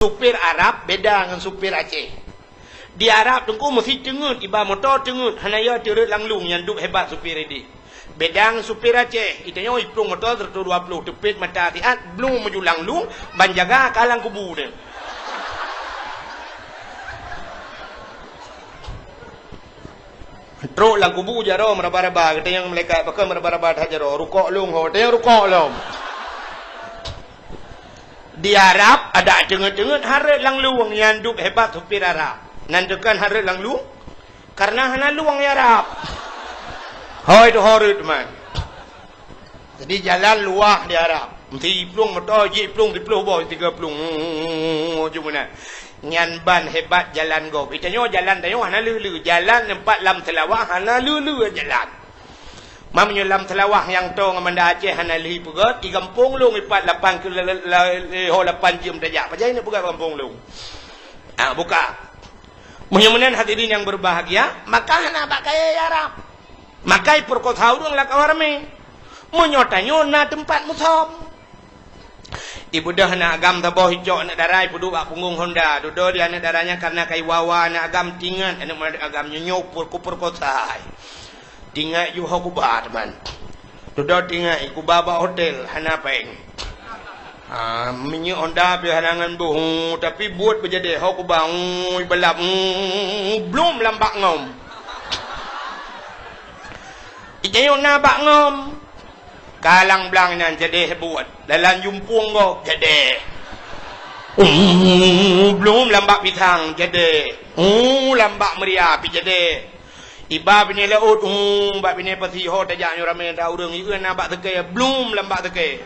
Supir Arab beda dengan supir Aceh. Di Arab tunggu mesti cengut, iba motor cengut, hanaya turut langlung yang duk hebat supir ini. Beda dengan supir Aceh, itanya iplung motor 120 tepit mata hati-hati, belum maju langlung, ban jaga kalang kubu dia. Teruk lang kubu jaro meraba-raba, kata yang malaikat pakai meraba-raba dah jaro, rukuk lung ho, kata yang rukuk lung. Di Arab ada cengut-cengut harat lang luang yang duk hebat supir Arab. Nantikan harat lang luang karena hana luang ya Arab. Hoi tu horut man. Jadi jalan luah di Arab. Mesti plung motor je plung di pluh boy 30 cuma nyan ban hebat jalan go. Itanya jalan tayo hana lulu jalan tempat lam telawah hana lulu jalan. Mamnya lam telawah yang tong Amanda Aceh hana lihi pegat di kampung lung ipat 8 ke 8 jam dajak pajai nak pegat kampung lung. Buka. Muhyiddin hadirin yang berbahagia, maka hana pakai Arab. Makai perkota urang la kawarme. Monyotanyo na tempat musom. Ibu dah nak agam taboh hijau nak darai pudu bak punggung Honda. Dodo dia nak darahnya karena kai wawa nak agam tingan anak agam nyonyok perkota. Tinggal you Kuba teman. Sudah tinggal Kuba ba hotel hana peng. Minyak Honda bi halangan bu tapi buat berjadi Kuba belap belum lambak ngom. Ijayo na bak ngom. Kalang blang nan jadi buat. Dalam jumpung go jadi. Belum lambak bitang jadi. Lambak meriah pi jadi. Iba bini laut, bak bini pasiho tajak ramai dah urang ieu nambak teke belum lambak teke.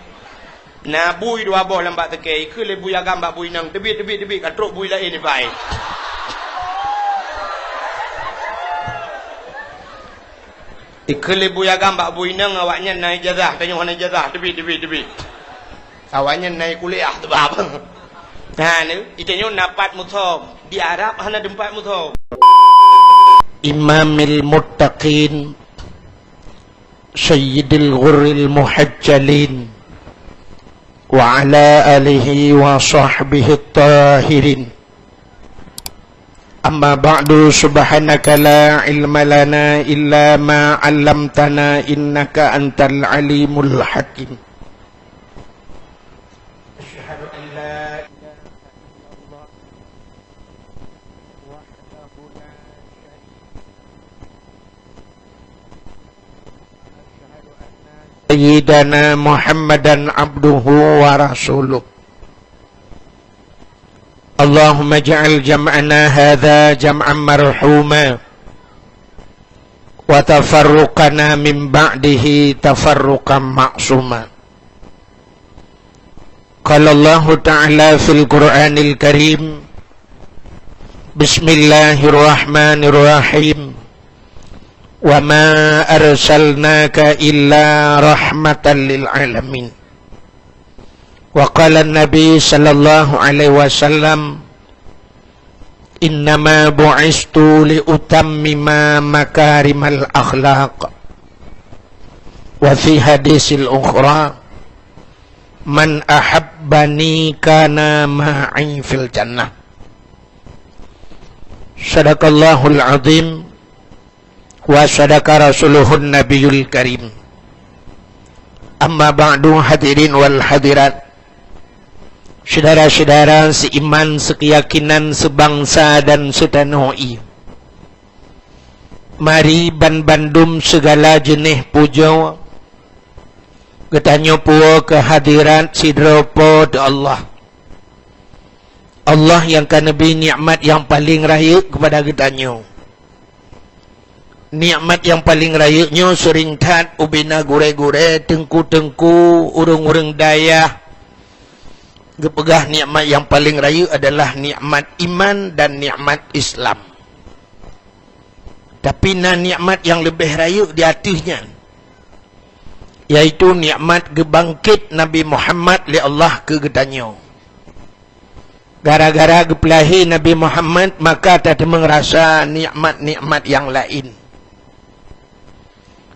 Na bui dua boh lambak teke, ke le bui agam bak bui nang tebit katruk bui lain ni pai. Ikle bui agam bak bui nang awaknya naik jazah, tanya mana jazah tebit. Awaknya naik kuliah tu bab. Nah ni, itanya napat muthom. Di Arab hana tempat muthom. Imamil Muttaqin Sayyidil Ghurril Muhajjalin wa ala alihi wa sahbihi tahirin. Amma ba'du, subhanaka la ilma lana illa ma 'allamtana innaka antal alimul hakim. Asyhadu an la Sayyidana Muhammadan abduhu wa rasuluh. Allahumma ja'al jam'ana hadha jam'an marhuma wa tafarruqana min ba'dihi tafarruqan ma'suma. Qala Allah ta'ala fil Qur'anil Karim, Bismillahirrahmanirrahim. Wa ma arsalnaka illa rahmatan lil alamin. Wa qala an-nabi sallallahu alaihi wasallam, innama bu'istu li utammima makarimal akhlaq. Wa fi hadisil ukhra, man ahabbani kana ma'i fil jannah. Sadaqallahul azim wa sadaqa rasuluhun nabiyul karim. Amma ba'du, hadirin wal hadirat, saudara-saudara seiman, sekeyakinan, sebangsa dan setanoi, mari bandum segala jenis puja ketanyo puo kehadirat sidropo de Allah yang kanebi nikmat yang paling raya kepada ketanyo. Nikmat yang paling rayanya sering tat ubina gure-gure, tengku-tengku, urung-urung daya. Gepegah nikmat yang paling raya adalah nikmat iman dan nikmat Islam. Tapi nikmat yang lebih raya di atasnya, yaitu nikmat gebangkit Nabi Muhammad li Allah ke getanyo. Gara-gara gepelahi Nabi Muhammad, maka tak merasa nikmat-nikmat yang lain.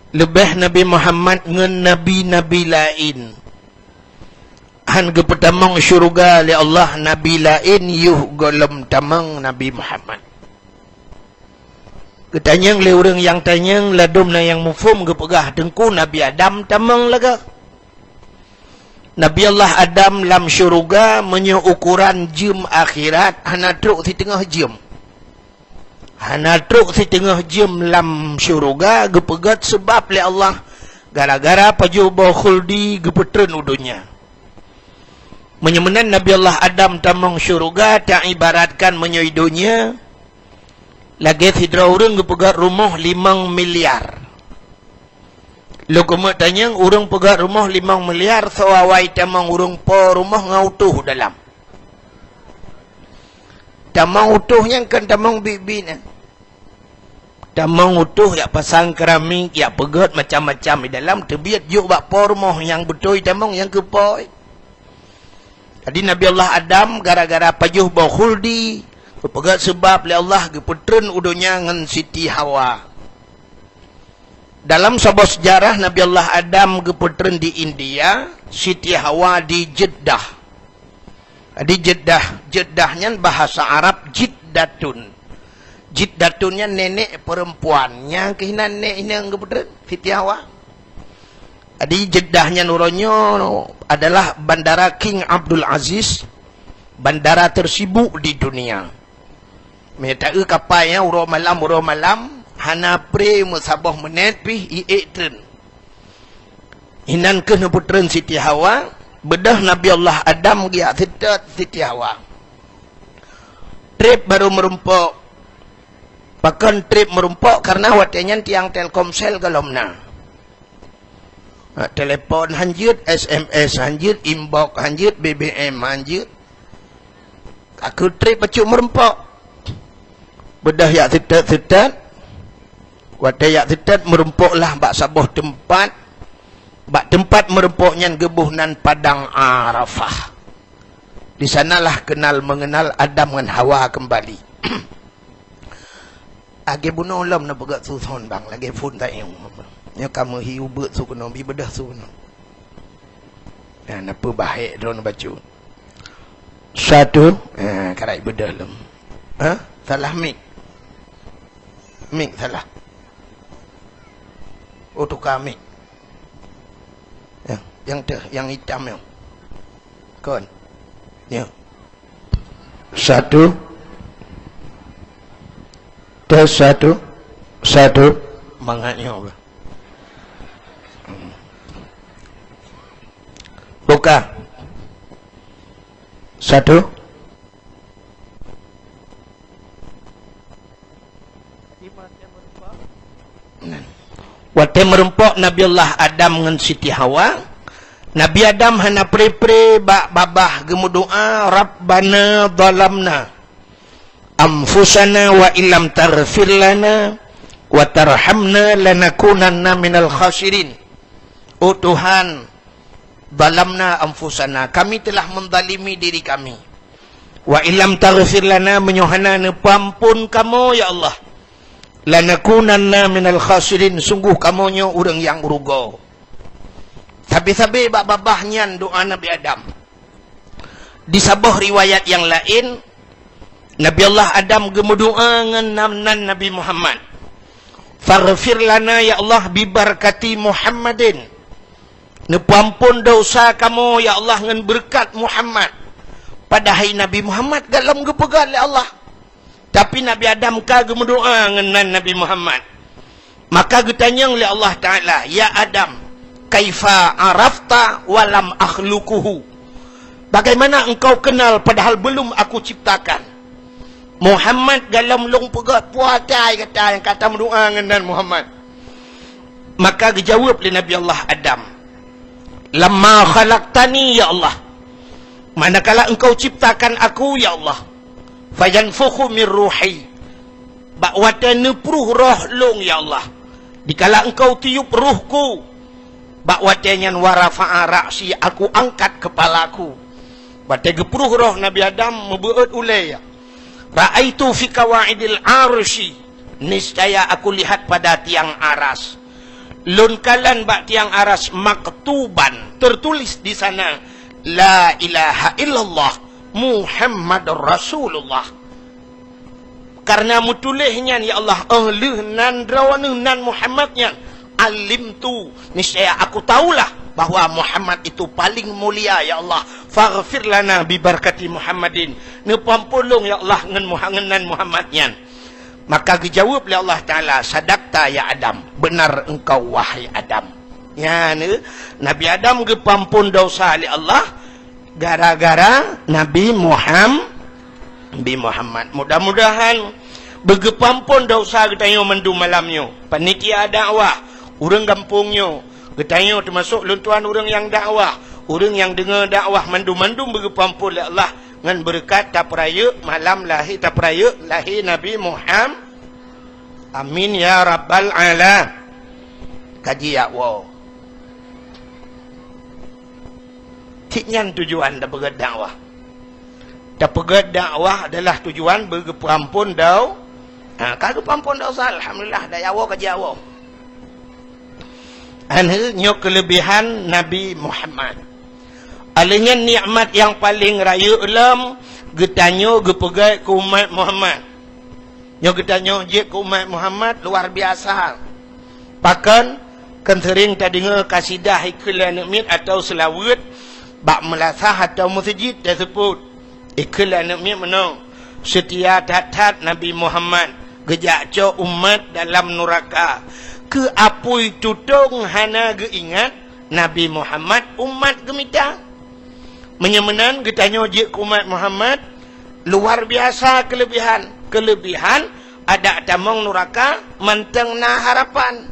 Lebih Nabi Muhammad ngen nabi-nabi lain. Han ge pertamang syurga li Allah nabi lain yuh golem tamang Nabi Muhammad. Ketanyang le orang yang tanyang ladumna yang mufhum ge pegah dengku Nabi Adam tamang laga. Nabi Allah Adam lam syurga menyo ukuran jam akhirat hana truk di tengah jam. Hana truk di tengah jam lam syurga ge pegat sebab li Allah gara-gara paju ba khuldi ge petren udunya. Menyemenan Nabi Allah Adam tamang syurga tak ibaratkan menyoidonya lagi hidra orang pegat rumah 5 miliar. Lo kemak tanya orang pegat rumah 5 miliar sawai tamang orang po rumah ngautuh dalam. Tamang utuhnya kan tamang bibi na. Tamang utuh ya pasang keramik ya pegat macam-macam di dalam terbiat juk bak po rumah yang betul tamang yang kepoi. Jadi Nabi Allah Adam gara-gara pajuh bau khuldi kepegat sebab li Allah gepetren udunya ngan Siti Hawa. Dalam sebuah sejarah Nabi Allah Adam gepetren di India, Siti Hawa di Jeddah. Di Jeddahnya bahasa Arab Jiddatun. Jiddatunnya nenek perempuannya kehinan nenek ini yang gepetren Siti Hawa. Di Jeddahnya nuronyo adalah bandara King Abdul Aziz, bandara tersibuk di dunia. Mereka kapalnya uro malam hana pre musabah menit pi ietren. Hinan ke neputren Siti Hawa, bedah Nabi Allah Adam dia sedat Siti Hawa. Trip baru merumpok. Bahkan trip merumpok karena watenya tiang Telkomsel galomna. Telepon hanjut, SMS hanjut, inbox hanjut, BBM hanjut. Aku trip pacuk merempok. Bedah yak sedat. Wata yak sedat merempoklah bak sabuh tempat. Bak tempat merempoknya gebuhnan padang Arafah. Di sanalah kenal mengenal Adam dengan Hawa kembali. Age bunuh ulam na pegat susun bang lagi pun tak yang nya kamu hiu bet su kena bi bedah su kena. Ya napa baik drone baca. Satu, karai bedah lem. Ha? Salah mik. Mik salah. Oh tukar mik. Ya, yang hitam yang. Kon. Ya. Satu. Tes satu. Mangatnya apa? Buka. Satu. Waktu merempok Nabi Allah Adam dengan Siti Hawa. Nabi Adam hana pre-pre bak babah gemudoa Rabbana dhalamna anfusana wa illam taghfir lana wa tarhamna lanakunanna minal khasirin. Oh Tuhan, dhalamna anfusana, kami telah menzalimi diri kami. Wa illam taghfir lana, menyohana pampun kamu ya Allah. Lanakunanna minal khasirin, sungguh kamunya orang yang rugo. Sabi-sabi babahnya doa Nabi Adam. Di sebuah riwayat yang lain, Nabi Allah Adam gemudoa dengan Nabi Muhammad. Faghfir lana ya Allah bibarakati Muhammadin. Nepampun dosa kamu ya Allah dengan berkat Muhammad. Padahal Nabi Muhammad dalam gepegat oleh Allah. Tapi Nabi Adam ka gemudoa dengan Nabi Muhammad. Maka getanya oleh Allah Ta'ala, ya Adam, kaifa arafta walam akhlukuhu. Bagaimana engkau kenal padahal belum aku ciptakan. Muhammad dalam long pegat puatai kata yang kata mendoa dengan Muhammad. Maka dijawab oleh Nabi Allah Adam, lamma khalaqtani ya Allah, manakala engkau ciptakan aku ya Allah, fayanfukhu min ruhi, bakwata nepruh roh long ya Allah, dikala engkau tiup ruhku, bakwatanya warafa'a ra'si, aku angkat kepalaku. Bate gepruh roh Nabi Adam membuat ulay ya. Ra'aitu fi kawaidil arsy, niscaya aku lihat pada tiang aras. Lunkalan bak tiang aras maktuban, tertulis di sana la ilaha illallah Muhammadur Rasulullah. Karena mutulihnya ya Allah nan rawana nan Muhammadnya alim tu niscaya aku tahulah bahwa Muhammad itu paling mulia ya Allah. Faghfir lana bi barakati Muhammadin. Ne pampulung ya Allah ngan Muhammadnya. Maka dijawab oleh Allah Taala, sadaqta ya Adam, benar engkau wahai Adam. Ya ne Nabi Adam ge pampun dosa oleh Allah gara-gara Nabi Muhammad. Mudah-mudahan begepampun dosa getanyo mendu malamnyo. Panitia dakwah, urang kampungnya, getanyo termasuk luntuan urang yang dakwah, urang yang dengar dakwah mandu-mandu begepampun oleh Allah ngan berkat tapraya malam lahir tapraya lahir Nabi Muhammad. Amin ya rabbal alamin. Kaji ya wow. Tiknyan tujuan dah berat dakwah. Dah berat dakwah adalah tujuan begepampun dau. Kagak pampun dosa alhamdulillah dah yawo kaji yawo. Annya kelebihan Nabi Muhammad. Alingnya nikmat yang paling raya ulam getanyo gepegai ke umat Muhammad. Nyo getanyo je ke umat Muhammad luar biasa. Pakan kan sering tak dengar kasidah iklan nikmat atau selawat bak melasah atau masjid tersebut. Iklan nikmat menang setia tatat Nabi Muhammad gejak co umat dalam neraka. Ke apui tutung hana geingat Nabi Muhammad umat gemita. Menyemenan getanyo je ke umat Muhammad luar biasa kelebihan. Kelebihan ada tamong neraka menteng na harapan.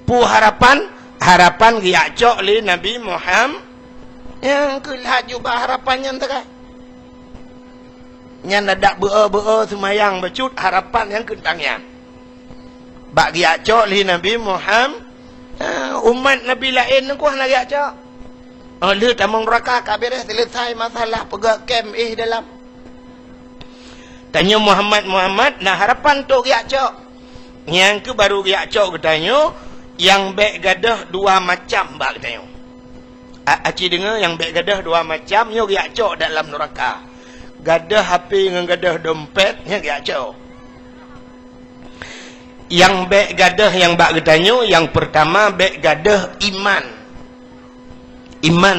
Pu harapan giak co li Nabi Muhammad. Yang kelah jubah harapannya entah. Yang nadak beo semayang becut harapan yang kentangnya. Bagi acok li Nabi Muhammad umat Nabi lain ku nak acok. Le tamang neraka kabireh selesai masalah pegak kem dalam. Tanya Muhammad nah harapan tu gi acok. Yang ke baru gi acok katanya yang baik gadah dua macam bak katanya. Aci dengar yang baik gadah dua macam nyo gi acok dalam neraka. Gadah HP dengan gadah dompet nya gi acok. Yang baik gadah yang bak getanyo yang pertama baik gadah iman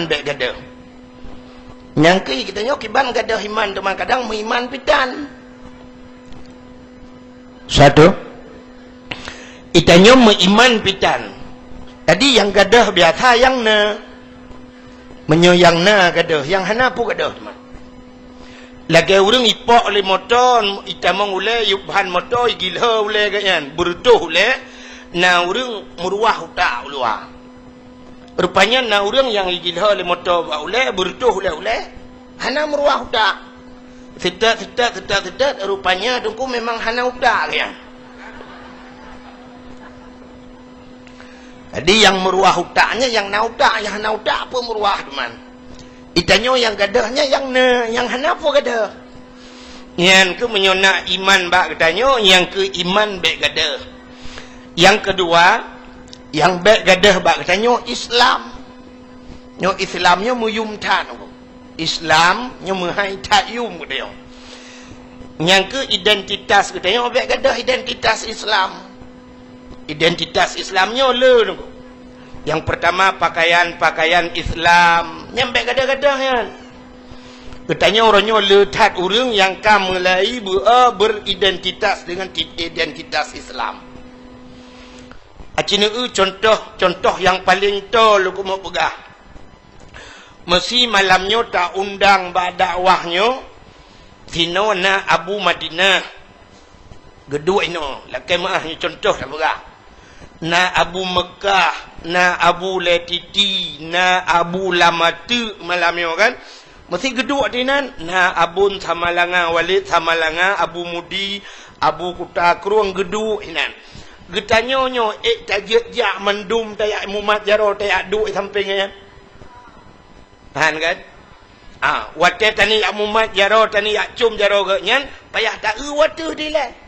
baik gadah. Yang ke getanyo kiban gadah iman teman kadang mengiman pitan. Satu itanyo mengiman pitan. Tadi yang gadah biasa yang na menyoyang na gadah yang hana pu gadah teman. Lagi orang ipok oleh motor, itamang oleh yubhan motor, gilha oleh ganyan, bertuh oleh, na orang meruah utak luar. Rupanya na orang yang gilha oleh motor oleh, bertuh oleh, hana meruah utak. Sedat, rupanya dengku memang hana utak ganyan. Jadi yang meruah utaknya, yang na utak, yang hana utak apa meruah teman. Itanyo yang gadahnya yang hanapo gadah. Yang ke menyona iman bak gadanyo, yang ke iman baik gadah. Yang kedua, yang baik gadah bak gadanyo Islam. Nyo Islamnya muyum tan. Islam nyo menghai tayum gadah. Yang ke identitas gadanyo baik gadah identitas Islam. Identitas Islamnya le. Yang pertama pakaian Islam. Nyampe gadah-gadah kan. Katanya orangnya letak orang yang mulai beridentitas dengan identitas Islam. Acina contoh yang paling tol aku mau pegah. Mesti malamnya tak undang dakwahnya sino na Abu Madinah. Gedua ino, lakai maahnya contoh tak pegah. Na Abu Mekah, na Abu Letiti, na Abu Lamatu malamnya kan. Mesti geduk dinan na Abun Samalanga, Walid Samalanga, Abu Mudi, Abu Kuta Kruang geduk inan. Getanyonyo tajak mendum tayak mumat jaro tayak duk sampingnya. Han kan? Wate tani yak mumat jaro tani yak cum jaro genyan, payah tak watu dile.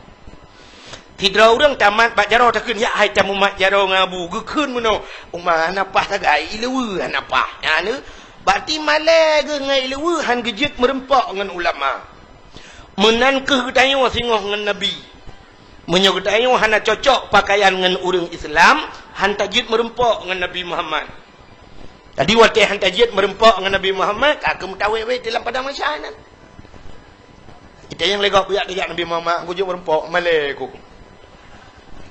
Tidra orang tamat bak jaro takun ya hai tamu mat jaro ngabu gekeun meno umah napah tagai lewe napah ya ne Berarti malai ke ngai lewu han gejit merempak dengan ulama. Menan ke ketayo singoh dengan Nabi. Menyo ketayo hana cocok pakaian dengan orang Islam, han tajid merempak dengan Nabi Muhammad. Jadi waktu han tajid merempak dengan Nabi Muhammad, aku mutawe-we dalam padang masyarakat. Kita yang legak puyak dia Nabi Muhammad, aku jumpa merempak malai ku.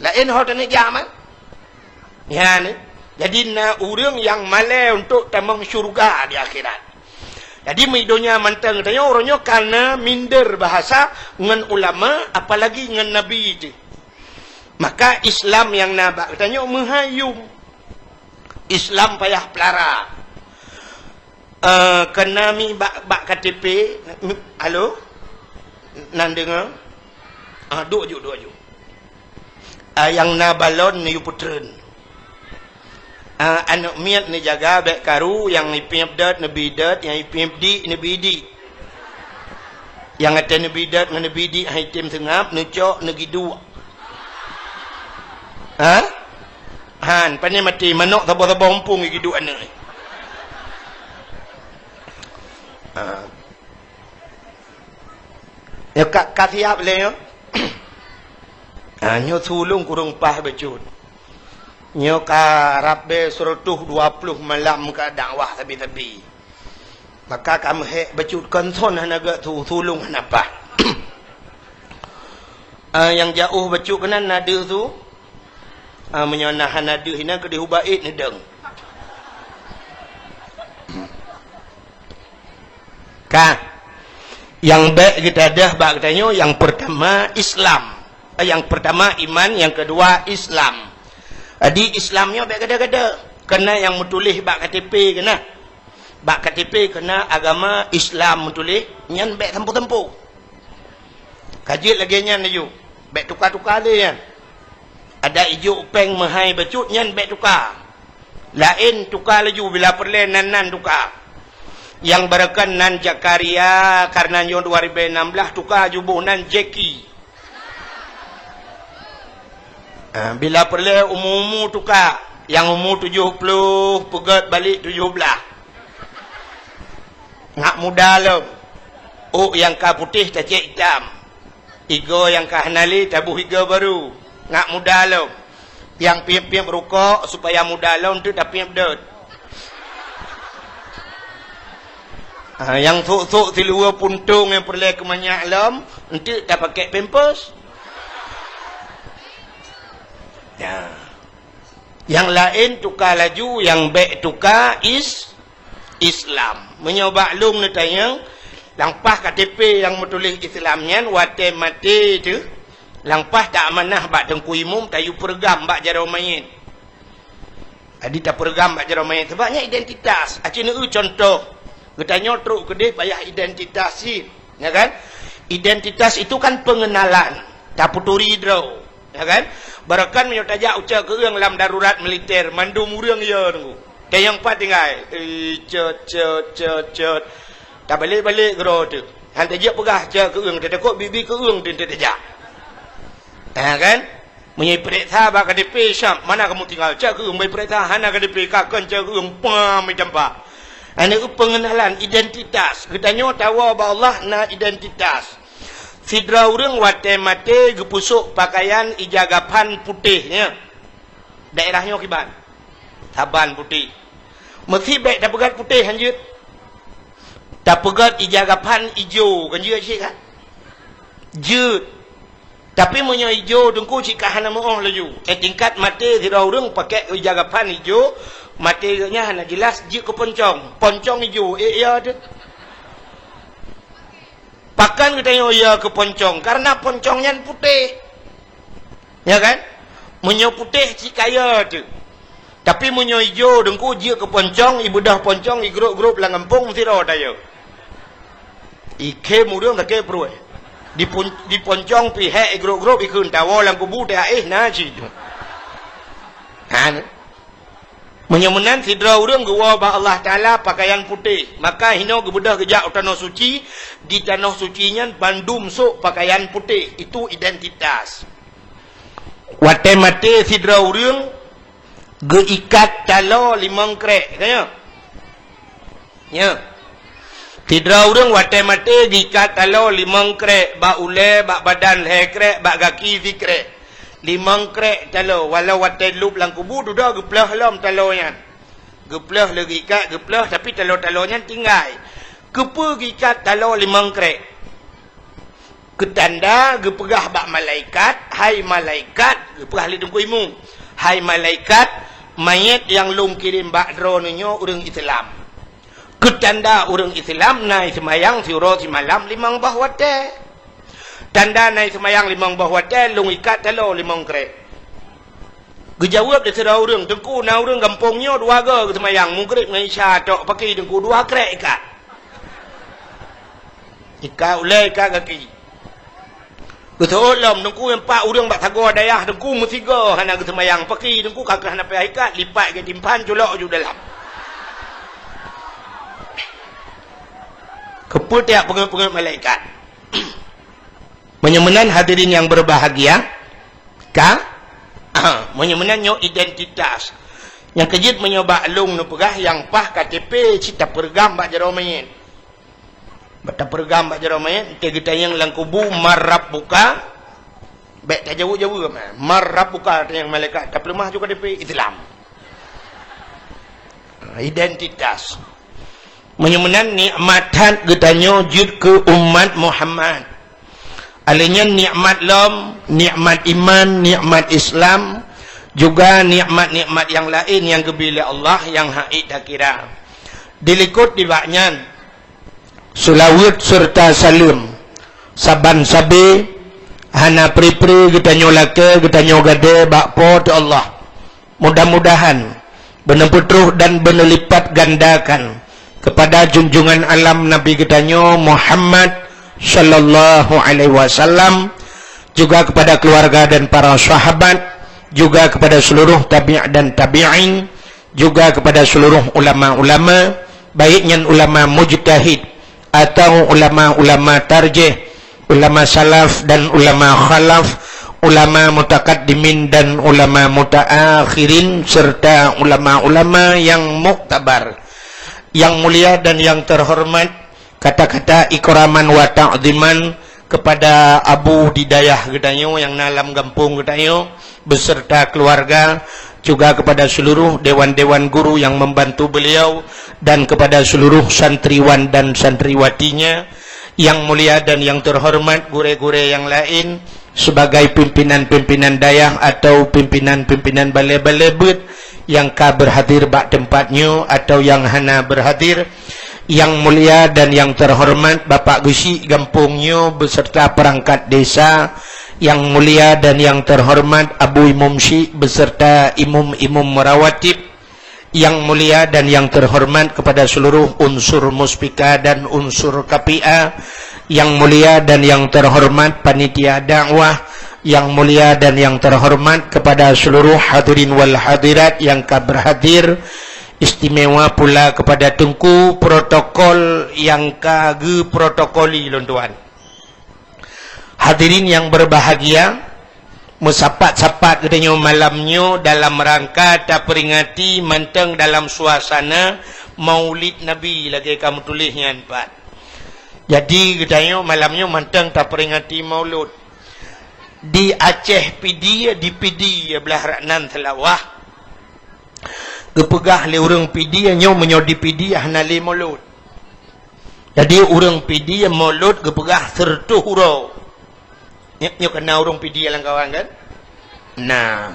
Lain hal tak nak jaman. Ya ni. Jadi na orang yang malai untuk tamang syurga di akhirat. Jadi midonya mantang tanya orangnya karena minder bahasa dengan ulama apalagi dengan Nabi itu. Maka Islam yang nabak tanya menghayum. Islam payah pelara. Kena mi bak KTP. Halo? Nan dengar? Duk ju. Yang na balon ni putren. Anak miat ni jaga bek karu yang ipim dat nabi dat yang ipim di nabi di yang ada nabi dat dengan nabi di hai tim sengap necok negi dua han pandai mati manok tabo-tabo ompung gi dua anak ya kat siap le yo nyo sulung kurung pah becut. Nyo ka rabbe 120 malam ka dakwah tepi-tepi. Maka kami hek becut konson hanaga tu sulung hanapa. Yang jauh becut kena nada tu. Menyonah nada hina ke dihubait nedeng. Yang baik kita dah bak katanya yang pertama Islam. Yang pertama iman, yang kedua Islam. Jadi Islamnya baik gada-gada. Kena yang menulis bak KTP kena. Bak KTP kena agama Islam menulis. Nyan baik tempuh-tempuh. Kajit lagi nyan laju. Baik tukar-tukar dia nyan. Ada hijau peng mahai becut nyan baik tukar. Lain tukar laju bila perle nan tukar. Yang berakan nan Jakaria karena nyon 2016 tukar jubuh nan Jeki. Bila perlu umum tukar yang umur 70 pegat balik 17 ngak muda lo yang ka putih tak cek hitam igo yang ka hanali tabuh igo baru ngak muda lo yang piap-piap rokok supaya muda lo untuk tak piap dot yang sok-sok silua puntung yang perlu kemanyak lom untuk tak pakai pampers. Ya. Yang lain tukar laju, yang baik tukar Islam. Menyoba lum ni tanya, langpah KTP yang menulis Islamnya, wate mati tu, langpah tak amanah bak tengku imum, tayu pergam bak jarau mayit. Adi tak pergam bak jarau mayit, sebabnya identitas. Acina contoh, katanya teruk kedih payah identitas ni, ya kan? Identitas itu kan pengenalan, tak puturi draw, ya kan? Barakan menyotajak ucap ke orang dalam darurat militer. Mandum orang ya tunggu. Dan yang empat tinggal. Cet. Tak balik-balik gero tu. Hantajak pegah cak ke orang. Dia takut bibi ke orang dia tajak. Kan? Menyai periksa bak KDP Syam. Mana kamu tinggal? Cak ke orang. Menyai periksa hana KDP. Kakak cak ke orang. Pam. Jampak. Ini pengenalan identitas. Katanya tahu bahwa Allah na identitas. Sidra orang wate mate gepusuk pakaian ijagapan putihnya. Daerahnya kiban. Taban putih. Mesti baik tak pegat putih hanjut. Tak pegat ijagapan hijau kan je cik kan? Jut. Tapi punya hijau dengku cik kahana moh laju. Tingkat mate sidra orang pakai ijagapan hijau, matenya hana jelas je ke poncong. Poncong hijau. Ya tu. Pakan katanya ya ke poncong karena poncongnya putih. Ya kan? Munyo putih si kaya tu. Tapi munyo hijau dengku dia ke poncong, ibu dah poncong i grup-grup lang kampung sira tayo. Ike mudang tak ke pro. Di poncong pihak i grup-grup ikun tawo lang kubu ta na ji. Han. Menyemenan sidra urang gua ba Allah Taala pakaian putih. Maka hino gebedah gejak tanah suci, di tanah sucinya bandum sok pakaian putih. Itu identitas. Wate mate sidra urang geikat talo limang krek kaya. nya tidra urang wate mate gikat talo limang krek ba ule ba badan lekrek ba kaki zikrek limang krek talo walau wate lup lang kubu duda geplah lam talo nya geplah le gikat geplah tapi talo-talonya tinggal kepe gikat talo limang krek ketanda gepegah bak malaikat hai malaikat gepegah li dengku imu hai malaikat mayat yang lum kirim bak drononyo urang Islam ketanda urang Islam nai semayang siuro si malam limang bahwate tanda nai semayang limang bahwate lung ikat talo limang krek gejawab de sira urang dengku na urang kampungnya dua ga semayang mungkrip ngai isya tok pakai dengku dua krek ikat ulai ikat kaki betul lam dengku empat urang bak tagor dayah dengku musiga hana ke semayang paki dengku kakak hana payah ikat lipat ke timpan colok ju dalam keputiak pengen-pengen malaikat menyemenan hadirin yang berbahagia menyemenan nyo identitas yang kejit menyoba lung nu pegah yang pah KTP cita pergam bak jero mayit bata pergam bak jero mayit kita yang lang kubu marab buka baik tak jauh-jauh marab buka yang malaikat tapi lemah juga DP Islam identitas menyemenan nikmatan getanyo jud ke umat Muhammad alanya nikmat lam nikmat iman nikmat Islam juga nikmat-nikmat yang lain yang gebila Allah yang haid tak kira dilikut di baknyan sulawut serta salim saban sabi hana pri-pri getanyo lake getanyo gade bakpo tu Allah mudah-mudahan benar putruh dan benar lipat gandakan kepada junjungan alam Nabi getanyo Muhammad sallallahu alaihi wasallam juga kepada keluarga dan para sahabat juga kepada seluruh tabi' dan tabi'in juga kepada seluruh ulama-ulama baiknya ulama mujtahid atau ulama-ulama tarjih, ulama salaf dan ulama khalaf, ulama mutakaddimin dan ulama mutaakhirin serta ulama-ulama yang muktabar, yang mulia dan yang terhormat. Kata-kata ikraman wa ta'ziman kepada Abu Didayah gedanyo yang nalam kampung gedanyo beserta keluarga, juga kepada seluruh dewan-dewan guru yang membantu beliau dan kepada seluruh santriwan dan santriwatinya yang mulia dan yang terhormat, gure-gure yang lain sebagai pimpinan-pimpinan dayah atau pimpinan-pimpinan balai-balai bet yang ka berhadir bak tempatnya atau yang hana berhadir, yang mulia dan yang terhormat Bapak Gusi Gampungnya beserta perangkat desa, yang mulia dan yang terhormat Abu Imam Syih beserta imum-imum merawatib, yang mulia dan yang terhormat kepada seluruh unsur muspika dan unsur KPA, yang mulia dan yang terhormat panitia dakwah, yang mulia dan yang terhormat kepada seluruh hadirin wal hadirat yang berhadir, istimewa pula kepada tengku protokol yang kage protokoli lontuan. Hadirin yang berbahagia, musapat-sapat katanya malamnya dalam rangka tak peringati manteng dalam suasana Maulid Nabi lagi kamu tulisnya empat. Jadi katanya malamnya manteng tak peringati Maulud. Di Aceh PD di PD belah Raknan Telawah. Gepegah le urang PD nyo menyo di PD hanali Maulud. Jadi urang PD Maulud gepegah sertu hurau. Nyo kena urung PD yang kawan kan? Nah,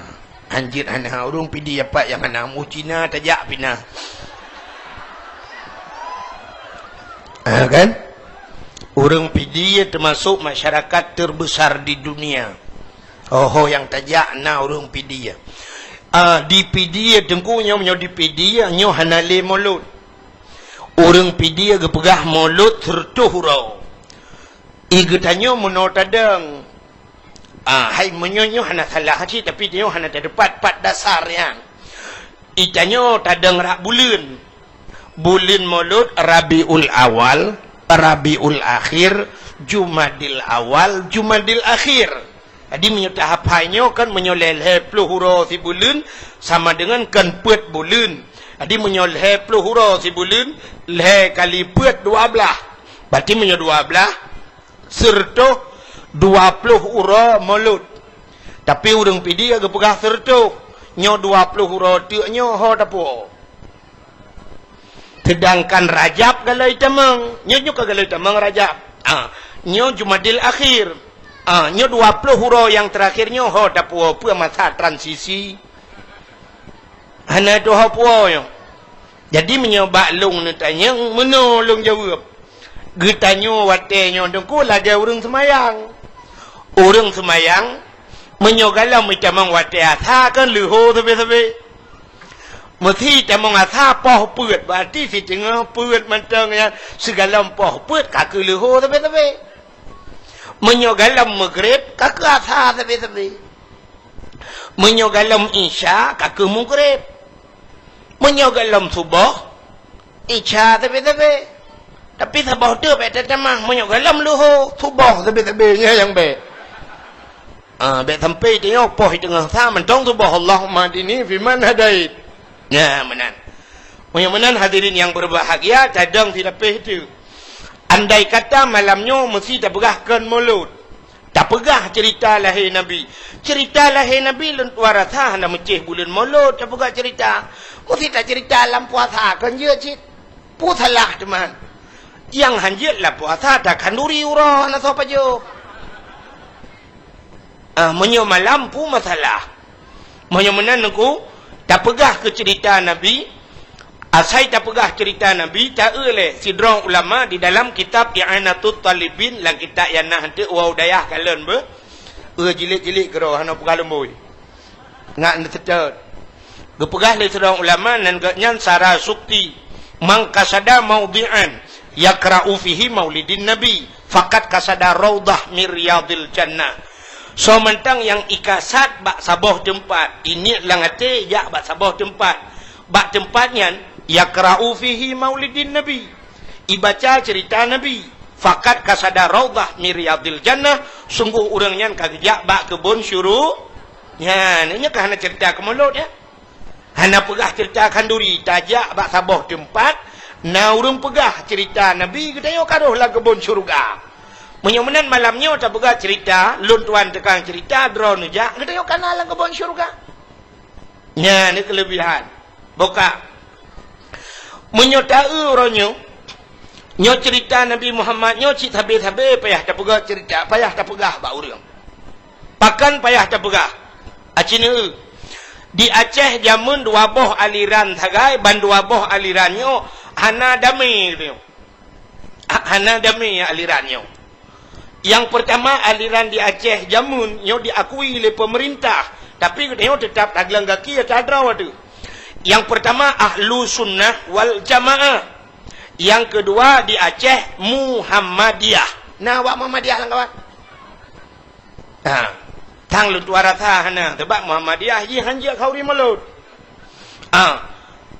anjir hana urung PD apa yang hana mu Cina tajak pina. Kan? Urung PD termasuk masyarakat terbesar di dunia. Oh yang tajak na urung PD. Di PD tengkunya menyo di PD nyo hana le mulut. Urung PD gepegah mulut sertu hurau. Igatanyo menotadang hai menyonyo hana salah haji tapi dia hana terdapat pat dasar yang itanyo tadang rak bulan mulut Rabiul Awal, Rabiul Akhir, Jumadil Awal, Jumadil Akhir. Jadi menyuta hapanyo kan menyolelhe 10 huruf si bulan sama dengan kan pet bulan. Adi menyo leh 10 huruf sibulun, leh kali puat 12. Berarti menyo 12 serta 20 huruf mulut. Tapi urang pidi agak pegah serta nyo 20 huruf tu nyo ho tapo. Sedangkan Rajab galai tamang, nyo kagalai tamang Rajab. Nyo Jumadil akhir. Nyo 20 huruf yang terakhirnya ho tapo apa masa transisi. Hana tu ho puo. Jadi menyoba long ni tanya menolong jawab. Getanyo watenyo dengku laga urang semayang. Urang semayang menyogalam macam wate atha kan luho sabe-sabe. Mesti tamang atha poh puet berarti si tengah puet mantangnya segala poh puet kak luho sabe-sabe. Menyogalam maghrib kak atha sabe-sabe. Menyogalam isya kak maghrib. Menyogalam subuh isya sabe-sabe. Tapi sabah tu betul tamah menyogalam luho subuh sabe-sabe yang baik. Baik sampai tengok poh tengah sa mentong tu bah Allahumma dini fi man hadait. Ya menan. Menan hadirin yang berbahagia cadang tidak peh itu. Andai kata malamnya mesti tak pegahkan mulut. Tak pegah cerita lahir Nabi. Cerita lahir Nabi lentuara sah nak mecih bulan mulut tak pegah cerita. Mesti tak cerita dalam puasa kan je cik. Pusalah teman. Yang hanjitlah puasa tak kanduri urah nak apa je. Menyo malam pun masalah. Menyo menan aku tak pegah ke cerita Nabi. Asai tak pegah cerita Nabi tak oleh sidrong ulama di dalam kitab I'anatut Talibin lang kitab yang nah hente wa dayah kalen be. Jilik-jilik gero hana pegah lemboi. Ngak netet. Gepegah le sidrong ulama nan nyan sara sukti mang kasada maudhi'an yakra'u fihi maulidin nabi faqat kasada raudah mir riyadil jannah. So mentang yang ikasat bak saboh tempat. Ini langate ya bak saboh tempat. Bak tempatnya yakra'u fihi maulidin nabi. Ibaca cerita nabi. Fakat kasada raudah miriyadil jannah. Sungguh orangnya kagejak bak kebun syuruk. Ya, ini kah hana cerita ke mulut ya. Hana pegah cerita kanduri tajak bak saboh tempat. Na urang pegah cerita nabi kita yo karuhlah kebun syurga. Menyomenan malamnya tak pegah cerita, lun tuan tekan cerita, drone jak, kita yuk kanalan kebun syurga. Ya, ini kelebihan. Boka. Menyotau orangnya, nyo cerita Nabi Muhammad, nyo cik sabi-sabi, payah tak pegah cerita, payah tak pegah bak orang. Pakan payah tak pegah. Acina di Aceh jamun dua boh aliran tagai, ban dua boh alirannya, hana damai dia. Hana damai alirannya. Yang pertama aliran di Aceh jamun yang diakui oleh pemerintah tapi dia tetap taglang kaki tak ada waktu. Yang pertama ahlu sunnah wal jamaah. Yang kedua di Aceh Muhammadiyah. Nah wak Muhammadiyah lah kawan. Tang lu tuara tahana tebak Muhammadiyah ye hanja khauri mulut.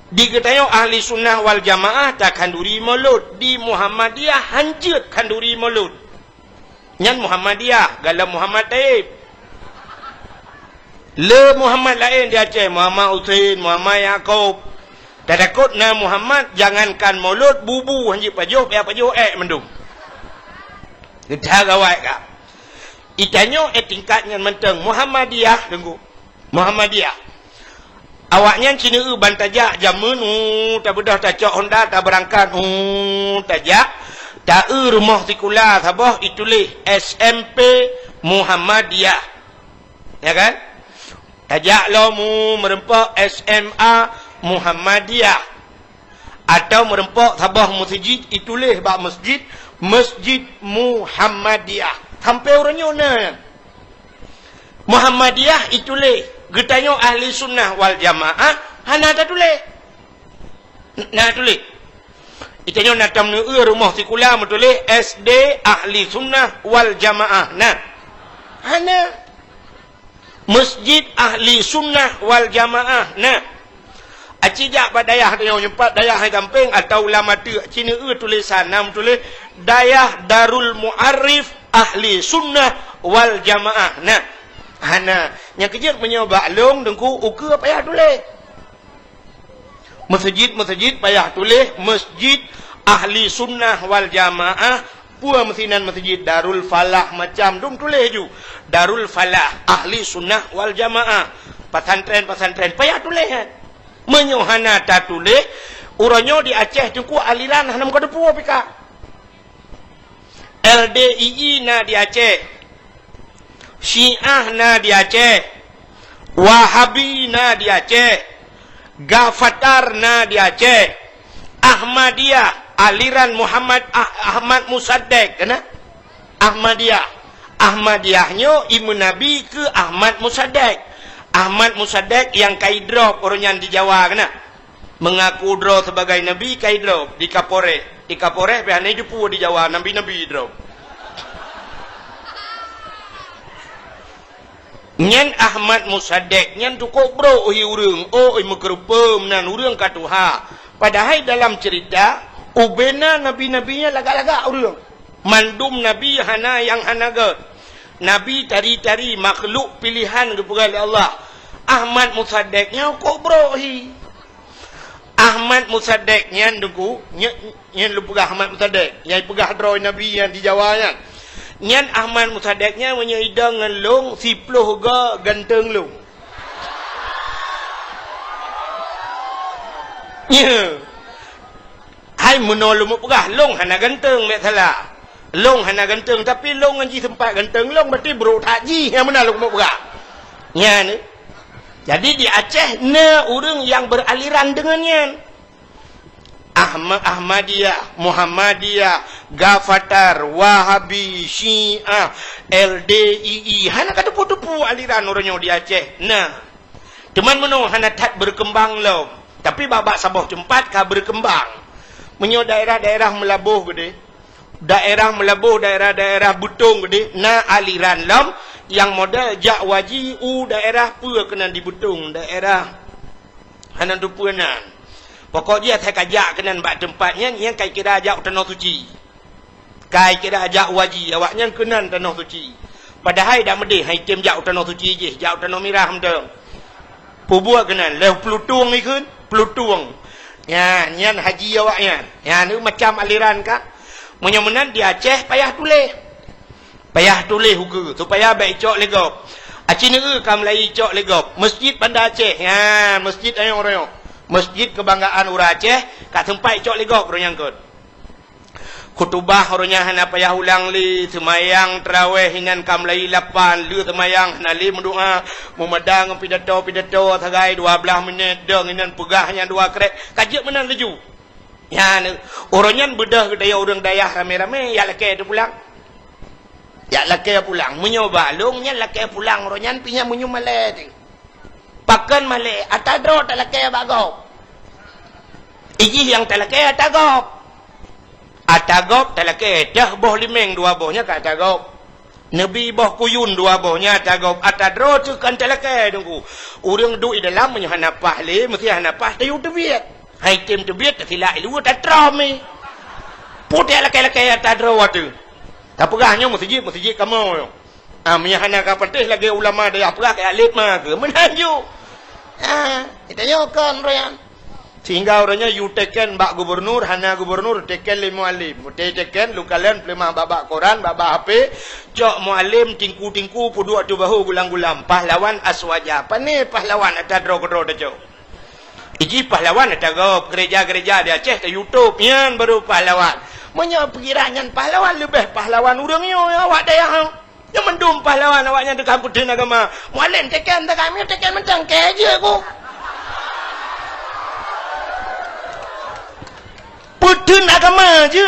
Di ketayo ahli sunnah wal jamaah tak kanduri mulut, di Muhammadiyah hanjut kanduri mulut. Nyan Muhammadiyah, galam Muhammad Taib. Le Muhammad lain di Aceh, Muhammad Usain, Muhammad Yaakob. Tak takut na Muhammad, jangankan mulut, bubu hanjip pajuh, mendung. Kita gawai kak. Itanyo tingkatnya menteng Muhammadiyah, tunggu. Muhammadiyah. Awaknya cina bantajak jamun, tak bedah tak cok Honda, tak berangkat, tajak. Tak rumah tikula sabah itulis SMP Muhammadiyah. Ya kan? Tajak lo mu merempak SMA Muhammadiyah. Atau merempak sabah masjid itulis bak Masjid Muhammadiyah. Sampai orangnya na. Muhammadiyah itulis getanyo ahli sunnah wal jamaah hana tak tulis. Nah tulis. Itanya natam nu rumah sikula metulis SD ahli sunnah wal jamaah. Nah. Hana masjid ahli sunnah wal jamaah. Nah. Acijak badayah dia nyempat dayah gamping atau ulama tu cina tulisan nam tulis dayah Darul Muarrif ahli sunnah wal jamaah. Nah. Hana yang kejut menyoba long dengku uka payah tulis. Masjid payah tulis Masjid Ahli Sunnah wal Jamaah. Pua mesinan masjid Darul Falah macam dum tulis ju. Darul Falah Ahli Sunnah wal Jamaah. Pesantren payah tulis kan. Menyohana tak tulis. Uranyo di Aceh tu ku aliran hanam ka depu pika. LDII na di Aceh. Syiah na di Aceh. Wahabi na di Aceh. Gafatar na di Aceh. Ahmadiyah aliran Muhammad Ahmad Musaddiq kena Ahmadiyahnya Ibu Nabi ke Ahmad Musaddiq. Ahmad Musaddiq yang kaidrop orangnya di Jawa kena mengaku drop sebagai nabi kaidrop di Kapore pihane jupu di Jawa nabi drop. Nyan Ahmad Musaddiq nyan tu bro oi urang mengkerupem nan urang katuha. Padahal dalam cerita ubena nabi-nabinya lagak-lagak urang. Mandum nabi hana yang hanaga. Nabi tari-tari makhluk pilihan kepada Allah. Ahmad Musaddiqnya bro oi. Ahmad Musaddiq nyan duku nyan lu pegah Ahmad Musaddiq yang pegah droi nabi yang di Jawa nya. Nyan Ahmad Musaddiqnya menyaidang dengan long siploh ga ganteng long. Nya. Hai menolu mu pegah long hana ganteng mek salah. Long hana ganteng tapi long anji sempat ganteng long berarti bro haji yang mana long mu pegah. Nya ni. Jadi di Aceh na orang yang beraliran dengannya. Ahmadiyah, Muhammadiyah, Gafatar, Wahabi, Syiah, LDII. Hana kata putu-putu aliran orangnya di Aceh. Nah, teman menung hana tak berkembang lo. Tapi babak sabah tempat kah berkembang. Menyo daerah-daerah melabuh gede. Daerah butung gede. Na aliran lom. Yang modal jak waji daerah pua kena dibutung. Daerah hana tu puanan. Pokok dia saya kajak kena bak tempatnya yang kai kira ajak tanah suci. Kai kira ajak waji awaknya kena tanah suci. Padahal dah medih hai tim jak tanah suci je, jak tanah merah mendeng. Pubuak kena leh pelutung ikun, pelutung. Ya, nyan haji awaknya. Ya ni macam aliran kah? Menyemenan di Aceh payah tulis hukum supaya baik cok legop. Aceh ni kam lai cok legop. Masjid Bandar Aceh. Ya, masjid ayong royo. Masjid kebanggaan ura Aceh kat tempat cok legop orang kot. Khutbah orangnya hana payah ulang li semayang tarawih hinan kam lai 8 lu semayang hana li mendoa memadang pidato sagai 12 minit deng hinan pegahnya 2 krek kajak menan laju. Ya orangnya bedah kedaya orang dayah rame-rame ya laki tu pulang. Ya laki pulang menyoba longnya laki pulang orangnya pinya menyu malai ting. Pakan malai atadro tak laki bagop. Iji yang tak laki atagop. Atagop tak laki dah boh limeng 2 bohnya kat atagop. Nabi boh kuyun 2 bohnya atagop. Atadro tu kan tak laki tunggu. Orang duduk di dalam menyohanapah le mesti hanapah tayu tebiat. Hai tim tebiat tak silap ilu tak trami. Putih laki-laki atadro waktu. Tak pegahnya masjid kamu. Menyahana ka penting lagi ulama dia pegah ke alit mah ke menanju. Kita nyokan royan. Sehingga orangnya you teken bak gubernur, hana gubernur teken le mualim. Teken lu kalian pelemah babak Quran, babak HP, cok mualim tingku pudu atu bahu gulang-gulang. Pahlawan aswaja. Apa ni pahlawan atadro kedro dah. Iji pahlawan atagop gereja-gereja di Aceh di YouTube yan baru pahlawan. Menyo pikirannya pahlawan lebih pahlawan urangnya awak daya. Yang mendum pahlawan awaknya di kampus agama. Mualim teken tak kami teken mentang keje ku. Putun agama je.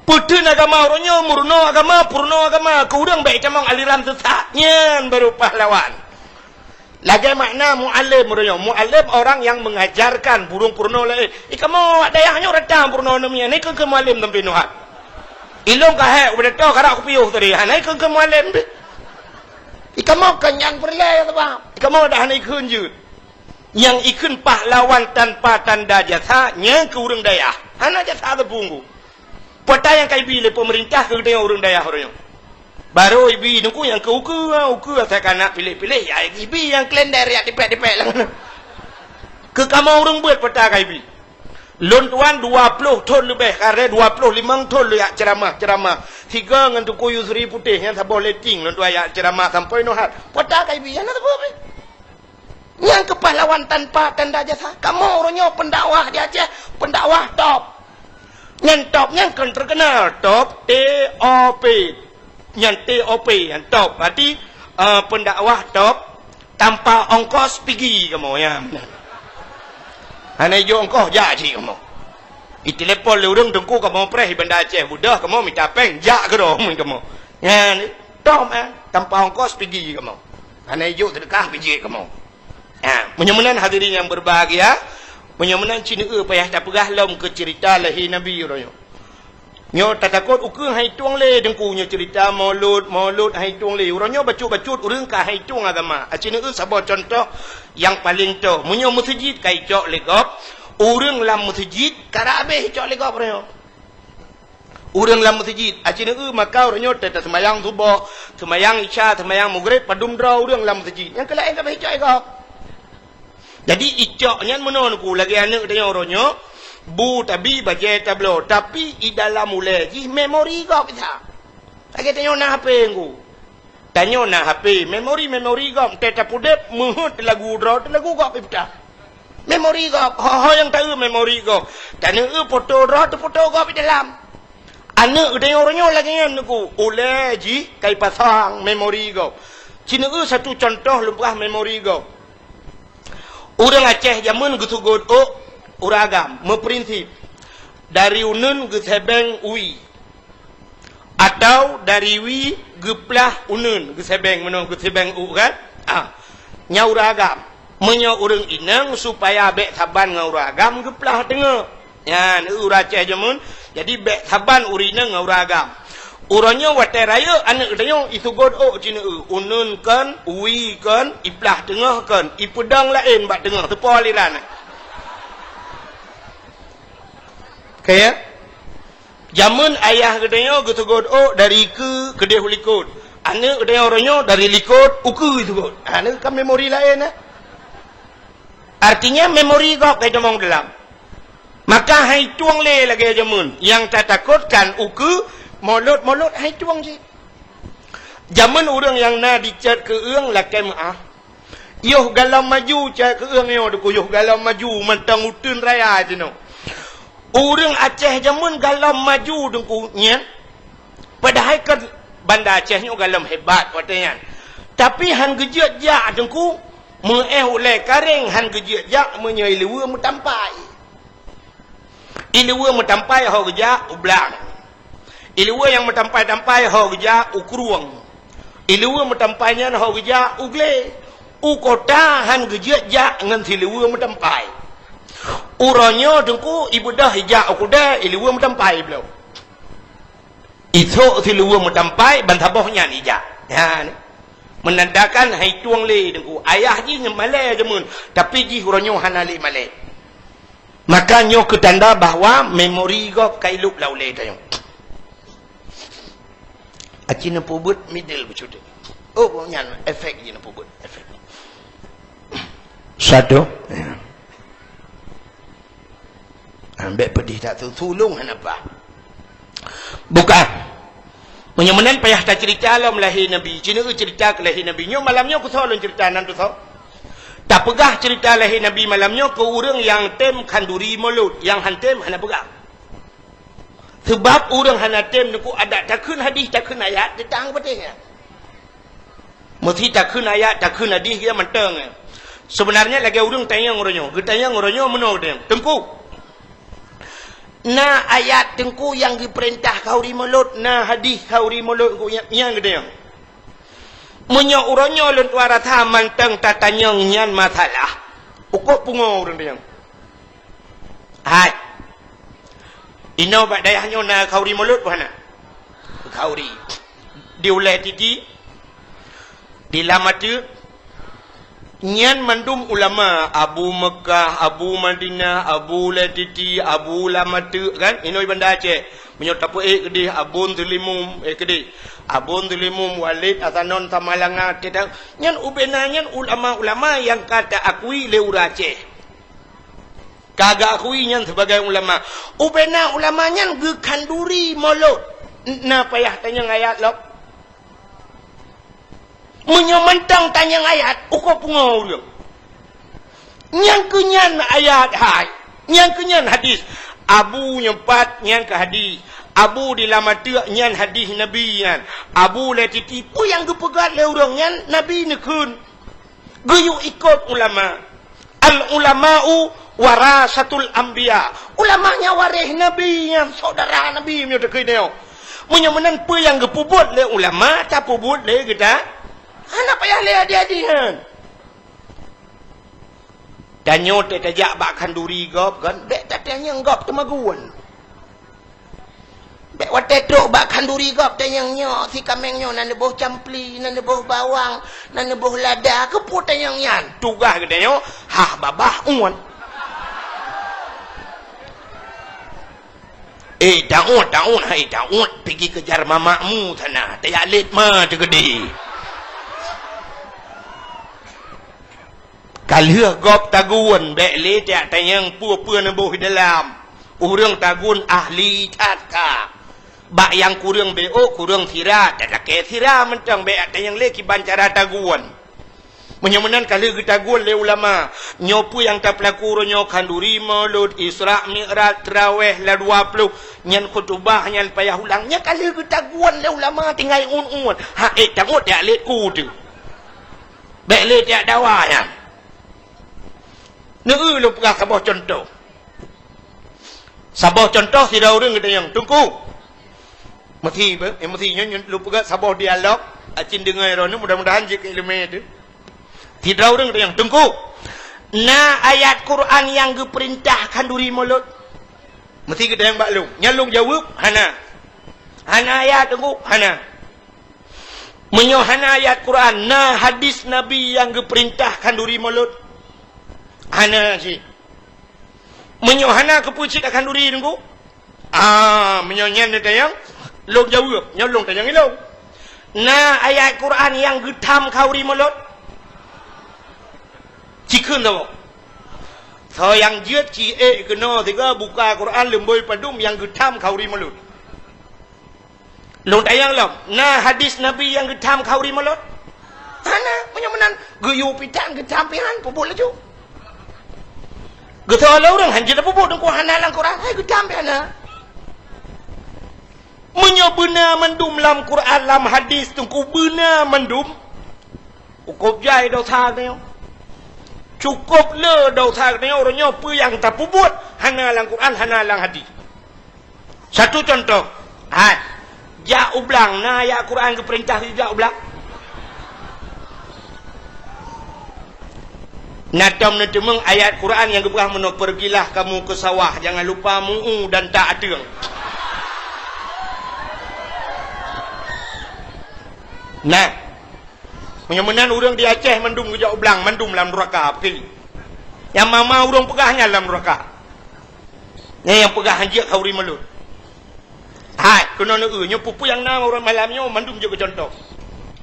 Putun agama orangnya murno agama, purno agama. Kurang baik camang aliran sesatnya baru pahlawan. Lagi makna mu'alim orangnya. Mu'alim orang yang mengajarkan burung purno lain. Kamu dayahnya redam purno namanya. Ini ke mu'alim tempi nuhat. Ilong kahek udah tahu karena aku piuh tadi. Ini ke mu'alim. Kamu kenyang perlai apa? Kamu dah ini kunjut. Yang ikun pahlawan tanpa tanda jasanya ke orang dayah. Hana jasa terpunggu. Pota yang kai bila pemerintah ke orang dayah orangnya. Baru ibi nunggu yang ke uku saya kan nak pilih-pilih ya ibi yang klender ya dipek-dipek lah. Ke kamu orang buat peta kaibi. Lun tuan 20 ton lebih kare 25 ton lu ya ceramah. Tiga ngan tu kuyu Sri Putih yang tak boleh ting lun tuan ya ceramah sampai nohat. Peta kaibi yang nak apa? Yang kepahlawan tanpa tanda jasa. Kamu orangnya pendakwah di Aceh, pendakwah top. Yang top yang kan terkenal top TOP. Yang TOP yang top. Berarti pendakwah top tanpa ongkos pergi kamu ya. Hanya jo ongkos jadi kamu. Itelepon le urang tengku kamu preh benda Aceh budah kamu minta peng jak ke dong kamu. Ya ni top tanpa ongkos pergi kamu. Hanya jo terdekat pergi kamu. Menyamanan hadirin yang berbahagia, menyamanan Cina payah tak pegah lom ke cerita lahir Nabi royo. Nyo tak takut ukung hai tuang le dengku nyo cerita maulud hai tuang le. Uronyo bacut urang ka hai tuang agama. Cina sabar contoh yang paling to. Munyo masjid kai cok legop, urang lam masjid karabe cok legop royo. Urang lam masjid. Cina makau royo tetap sembahyang subuh, sembahyang isya, sembahyang maghrib padum draw urang lam masjid. Yang kelain ka cok legop. Jadi icoknya menonku lagi anak dia orangnya bu tabi baca tablo tapi di dalam mulai memori kau bisa. Lagi tanya nak HP aku. Tanya nak HP memori kau tetap pudep muhut lagu draw lagu kau bisa. Memori kau yang tahu memori kau. Tanya foto draw tu foto kau di dalam. Anak dia orangnya lagi anakku oleh kai pasang memori kau. Cina satu contoh lumpah memori kau. Orang Aceh zaman gusugod uragam memprinsip dari unun ke sebeng ui atau dari ui geplah unun ke sebeng menung ke sebeng u kan nya uragam menyo urang inang supaya bek saban ngau uragam geplah tengah ya ni ur Aceh zaman jadi bek saban urina ngau uragam urangnya wate raya anak dia isugod Cina unun kan ui kan iplah tengah kan ipedang lain bak tengah tepo aliran kaya zaman ayah dia isugod dari ke dia likut anak dia orangnya dari likut uku isugod anak kan memori lain artinya memori kau kaya demong dalam maka hai tuang le lagi zaman yang tak takutkan uku Mulut hai tuang je. Zaman orang yang na dicat ke eung lakai maah. Yoh galam maju cat ke eung yo deku yoh galam maju mentang utun raya je no. Orang Aceh zaman galam maju deku nyen. Padahal kan banda Aceh nyo galam hebat katanya. Tapi han gejet jak deku meeh oleh kareng han gejet jak menyai lewa metampai. Ilewa metampai ho gejak ublang. Iluwa yang metampai-tampai ho geja ukruang. Iluwa metampainya ho geja ugle. Ukota han geja ja ngan siluwa metampai. Uronyo dengku ibu dah hija ukuda iluwa metampai beliau. Itu siluwa metampai bantabohnya nija. Ya ni. Menandakan hai tuang le dengku. Ayah ji Malay jemun, tapi ji uronyo hanali Malay. Maka nyo ketanda bahawa memori go kailuk laule tayong. Acina pubut middle bercuti. Punya efek je nak pubut. Efek. Satu. Ambil pedih tak tu. Tolong apa? Bukan. Menyamanan payah tak cerita alam lahir Nabi. Cina cerita ke lahir Nabi. Nyo malamnya aku tahu cerita nanti tahu. Tak pegah cerita lahir Nabi malamnya ke orang yang tem kanduri mulut. Yang hantem hana pegah. Sebab orang hanatem niku ada takun hadis takun ayat ditang betih. Mesti takun ayat takun hadis dia menteng. Sebenarnya lagi orang tanya ngoronyo, getanya ngoronyo meno dem. Tengku. Na ayat tengku yang diperintah kauri mulut, na hadis kauri mulut ku yang gede. Menyo uronyo lun tuara tha manteng tatanya nyan masalah. Ukuk pungo urang dia. Hai. Ino bak dayahnya na kauri mulut bukan? Kauri. Diulai titi. Dilamatu. Nyan mandum ulama. Abu Mekah, Abu Madinah, Abu Latiti, Abu Lamatu. Kan? Ino ibanda Aceh. Menyotapu kedih. Abun Tulimum. Kedih. Abun Tulimum. Walid Asanon Tamalanga. Nyan ubenanya ulama-ulama yang kata akui leura Aceh. Kagak kuinya sebagai ulama. Ubena ulamanya ge kanduri mulut. Na payah tanya ayat lok. Menyementang tanya ayat, uko pungau dia. Nyang kenyan ayat hai. Nyang kenyan hadis. Abu nyempat nyan ke hadis. Abu di lama tek nyan hadis Nabi nyan. Abu le titipu yang gepegat le urang nyan Nabi ni kun. Geyu ikut ulama. Al ulama'u warasatul anbiya. Ulamanya waris Nabi yang saudara Nabi punya dekat dia. Punya menan pe yang gepubut le ulama tak pubut le kita. Anak payah le adik-adikan. Tanyo te tajak bak kanduri gop kan. Bek tak tanya gop temaguan. Bek watai truk bak kanduri gop tanyang nyo si kameng nyo nan leboh campli, nan leboh bawang, nan leboh lada keput tanyang nyan. Tugah ke tanyo, hah babah uan. Daun, hai daun pergi kejar mamakmu sana. Tayak lit mah tegedi. Kalau gop tagun bek le tak tanyang pua-pua neboh dalam. Urang tagun ahli tatka. Bak yang kurang beo kurang sirah tak laki sirah mentang bek tanyang le kiban cara tagun. Menyamanan kalau kita tagun le ulama nyopu yang tak pelaku nyo kanduri maulud Isra Mi'raj Tarawih la 20 nyan khutbah nyan payah ulangnya kalau kita tagun le ulama tinggal un-un. Ha tangut tak le ku tu. Bek le tak dawanya. Neu lu pegah sabah contoh. Sabah contoh si dah orang kata yang tunggu. Mesti nyo lu pegah sabah dialog. Acin dengar rono mudah-mudahan jika ilmu itu. Tidak orang kata yang tunggu. Na ayat Quran yang diperintahkan duri mulut. Mesti kata yang baklung. Nyalung jawab hana. Hana ayat tunggu hana. Menyohana ayat Quran. Na hadis Nabi yang diperintahkan duri mulut. Hana si. Menyohana kepucit akan duri tunggu. Menyohnya ni tayang. Long jawab. Nyalung tayang ilong. Na ayat Quran yang getam kauri mulut. Cikun tau. So yang jiat ci kena tiga buka Quran lemboi padum yang getam kauri mulut. Long tayang lom. Na hadis Nabi yang getam kauri mulut. Hana menyomanan geyu pitan getam pihan pupul laju. Getah orang hanjir pupul dengku hana lang Quran. Hai getam pihan. Menyobena mendum lam Quran lam hadis tengku bena mendum. Cukup jai dosa ni. Cukup le dosa ni orangnya apa yang tak puput hana lang Quran hana lang hadis. Satu contoh. Hai. Ja ublang na ayat Quran ke perintah ja ublang. Natam netemeng ayat Quran yang keberah menok pergilah kamu ke sawah jangan lupa mu'u dan tak adeng. Nah, menyamanan orang di Aceh mendum ke jauh belang, mendum dalam neraka. Yang mama orang pegahnya dalam neraka. Yang pegah hanjik kauri melut. Hai, kena nyo pupu yang nama orang malamnya mendum juga contoh.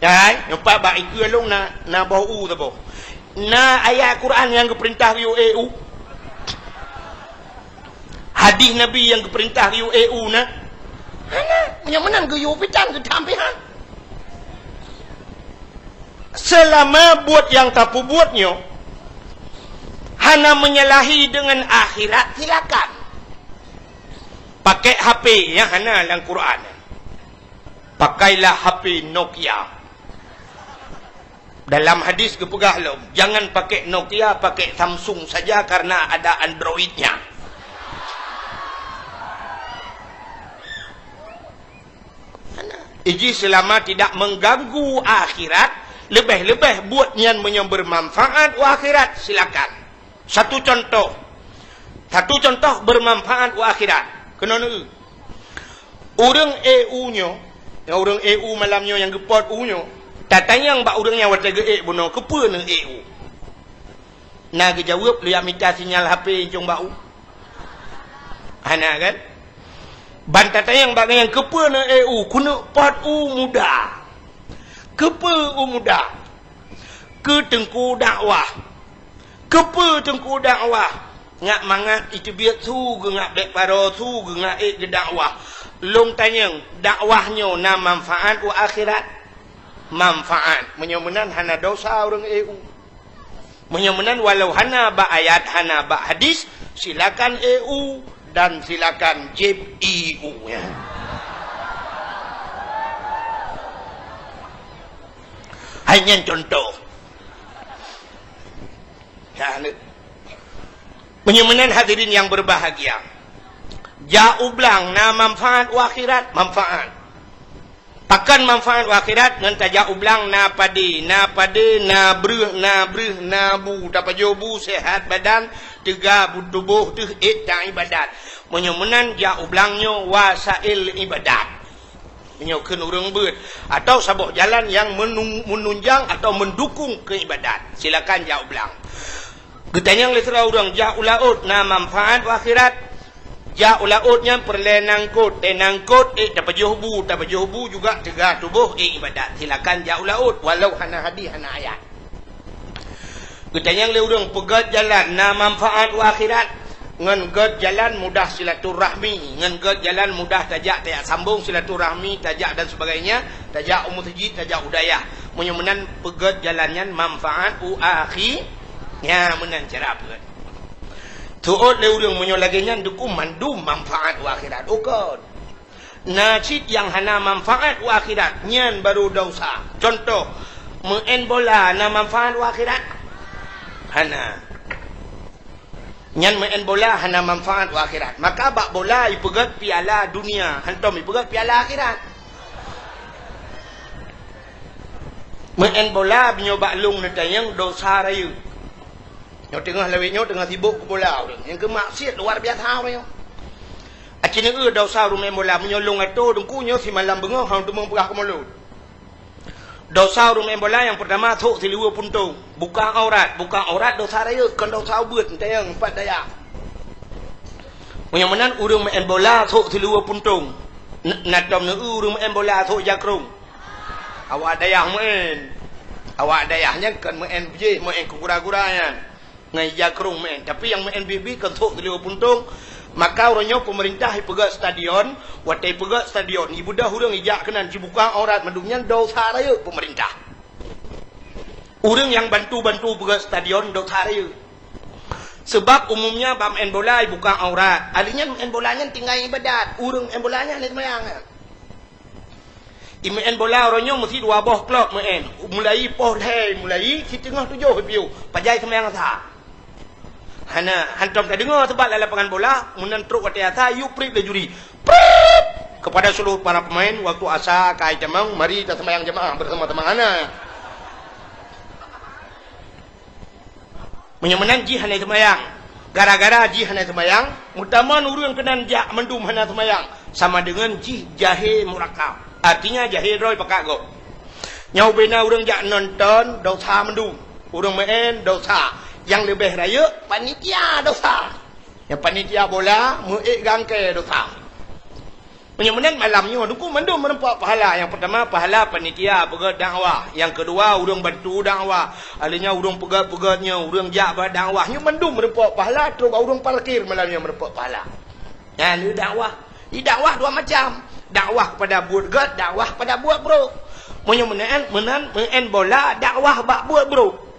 Hai, nyopak bak iku alung na bau tu boh. Na ayat Quran yang keperintah yu EU. Hadis Nabi yang keperintah yu EU na. Hana, menyamanan ke yu pitan ke tampihan. Selama buat yang tak buatnya hana menyalahi dengan akhirat silakan pakai HP yang hana dalam Quran. Pakailah HP Nokia. Dalam hadis kepegah lo jangan pakai Nokia, pakai Samsung saja karena ada Androidnya. Iji selama tidak mengganggu akhirat, lebih-lebih buat yang bermanfaat wa akhirat silakan. Satu contoh bermanfaat wa akhirat. Kenapa? Orang EU nyo, orang EU malamnya yang gepot U nyo, tatanya yang bak orangnya wata ge buno kepa ne EU. Na ge jawab lu yang minta sinyal HP jong bau. Hana kan? Bantat yang bak yang kepa ne EU kuna pot U muda. Kepa muda ke tengku dakwah. Kepa tengku dakwah. ngak mangat itu biar tu ngak dek paro tu ngak ke dakwah long tanyang dakwahnya na manfaat wa akhirat manfaat menyomenan hana dosa orang menyomenan walau hana ba ayat hana ba hadis silakan dan silakan JIU ya. Hanya contoh ya, menyemenan hadirin yang berbahagia. Jauh belang na manfaat wa akhirat manfaat. Pakan manfaat wa akhirat ngan ta jauh belang na pade na breh na bu dapat jobu sehat badan tega tubuh tu dan ibadat. Menyemenan jauh belangnya wasail ibadat. Menyokun orang ber atau sabuk jalan yang menunjang atau mendukung keibadat. Silakan jauh belang. Getanya oleh serah orang jauh laut na manfaat wa akhirat. Jauh lautnya perlenangkut nangkut dapat jobu juga tegak tubuh ibadat. Silakan jauh laut walau hana hadis hana ayat. Getanya oleh orang pegat jalan na manfaat wa akhirat. Ngan ged jalan mudah silaturahmi, ngan ged jalan mudah tajak sambung silaturahmi, tajak dan sebagainya, tajak umutji, tajak udayah. Menyemenan pegat jalannya manfaat akhi, ya menan cara pegat. Tuot le urang menyo laginya duku mandum manfaat akhirat. Ukon. Nacit yang hana manfaat akhirat, nyan baru dosa. Contoh, main bola na manfaat akhirat. Hana. Nyan main bola hana manfaat wa akhirat. Maka bak bola ipegat piala dunia, hantom ipegat piala akhirat. Main bola binyo baklung netayang dosa rayu. Nyo tengah lawinyo tengah sibuk ke bola orang. Yang ke maksiat luar biasa orang. Acine dosa rumah bola menyolong ato dengkunyo si malam bengah hang tu mengpegah ke mulut. Dosa rumah bola yang pertama thuk si liwa puntung. Buka aurat dosa raya kan dosa ubut tayang empat daya. Yang menan urang main bola thuk si liwa puntung. Nadom ne urang main bola thuk jakrung. Awak dayah main. Awak dayahnya kan main je, main kegura-guranya. Ngai jakrung main. Tapi yang main bibi kan thuk si liwa puntung. Maka orangnya pemerintah pegat stadion, watai pegat stadion. Ibu dah urang ijak kenan cibuka aurat mendungnya dosa raya pemerintah. Urang yang bantu-bantu pegat stadion dosa raya. Sebab umumnya bam main bola buka aurat. Alinya main bolanya tinggal ibadat. Urang main bolanya ni semayang. Main bola orangnya mesti 2 boh klok main. Mulai poh hai, mulai si tengah 7 piu. Pajai semayang sah. Hana hantam tak dengar sebab dalam lapangan bola munan truk kata atas you prip le juri prip kepada seluruh para pemain waktu asa kai jamang mari kita sembahyang jemaah bersama-sama hana menyemenan ji hana sembahyang gara-gara ji hana sembahyang mutaman urang kenan jak mendum hana sembahyang sama dengan ji jahe murakab artinya jahe roy pakak go nyau bena urang jak nonton dosa mendum urang main dosa. Yang lebih raya panitia dosa. Yang panitia bola muik gangke dosa. Penyemenan malamnya duku mendum merempak pahala. Yang pertama pahala panitia pegat dakwah. Yang kedua urang bantu dakwah. Alinya urang pegat-pegatnya, urang jabat dakwahnya mendum merempak pahala terus urang parkir malamnya merempak pahala. Ya ni dakwah. Di dakwah dua macam. Dakwah kepada buat gad, dakwah pada buat bro. Penyemenan main bola dakwah bak buat bro.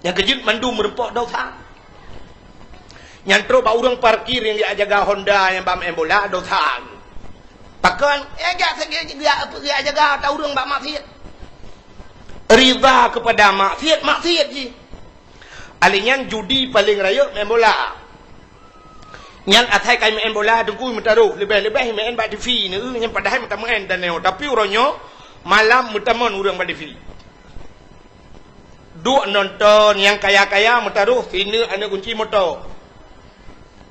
Yang kejut mandu merempok dosa. Yang terus orang parkir yang dia jaga Honda yang bam bola dosa. Pakan dia jaga tahu orang bak maksiat. Riba kepada maksiat je. Alinyan judi paling raya main bola. Yang atai kai main bola dengku mentaruh lebih-lebih main bak TV ni yang padahal minta main dan neo tapi orangnya malam mutamon orang bak TV. Duk nonton yang kaya-kaya mentaruh sini ada kunci motor.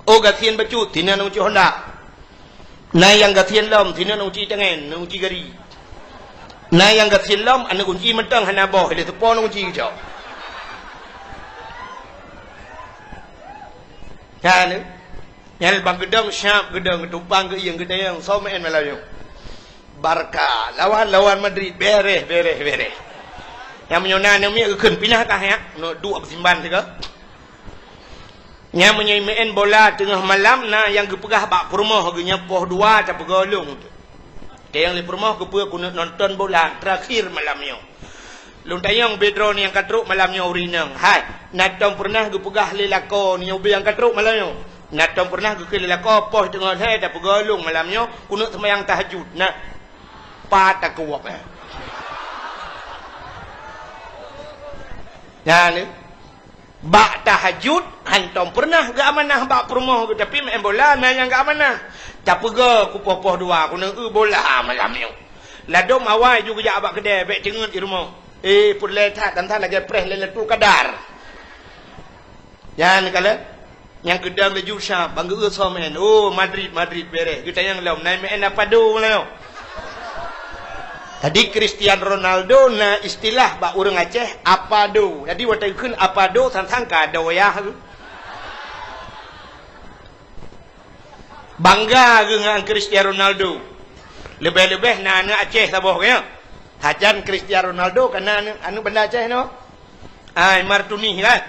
Oh gatian bacut sini ada kunci Honda. Nah yang gatian lom sini ada kunci tangan, ada kunci gari. Nah yang gatian lom ada kunci mentang hana boh, ada tepon kunci kecau. Ya ni. Yang bang gedang syap gedang tumpang ke yang gedang so main Melayu. Barca lawan Madrid beres. Yang menyonan yang mi keun pindah kah ya no dua persimban juga Nya menyaimain bola tengah malam na yang gepegah bak perumah genya poh dua tak pegolong tu. Dia yang di perumah gepegah kuna nonton bola terakhir malamnya. Lung tayang bedro ni yang katruk malamnya urinang. Hai, natong pernah gepegah lelako ni ubi yang katruk malamnya. Natong pernah geke lelako poh tengah saya tak pegolong malamnya kuna sembahyang tahajud. Nah, patah kuap Nah ni bak tahajud hantom pernah gak amanah bak perumah tapi main bola main yang gak amanah tak pega ku poh dua ku bola malam ni ladom awai juga jak abak kedai bek cengut di rumah pun letak dan lagi press leletu kadar jangan kala yang kedang le jusha bangga so main Madrid beres kita yang laum naik main apa do lah tadi Cristiano Ronaldo na istilah bak urang Aceh apa do. Jadi watai kun apa do tantang kado ya. Bangga dengan Cristiano Ronaldo. Lebih-lebih na anak Aceh saboh ya. Hajan Cristiano Ronaldo kana anu benda Aceh no. Martuni kan.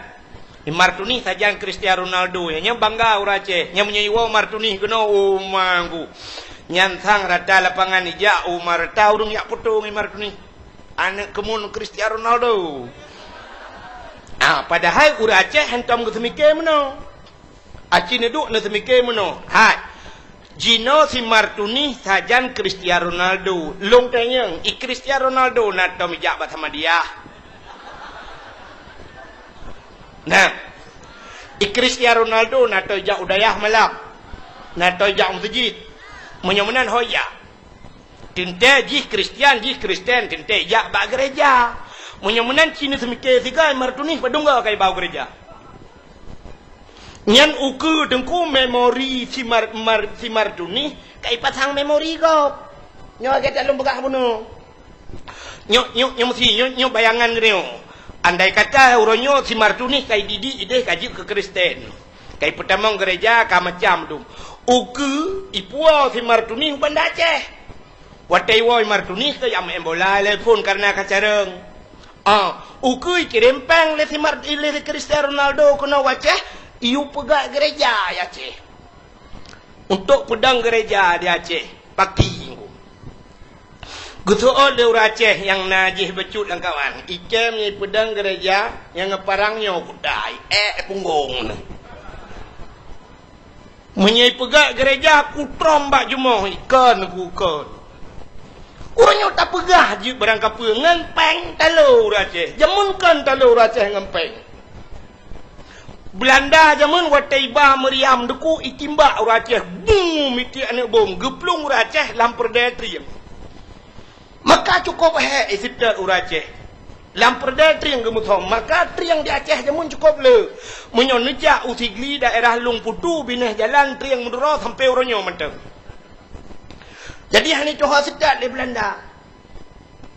Martuni sajan Cristiano Ronaldo ya nya bangga urang Aceh. Nya menyewa Martuni kena manggu. Nyantang rata lapangan ija Umar taurung yak potong Umar tu ni anak kemun Cristiano Ronaldo padahal ura Aceh hentam ke semike meno aci neduk na semike meno jino si Martuni sajan Cristiano Ronaldo long tanyang Cristiano Ronaldo na tom ija bat sama dia nah Cristiano Ronaldo na to ija udayah malap na to ija masjid menyomenan hoya tinte jih Kristian tinte jak bak gereja menyomenan Cina semike tiga Martuni padungga kai bau gereja nyan uku dengku memori si Martuni kai patang memori ko nyo ke dalam begah bunuh nyo mesti nyo bayangan gini andai kata uronyo si Martuni kai didi ide kaji ke Kristen kai pertama gereja ka macam tu uku ipua si Martuni banda Aceh watai woi Martuni ke yang main bola telepon karena kacareng uku ikirempang le si Cristiano Ronaldo kena Aceh iu pegak gereja ya Aceh untuk pedang gereja di Aceh pagi gutuol le Aceh yang najih becut lang kawan ikem ni pedang gereja yang ngeparangnya kudai punggung menyai pegak gereja aku trombak jumah ikan aku ikan orangnya tak pegah je berangkap ngempeng talur Aceh jamun kan talur Aceh ngempeng Belanda jamun watai bah meriam deku itimbak orang Aceh boom iti anak bom geplung orang Aceh lampur detri maka cukup isipdat orang Aceh lampur detri yang gemuthom maka tri yang di Aceh jamun cukup le menyonejak usigli daerah Lung Putu binah jalan tri yang mendorong sampai orangnya mentang jadi hanya coha sedat le Belanda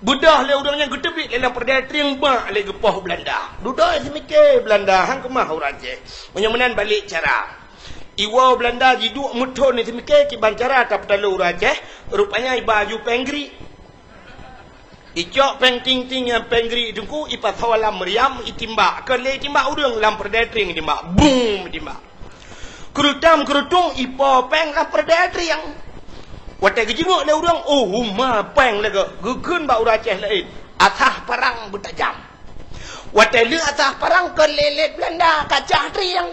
budah le orangnya gedebik le lampur detri yang bak le gepah Belanda dudah semikir Belanda hang kemah orang Aceh menyomenan balik cara iwa Belanda jiduk muthon ni semikir kiban cara tak petalu orang Aceh rupanya baju penggri icok peng ting ting yang penggri dengku ipat hawala meriam itimbak ke le timbak urang lam perdetring timbak boom timbak kerutung ipo peng lam perdetring yang watai gejenguk le urang huma peng lega gekeun ba urang Aceh lain atah parang bertajam watai le atah parang ke lelet Belanda kacah triang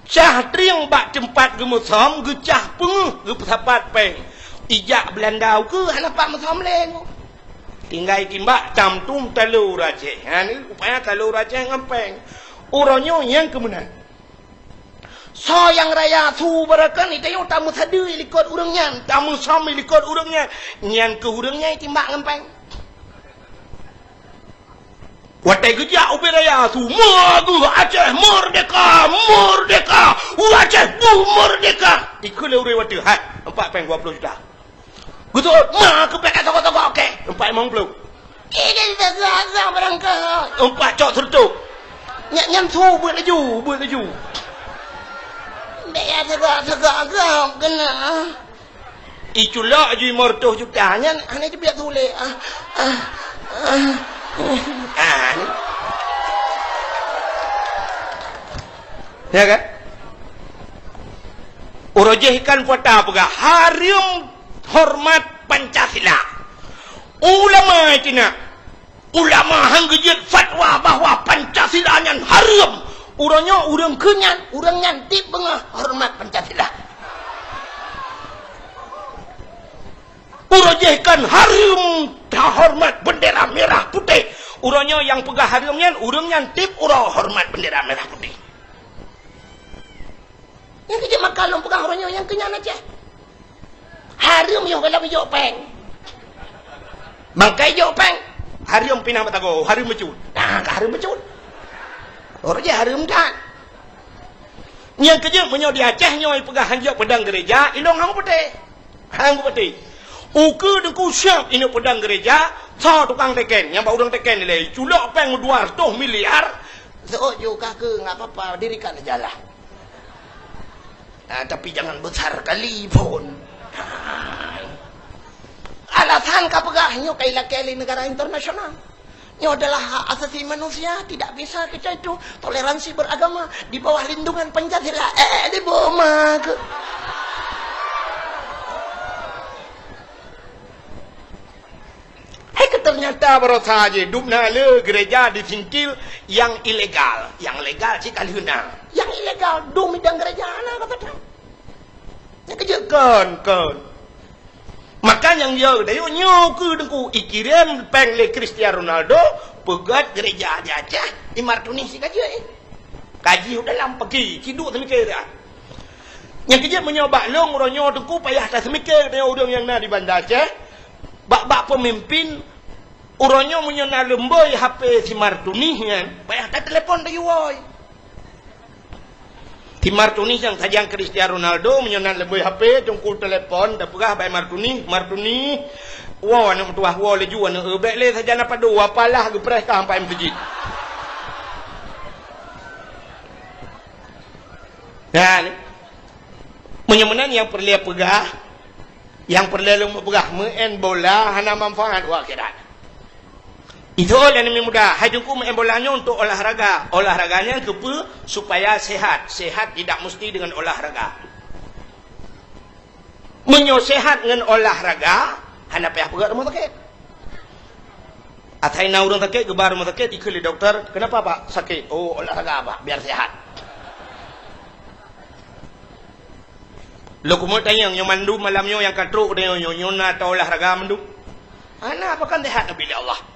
cah triang bak tempat gemusom gecah peng gepapat peng ijak Belanda ke hanapak masam leng tinggal timbak tamtum talur Aceh ni upaya talur Aceh ngempeng orangnya yang kemudian so yang raya tu berakan itu yang tamu sadu ilikot urangnya tamu sam ilikot urangnya nyan ke urangnya timbak ngempeng watai gejak ubi raya tu magu Aceh merdeka Aceh merdeka ikut le urang watu 4.20 juta betul, kepek toko-toko okey. 4.50. Ini dah berangkat. 4 cok tertuk. Nyam tu buat laju. Dia tegak kena. Itulah je 500 juta. Hanya je biar tulis. Ya kan? Urojehkan puata apa? Harum hormat Pancasila. Ulama itu nak. Ulama hanggejit fatwa bahwa Pancasila yang haram. Urangnya urang kenyan, urang nyantip bengah hormat Pancasila. Urojehkan haram hormat bendera merah putih. Urangnya yang pegang haramnya, urang nyantip urang hormat bendera merah putih. Yang kerja makalong pegang orangnya yang kenyan aja. Haram yang kalau hijau peng. Bangkai hijau peng. Haram pinang batago, haram mecut. Nah, haram mecut. Orang je haram kan. Yang kerja punya di Aceh nyoi pegang hanjak pedang gereja, ilong hang putih. Hang putih. Uku dengku siap ini pedang gereja, sa tukang teken, yang bau orang teken ni culok peng 200 miliar. So juga ke enggak apa-apa, dirikan aja lah. Tapi jangan besar kali pun. Alasan kapagahnya kaila-kaili negara internasional. Ini adalah hak asasi manusia, tidak bisa kita itu toleransi beragama di bawah lindungan Pancasila. Di bawah ke. Ternyata baru saja dubna le gereja disingkil yang ilegal, yang legal sih kali hunang. Yang ilegal dum midang gereja ana kata dia. Yang kejekan kan. Maka yang dia dayo nyoku dengku ikirim peng le Cristiano Ronaldo pegat gereja aja di Martuni si kaji kaji udah lam pergi kiduk semikir dah. Yang kerja menyoba long ronyo dengku payah tak semikir dia orang yang na di Banda Aceh. Bak pemimpin uronyo menyona lemboy HP si Martuni kan. Payah tak telepon lagi woi. Di Martuni yang sajang Cristiano Ronaldo menyona lemboy HP jongkul telepon dah pegah bay Martuni wow anak tuah wow le juan ebek le sajana padu apalah gepres ka sampai masjid. Dan menyemenan yang perlu pegah yang perlu pegah main bola hana manfaat akhirat. Itu yang lebih mudah. Hajungku main bolanya untuk olahraga. Olahraganya kepa supaya sehat. Sehat tidak mesti dengan olahraga. Menyosehat dengan olahraga, hana payah pegat rumah sakit. Atai na orang sakit, gebar rumah sakit, ikut dokter. Kenapa pak sakit? Oh olahraga pak, biar sehat. Lo kumul tanya yang mandu malamnya yang katruk dia nyona atau olahraga mandu. Ana apa kan sehat nabi Allah.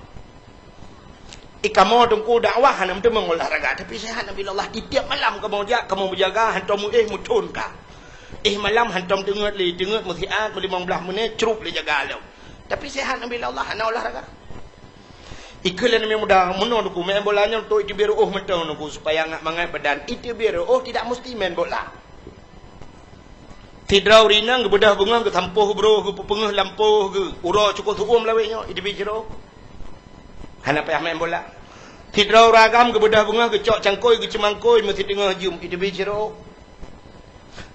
Ikamu dengku dakwah hana mesti mengolahraga tapi sehat nabi Allah. Di tiap malam kamu berjaga hantam mutun ka. Malam hantam dengat mutiat 15 menit cerup le jaga lo. Tapi sehat nabi Allah hana olahraga. Ikulan nabi mudah menon dengku main bolanya untuk itu biar mentang dengku supaya ngak mangai badan. Itu biar tidak mesti main bola. Tidrau rinang bedah bunga ke tampuh bro ke pengeh lampuh ke ura cukup tuum laweknya itu bicaro. Hana payah main bola. Tidrau ragam ke bedah bunga ke cok cangkoi ke cemangkoi mesti tengah jum itu bicaro.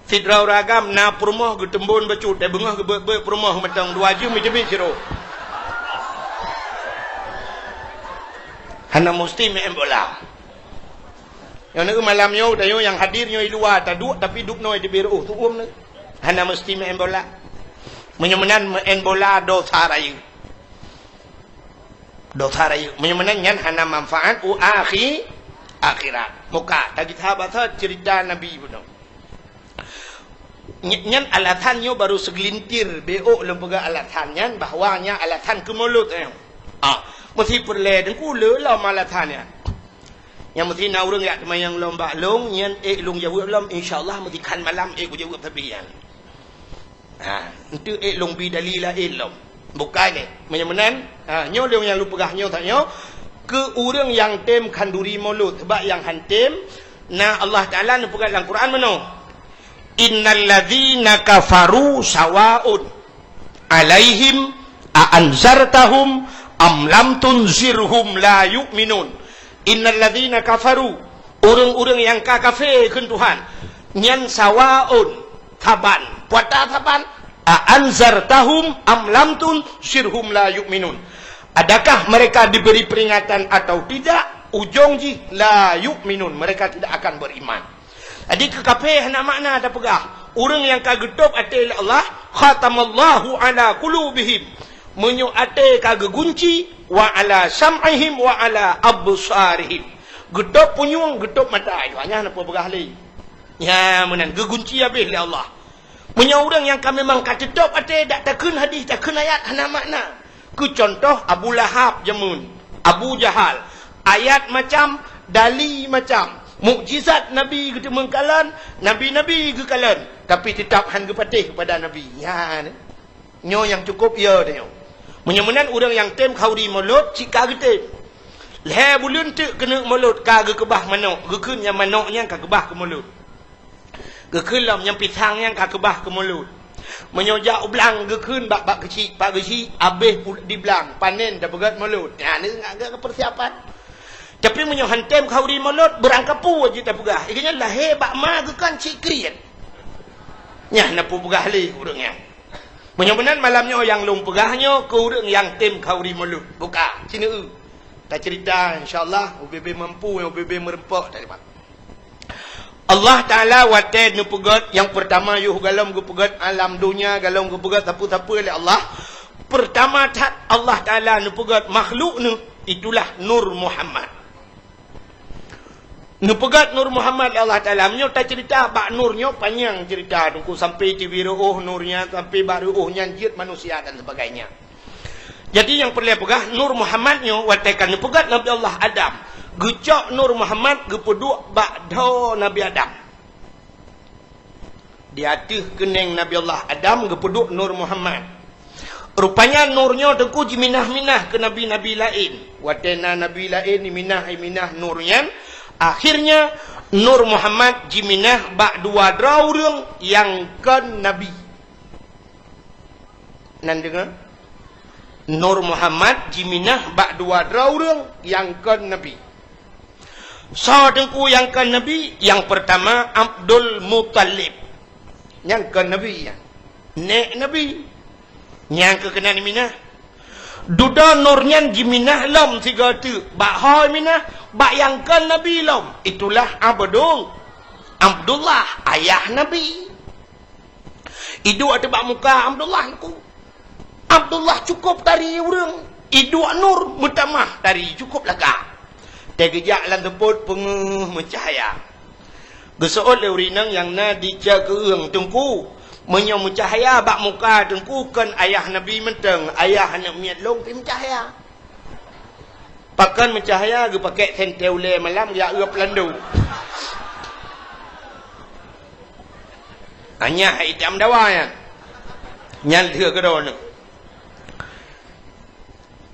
Tidrau ragam na perumah ke tembun bacut dan bunga ke perumah matang 2 jum itu bicaro. Hana mesti main bola. Yang nak malamnya dayo yang hadirnya di luar taduk tapi duk noi di biru tuum ni. Hana mesti main bola. Menyemenan main bola dosa raya. Dosa raya. Menyemenan yang hana manfaat akhirat. Muka tadi sahabat cerita Nabi pun. Nyan alasannya baru segelintir BO lembaga alasannya bahwanya alasan kemulut. Mesti perle dengku lelah alasannya. Yang mesti na urang yak yang lomba long nyan long jawab lom insyaallah mesti kan malam ku jawab tabian. Itu long bidalila long. Bukan ni. Menyemenan nyo leung yang lu pegah nyo taknyo ke urang yang tem kanduri mulut sebab yang hantem na Allah Taala nu pegang dalam Quran mano. Innal ladzina kafaru sawaun alaihim a anzartahum am lam tunzirhum la yu'minun. Innal ladzina kafaru urang-urang yang kafir keun Tuhan nyan sawaun taban puata taban anzartahum am lam tunzirhum la yu'minun. Adakah mereka diberi peringatan atau tidak? Ujung ji la yu'minun, mereka tidak akan beriman. Adik ke kafir nak makna tak pegah. Orang yang kagetup ate Allah, khatamallahu ala qulubihim. Menyo ate kage gunci wa ala sam'ihim wa ala absarihim. Getup punyung, getup mata. Hanya apa pegah li. Ya menan gegunci habis oleh Allah. Menyo orang yang kami memang kagetup ate dak takun hadis, takun ayat hana makna. Ku contoh Abu Lahab jamun, Abu Jahal. Ayat macam, dali macam. Mukjizat Nabi kita mengkalan, Nabi-Nabi ke kalan. Tapi tetap han patih kepada Nabi. Ya, nyo yang cukup ya dia. Menyemenan orang yang tem khauri mulut, cika kita. Leh bulun tu kena mulut, kagak kebah manok. Gekun yang manoknya kagak kebah ke mulut. Gekelam yang pisang yang kagak kebah ke mulut. Menyojak ublang gekun bak kecil, pak kecil, habis di belang, panen dah berat mulut. Ya, ni agak persiapan. Tapi menyohan tem khauri mulut berangkapu aja tak pegah. Ikanya lahir bak ma gekan cik kriat. Nyah napu pegah li urangnya. Menyobenan malamnya yang lung pegahnya ke urang yang tem khauri mulut. Buka sini tak cerita insya-Allah UBB mampu, UBB merempak tak dapat. Allah Taala wated nu pegat yang pertama yuh galam gu pegat alam dunia galam gu pegat apa-apa oleh Allah. Pertama tat Allah Taala nu pegat makhluk nu itulah Nur Muhammad. Nu pegat Nur Muhammad Allah Ta'ala. Menyo tak cerita bak nurnya panjang cerita. Tunggu sampai tibiruh nurnya, sampai baruhnya jid manusia dan sebagainya. Jadi yang perlu pegah Nur Muhammadnya watekan nu pegat Nabi Allah Adam. Gecok Nur Muhammad gepeduk bakdo Nabi Adam. Di atas keneng Nabi Allah Adam gepeduk Nur Muhammad. Rupanya nurnya tengku jiminah-minah ke nabi-nabi lain. Watena nabi lain minah nurnya. Akhirnya Nur Muhammad jiminah bak dua draurung yang kan Nabi. Nan dengar? Nur Muhammad jiminah bak dua draurung yang kan Nabi. So tengku yang kan Nabi, yang pertama Abdul Muttalib. Yang kan Nabi ya. Nek Nabi. Yang ke kena minah. Duda nurnya jiminah lam tiga tu. Bak hoi minah. Bak yang kan Nabi lam. Itulah Abdullah. Ayah Nabi. Idu ada bak muka Abdullah. Abdullah cukup dari orang. Idu nur mutamah dari cukup laga. Tegejak lan teput penguh mencahaya. Gesoot le urinang yang na dijaga keung tungku. Menyong mencahaya bak muka tengku kan ayah Nabi menteng. Ayah nak miat long pergi mencahaya. Pakan mencahaya ke pakai senteule malam dia uap landu. Hanya hitam dawa ya. Nyal dia ke dona.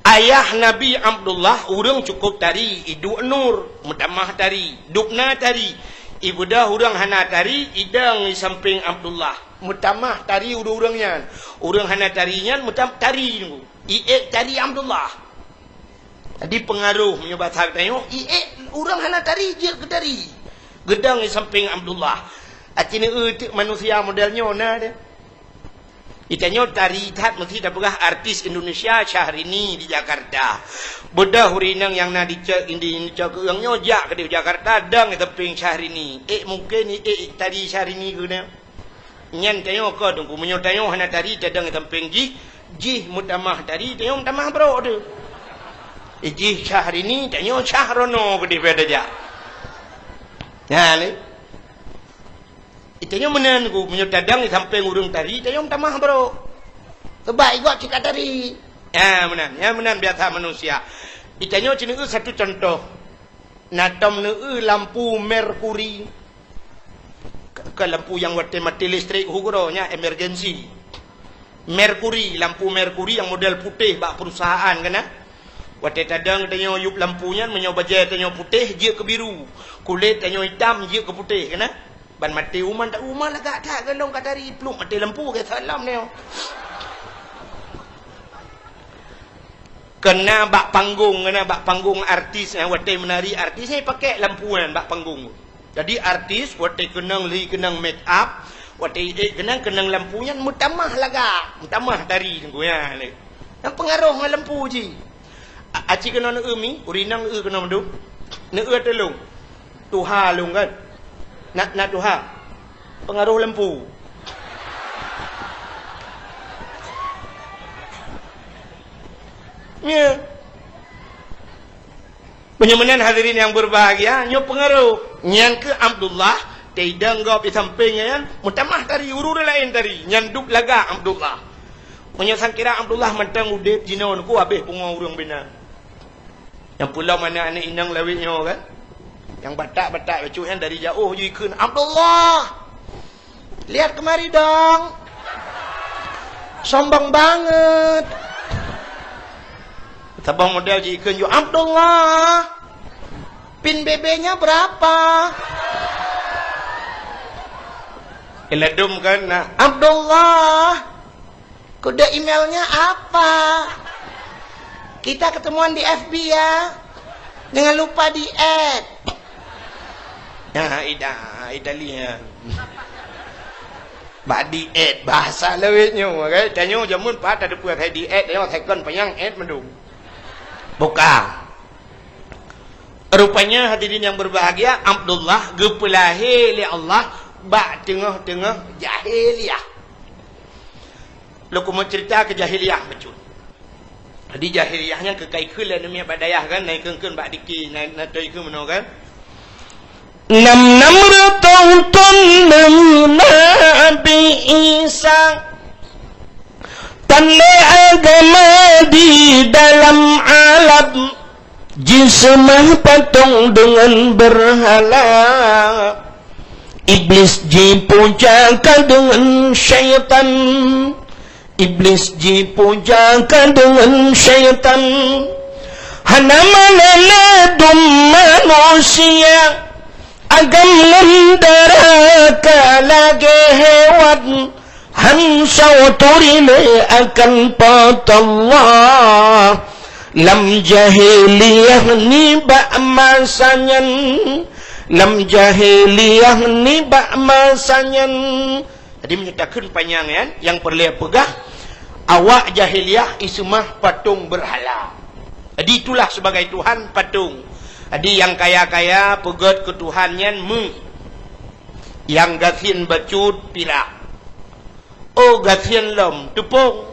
Ayah Nabi Abdullah urang cukup tari idu nur mutamah tari dukna tari ibu dah urang hana tari idang di samping Abdullah. Mutamah tari urang-urangnya. Urang hana tarinya mutam tari nunggu. Iek tari Abdullah. Jadi pengaruh menyebab hak tengok. Iek urang hana tari je ke tari. Gedang di samping Abdullah. Acini manusia modelnya ona dia. Itanya tari tat mesti dah pegah artis Indonesia Syahrini di Jakarta. Bedah hurinang yang nak dicek ini cek keungnya jak ke di Jakarta dang di samping Syahrini. Mungkin tari Syahrini ke dia. Nyan tengok ke tunggu menyo tengok hana tari tadang tamping jih mutamah tari tengok mutamah bro tu. Jih Syahrini tengok Syahrono ke di pada ja. Ya ni. Itanya menan ku menyo tadang tamping urang tari tengok mutamah bro. Terbaik gua cik tari. Ya menan biasa manusia. Itanya cini satu contoh. Natam ne lampu merkuri. Ke lampu yang buat mati listrik hukuronya emergency. Merkuri, lampu merkuri yang model putih bak perusahaan kan ah. Wate tadang tanyo yup lampunya menyo bajet tanyo putih je ke biru. Kulit tanyo hitam je ke putih kan ah. Ban mati uman tak umah lagak tak galong katari pluk mati lampu ke salam neo. Kena bak panggung artis yang wate menari artis saya pakai lampuan bak panggung. Jadi artis wate kenang make up, wate kenang lampunya mutamah laga, mutamah tari tunggu ya ni. Yang pengaruh dengan lampu je. Aci kena umi, urinang kena mendu. Ne telung. Tuha lung kan. Nak Tuhan. Pengaruh lempu. Ya. Penyemanan hadirin yang berbahagia, nyo pengaruh. Nyan ke Abdullah, tidak engkau di sampingnya kan, mutamah tari urur lain tari, nyanduk laga Abdullah. Menyesang kira Abdullah mentang udip jinon ku habis pungo urang bina. Yang pulau mana anak inang lawitnya kan? Yang batak-batak bacuhan dari jauh jikun, Abdullah. Lihat kemari dong. Sombong banget. Sabang model jikun yo Abdullah. Pin BB-nya berapa? Eladum kan nah. Abdullah. Kode emailnya apa? Kita ketemuan di FB ya. Jangan lupa di add. Ya, Ida lihat. Bak di add bahasa lewitnya, okay? Tanya jamun pat ada punya di add, dia tekan payang add mendung. Buka. Rupanya hadirin yang berbahagia, Abdullah gepelahi li Allah bak tengah-tengah jahiliyah. Lo mau cerita ke jahiliyah betul. Jadi jahiliyahnya kekai lah demi badayah kan naik keun bak diki naik natoi ke mana kan. Nam ratun Nabi Isa tanle agama di dalam alam jismah patung dengan berhala. Iblis dipujakan dengan syaitan. Iblis dipujakan dengan syaitan. Hana maladum manusia agam menderaka lagi hewan. Hansau turile akan patallah. Lam jahiliyah ni ba'masanya. Lam jahiliyah ni ba'masanya. Jadi menyatakan panjangan yang perlu pegah. Awak jahiliyah ismah patung berhala. Jadi itulah sebagai Tuhan patung. Jadi yang kaya-kaya pegat ke Tuhannya mu. Yang gasin bacut pirak. Oh gasin lom tepung.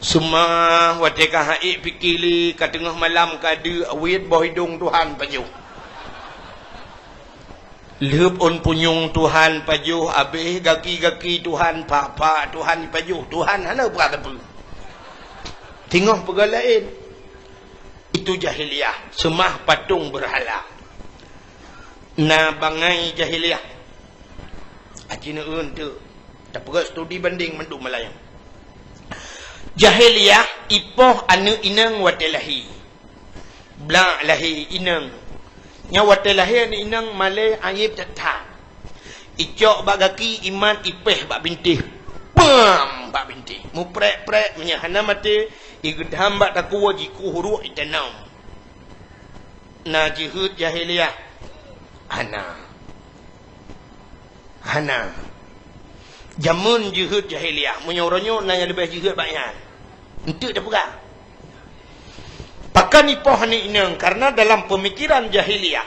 Semua wateka haik pikili ke tengah malam kadu awit bawah hidung Tuhan pajuh. Lep on punyung Tuhan pajuh habis gaki-gaki Tuhan pak Tuhan pajuh. Tuhan hana berapa pun. Tengok perkara lain. Itu jahiliyah, semah patung berhala. Na bangai jahiliyah. Acina tu. Tak perlu studi banding menduk Melayang. Jahiliyah ipoh anu inang watelahi. Bla lahi inang. Nya watelahi anu inang malai ayib tetap. Icok bagaki iman ipeh bak bintih. Pam bak bintih. Mu prek-prek menyahana mati igedham bak takwa jiku huruk itanam. Na jihud jahiliyah. Hana. Jamun jihud jahiliyah. Menyoronyo nanya lebih jihud banyak. Itu dah pula. Pakan ipoh ni inang. Karena dalam pemikiran jahiliyah.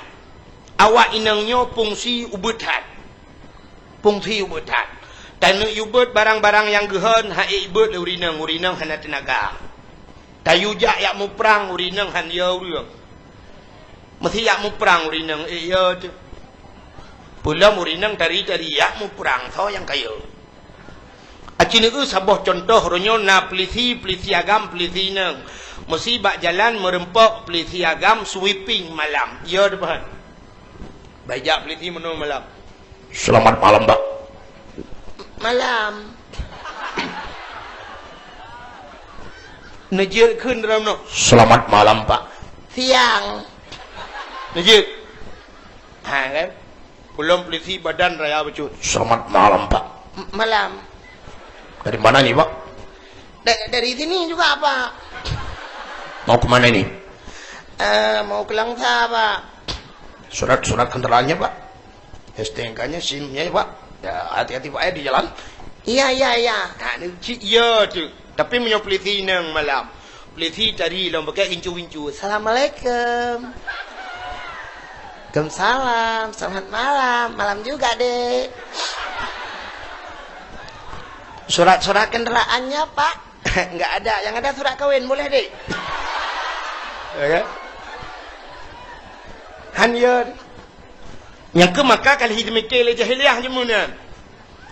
Awak inangnya fungsi ubutan. Fungsi ubutan. Tanuk ubut barang-barang yang gehan. Hai ubut urinang. Urinang hana tenaga. Tayujak yak mu perang. Urinang han ya urang. Mesti yak mu perang urinang. Ya tu. Pula urinang dari yak mu perang. Tau yang kaya. Acini sabah contoh ronyo na pelisi agam pelisi nang. Mesti bak jalan merempok pelisi agam sweeping malam. Ya depan. Bajak pelisi menung malam. Selamat malam, Pak. Malam. Najir kun dalam no. Selamat malam, Pak. Siang. Najir. Ha kan? Belum pelisi badan raya becut. Selamat malam, Pak. Malam. Dari mana nih, Pak? Dari sini juga, Pak. Mau ke mana ini? Mau ke Langsa, Pak. Surat kendaraannya, Pak. STNK-nya, SIM-nya, Pak. Ya, hati-hati, Pak, di jalan. Iya. Nah, iya, tu. Tapi punya peliti nang malam. Peliti tadi, lo pakai wincu-wincu. Assalamualaikum. Waalaikumsalam, selamat malam. Malam juga, Dek. Surat-surat kendaraannya, Pak? Enggak ada. Yang ada surat kawin, boleh, Dek? Ya kan? Hanya yang ke maka kali hidmikil jahiliah je mana?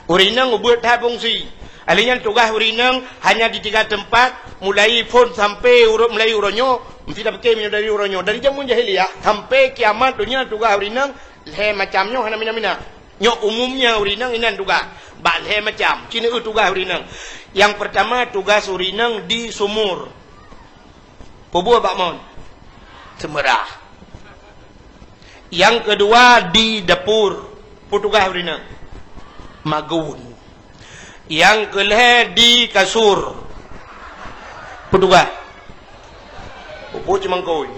Urinang buat dah fungsi. Alinya tugas urinang hanya di 3 tempat, mulai pun sampai mulai uronyo, mesti dah pakai dari uronyo. Dari zaman jahiliah sampai kiamat dunia tugas urinang le macamnya hana mina-mina. Nyo umumnya urinang inan tugas. Ba le macam. Cina tugas urinang. Yang pertama tugas urinang di sumur. Pobua bakmon. Semerah. Yang kedua di dapur, petugas urinang magun. Yang kelih di kasur, petugas pupu cemangkoi.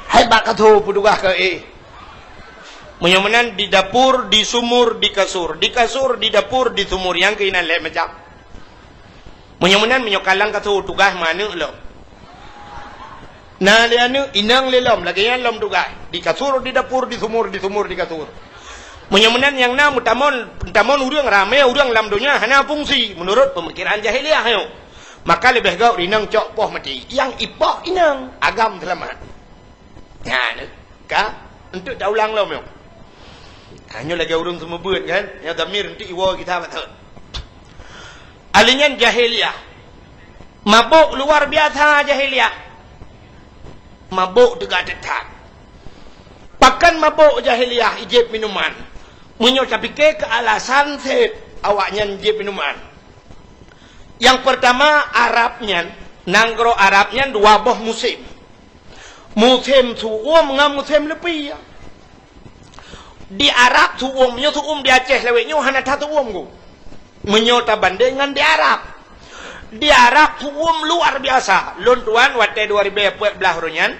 Hebat kata petugas ke menyamanan di dapur, di sumur, di kasur, di kasur, di dapur, di sumur. Yang keinan leh macam menyamanan menyokalang kata tugas mana lo. Nah, dia ni inang lelom, lagi yang lom tugas di kasur, di dapur, di sumur, di kasur. Menyamanan yang na mutamon urang ramai urang lam dunia hana fungsi menurut pemikiran jahiliah yo. Maka lebih gau inang cok poh mati. Yang ipok inang agam selamat. Nah, ni ka untuk dah ulang lom yo. Hanya lagi urang semua buat kan. Yang damir nanti iwa kita betul. Alinyan jahiliah. Mabuk luar biasa jahiliah. Mabuk tegak tetap. Pakan mabuk jahiliah ijib minuman. Menyocap fikir ke alasan set awaknya ijib minuman. Yang pertama Arabnya, nanggro Arabnya 2 boh musim. Musim suum ngam musim lebih. Di Arab suumnya suum di Aceh leweknya hana satu umku. Menyota bandingan di Arab. Di Arab suum luar biasa. Luntuan watai 2014 ronyan.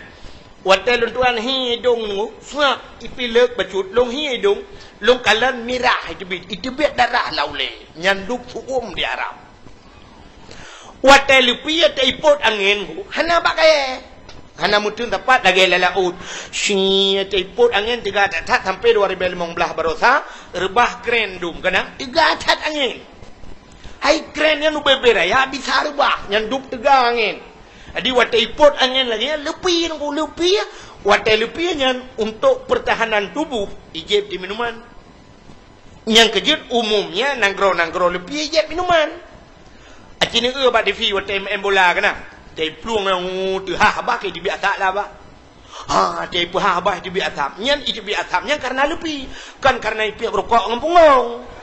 Watai luntuan hidung nu suap ipilek bacut long hidung long kalan mirah itu bit darah laule nyanduk suum di Arab. Watai lupia taipot angin hana pakai hana mutun tepat lagi lalaut si taipot angin 3 tat sampai 2015 barosa rebah krendum kana 3 tat angin. Hai keren yang berbeda ya bisa rubah nyanduk tegang angin. Jadi watai ipot angin lagi lebih nunggu lebih watai lebihnya untuk pertahanan tubuh ijib di minuman. Yang kejut umumnya nanggro lebih ijib minuman. Acini bat defi watai bola kana. Dai pluang yang tuha bah ke di biasa lah bah. Dai puha bah di biasa. Nyan ijib biasanya karena lebih kan karena ipik rokok ngempungong.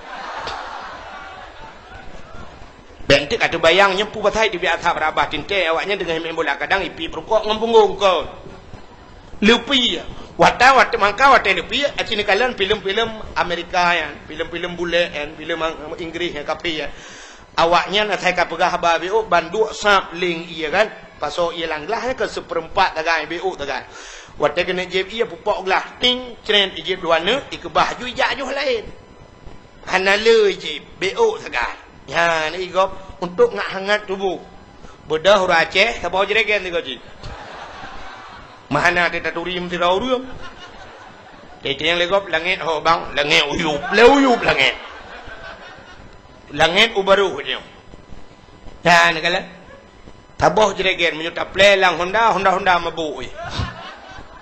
Bentik atau bayang nyempu batai di biasa berabah tinte awaknya dengan main bola kadang ipi perukok ngempunggung kau. Lupi wata mangka wata lupi acini kalian film-film Amerika ya, film-film bule and film Inggris yang kapi ya. Awaknya nak saya kapegah babi banduk sap ling iya kan. Paso ia langlah ke 1/4 tagai BU tagai. Wata kena jeb ia pupok gelah ting cren ijib duana ikebah ju ijak ju lain. Hana le ijib BU tagai. Ya, ni igop untuk ngak hangat tubuh. Bedah huruf Aceh, sabau jeregen ni gaji. Mana ada turim tirau rum. Jadi yang legop langit ho bang, langit uyup langit. Langit ubaru dia. Ya, ni kala. Tabau jeregen menyuta plelang Honda mabuk.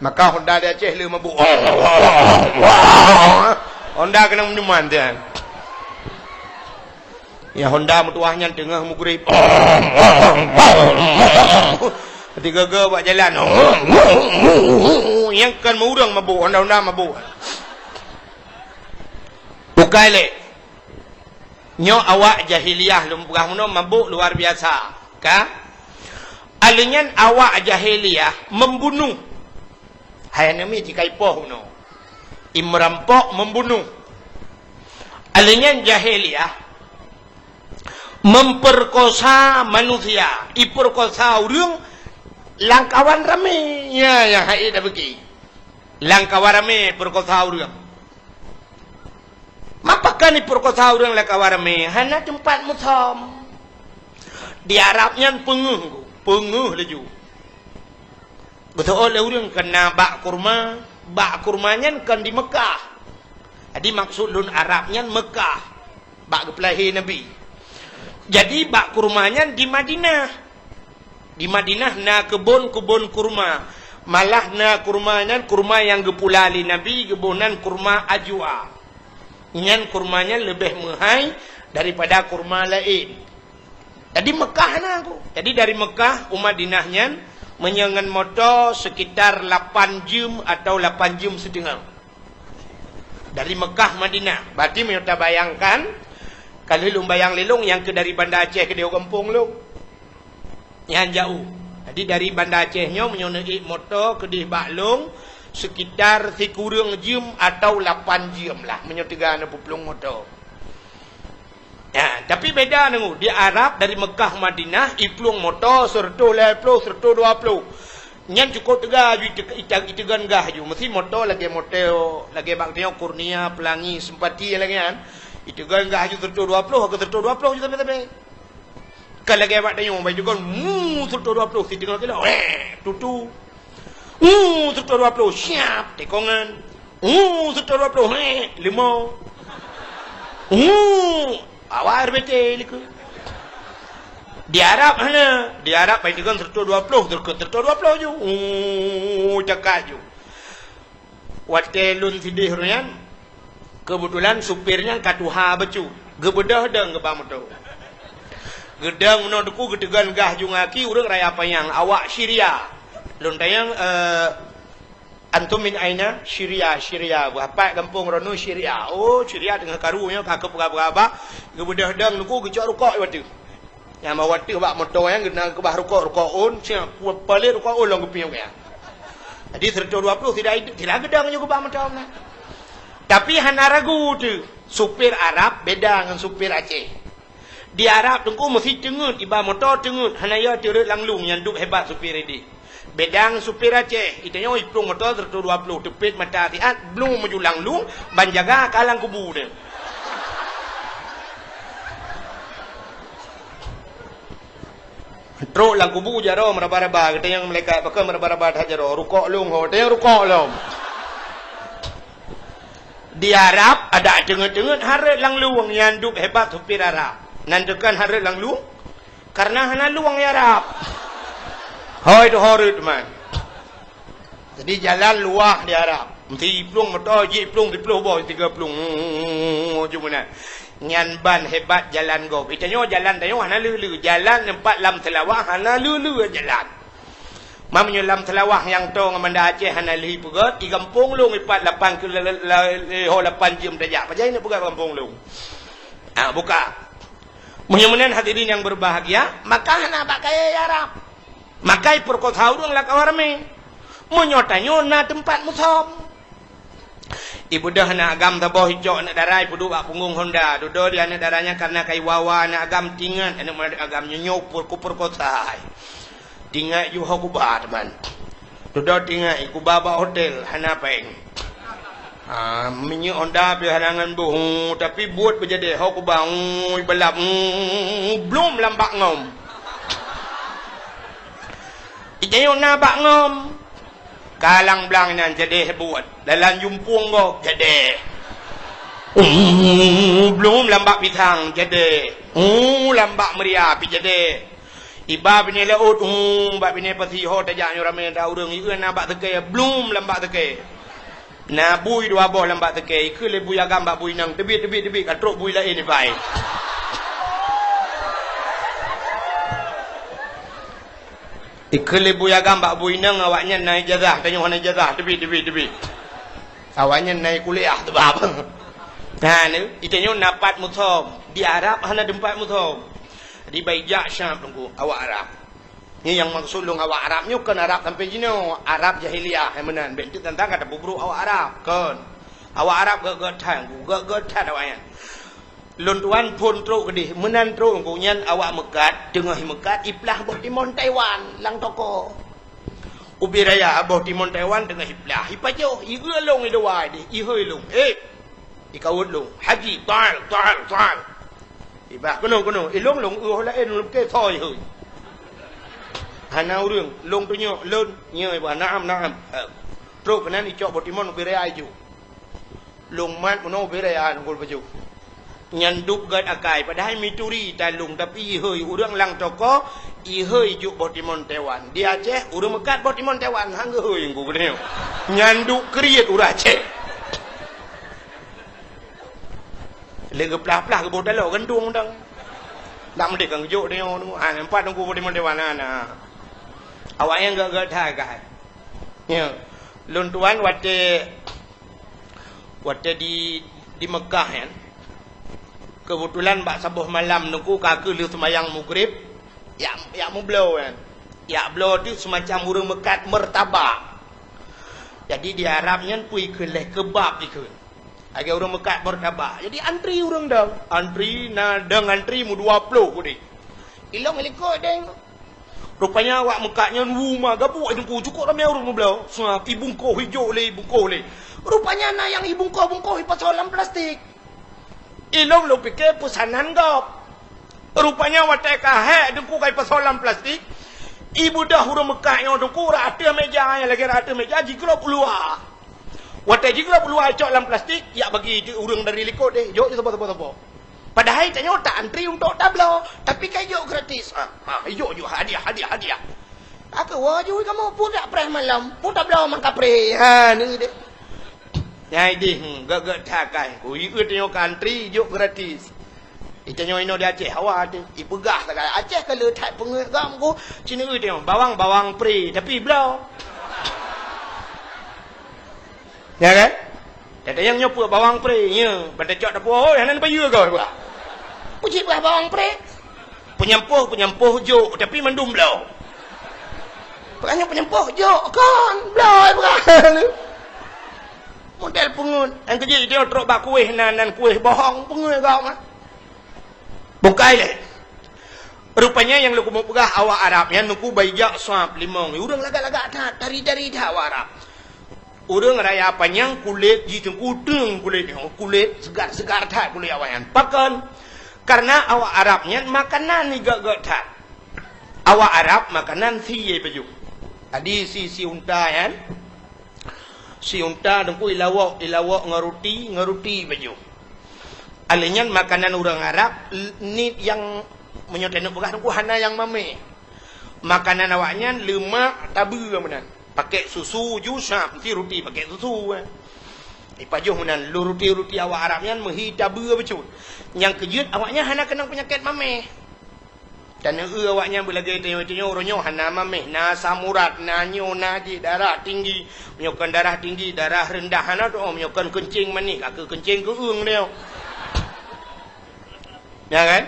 Maka Honda dia Aceh le mabuk. Honda kena minuman dia. Ya Honda mutuahnya tengah mugrib. Ketika ge buat jalan. Yang kan murang mabuk Honda mabuk. Bukai le. Nyo awak jahiliyah lumpugah muno mabuk luar biasa. Ka? Alinyan awak jahiliyah membunuh. Hai nami cikaipoh muno. Imrampok membunuh. Alinyan jahiliyah memperkosa manusia, iperkosa urang langkawan rame. Ya yang hai dah bagi. Langkawan rame perkosa urang. Mapakan iperkosa urang langkawan rame? Hana tempat mutam. Di Arabnya penguh laju. Betul orang kena bak kurmanya kan di Mekah. Jadi maksud lun Arabnya Mekah. Bak kepelahi Nabi. Jadi bak kurmanya di Madinah. Di Madinah na kebun kurma. Malah na kurmanya kurma yang gepulali Nabi kebunan kurma ajwa. Nyan kurmanya lebih mahal daripada kurma lain. Jadi Mekah na aku. Jadi dari Mekah Madinahnya menyengan motor sekitar 8 jam atau 8 jam setengah. Dari Mekah Madinah. Berarti kita bayangkan kalau lu bayang lelong yang ke dari Banda Aceh ke dia kampung lu. Yang jauh. Jadi dari Banda Acehnya menyonai motor ke di Baklong sekitar 3 jam atau 8 jam lah menyotigan pupulung motor. Ya, tapi beda nengu di Arab dari Mekah Madinah iplung motor serta 10 serta 20. Nyan cukup tegah itegan gah ju mesti motor lagi baktinya kurnia pelangi simpati lagi kan. Itegan gah ju serta 20 ke serta 20 ju tapi. Kalau lagi baktinya mau juga serta 20 siting lagi lah. Tutu. Serta 20 siap tekongan. Serta 20 limau. Awar betul ke. Di Arab mana? Di Arab baik dengan serta 20 serta 20 ju. Cakap ju. Watelun sidih rian. Kebetulan supirnya katuha becu. Gebedah deng ke bamoto. Gedang menodku gedegan gah ju ngaki urang raya payang awak Syria. Lun tayang antum min aina Syria berapa kampung rono Syria. Oh Syria dengan karunya kakep apa gebedah dang nuku gecok rukok waktu yang mau waktu bak motor yang genang ke bah rukok on siap paling rukok on long kepiang ya. Jadi serta 20 tidak gedang juga bak motor nah. Tapi hana ragu tu supir Arab beda dengan supir Aceh. Di Arab tunggu mesti cengut iba motor cengut hana ya turut langlung yang duk hebat supir ini. Bedang supir Aceh itanya iplung motor serta 20 tepit mata hati belum maju langlung ban jaga kalang kubu dia. Truk lang kubu jaro meraba-raba kata yang mereka pakai meraba-raba jaro rukuk lung ho tanya rukuk lung. Di Arab ada cengut-cengut harat lang luang yang duk hebat supir Arab. Nantikan harat lang luang karena hana luang ya Arab. Hoi tu horut man. Jadi jalan luah di Arab. Mesti plung motor je plung di pluh boy 30 jumana. Nyan ban hebat jalan go. Itanya jalan tayo hana lulu jalan tempat lam telawah hana lulu jalan. Mamnyo lam telawah yang to ngamanda Aceh hana lihi pegat di kampung long ipat 8 ke 8 jam dajak. Pajai nak pegat kampung long. Buka. Muhyiddin hadirin yang berbahagia, maka hana pakai Arab. Makai perkota urang lah kawarme. Menyotanyo na tempat musom. Ibu dah nak agam taboh hijau nak darai pudu bak punggung Honda. Dudo dia nak darahnya karena kai wawa nak agam tingat anak agam nyonyok perkota. Tingat you hakuba teman. Dudo tingat iku baba hotel hana peng. Minyak Honda biharangan bu tapi buat berjadi hakuba belap belum lambak ngom. Ijayo na bak ngom. Kalang belang nan jadi buat dalam jumpung go jadi belum lambak pitang jadi lambak meriah pi jadi iba bini laut bab bini pasi ho tajak nyurame ta urang ieu nambak teke belum lambak teke na bui dua boh lambak teke ke le bui agam bak bui nang tebit katrok bui lain ni pai ikele buya gambak buinang awaknya naik jazah tanya mana jazah tebi awaknya naik kuliah tu apa nah ni itanya napat muthom di Arab hana tempat muthom di baijak Syam tunggu awak Arab ni yang maksud long awak Arabnya kan Arab sampai jino Arab jahiliah yang menan bentuk tentang kata bubruk awak Arab kan awak Arab gak tan awaknya lon tuan pun truk gede menan truk ngunyan awak mekat tengah mekat iplah boh timon Taiwan lang toko ubiraya boh timon Taiwan tengah iplah ipajo ieu long i dawai di i hơi long ikawut long haji tal ibah kono ilong long ho la en ke thoi hơi hana urang long tunyo lon nyoi ba naam truk kanan icok botimon berea aju long mat mono berea ngol baju nyanduk gad akai padahal mituri talung tapi ihoi urang lang toko ihoi juk botimon tewan di Aceh urang mekat botimon tewan hang heuy ngku gede nyanduk kriet urang Aceh le geplah-plah ke bodalo gendung dang nak mendek kang juk dia empat ngku botimon tewan ana awak yang gak thagai ya lun tuan wate di Mekah kan kebetulan bak sabuh malam nunggu kakak liu semayang maghrib ya mu blow kan ya blow tu semacam urang mekat mertabak jadi di Arabnya pui keleh kebab ikut agak urang mekat mertabak jadi antri urang dah antri nadang antri mu 20 kudi ilong ilikot deng rupanya awak mekatnya rumah gabuk idungku cukup ramai urang blow suap ibungkoh hijau le ibungkoh le rupanya na yang ibungkoh pasolan plastik ilong lo pikir pesanan gop rupanya watai kahek dengku kai persoalan plastik ibu dah huruf Mekah yang dengku rata meja yang lagi rata meja jikro peluar watai jikro peluar cok dalam plastik ya bagi urang dari likod deh jok je apa padahal tanya tak antri untuk tablo tapi kai jok gratis jok hadiah aku wajui kamu pudak pres malam pudak tablo man kapre ni deh nyai ding gak thakai ui tengok country juk gratis itanya ino di Aceh awak tu ipegah tak Aceh kalau tak pengagam ku cina tengok bawang pre tapi blau ya kan ada yang nyopo bawang pre nya pada cok dapur hanan bayu kau buat puji buah bawang pre penyempuh juk tapi mendum blau bukannya penyempuh juk kan blau bukan model pengun yang kerja dia teruk bak kuih nan kuih bohong pengun kau mah bukai le rupanya yang lu mau pegah awak Arabnya nuku baijak suap limong urang lagak-lagak tak dari dah awak Arab urang raya panjang kulit jitung kudung kulit segar tak kulit awayan pakan karena awak Arabnya makanan ni gak tak awak Arab makanan siye baju tadi si unta kan si unta dengku ilawak ngaruti baju alinyan makanan orang Arab ni yang menyotenuk pegah dengku hana yang mame makanan awaknya lemak tabu menan pakai susu jusa mesti roti pakai susu pajuh menan lu roti awak Arabnya mehi tabu betul yang kejut awaknya hana kena penyakit mame dan awaknya belagi tengok ronyo hana mameh na samurat na nyo na di darah tinggi menyokkan darah tinggi darah rendah hana tu menyokkan kencing manik ke kencing ke dia ya kan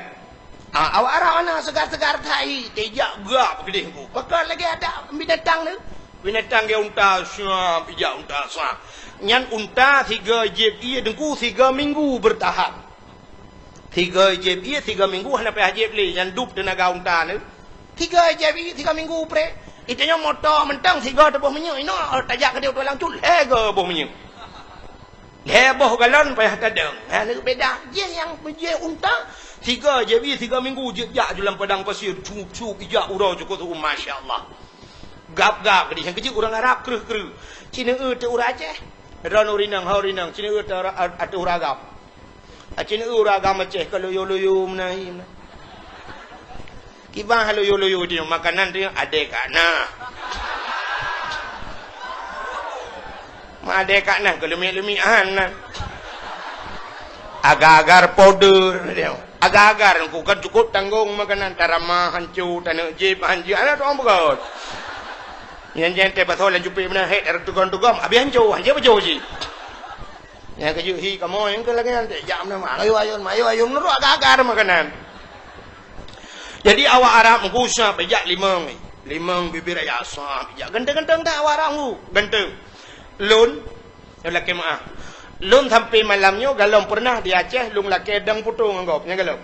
awak arah mana segar-segar tai tejak gap gede ku bakal lagi ada binatang dia unta syah pijak unta syah nyan unta 3 jeb ia dengku 3 minggu bertahan 3 jeb ia 3 minggu hana pe hajib le yang dup tenaga unta ni 3 jeb ia 3 minggu pre itanya motor mentang 3 tebuh menyu ino tajak ke dia tulang cul hega boh menyu heboh galon payah tadang ni beda je yang je unta 3 jeb ia 3 minggu jejak dalam padang pasir cup ijak urau cukup tu masyaallah gap-gap dia yang kecil orang Arab kreuh Cina tu urang Aceh ran urinang haurinang Cina tu atu uragam Cina uragam Aceh kalau loyo menahi kibang loyo dia makanan dia ada kana ada kana kalau lemi-lemian agar-agar powder dia agar-agar ku kan cukup tanggung makanan taramah hancu tanah jib hanji ana tu amgot yang jangan betul lan jupi benar het tukang-tukang abi hancu hanji bejo ji yang keju hi kamu yang ke lagi nanti jam nama ayo menurut agar-agar makanan jadi awak Arab mengusah pejak limang bibir ayah sah pejak genteng-genteng tak awak Arab genteng lun yang laki maaf lun sampai malamnya galong pernah di Aceh lung laki dang putung anggapnya galong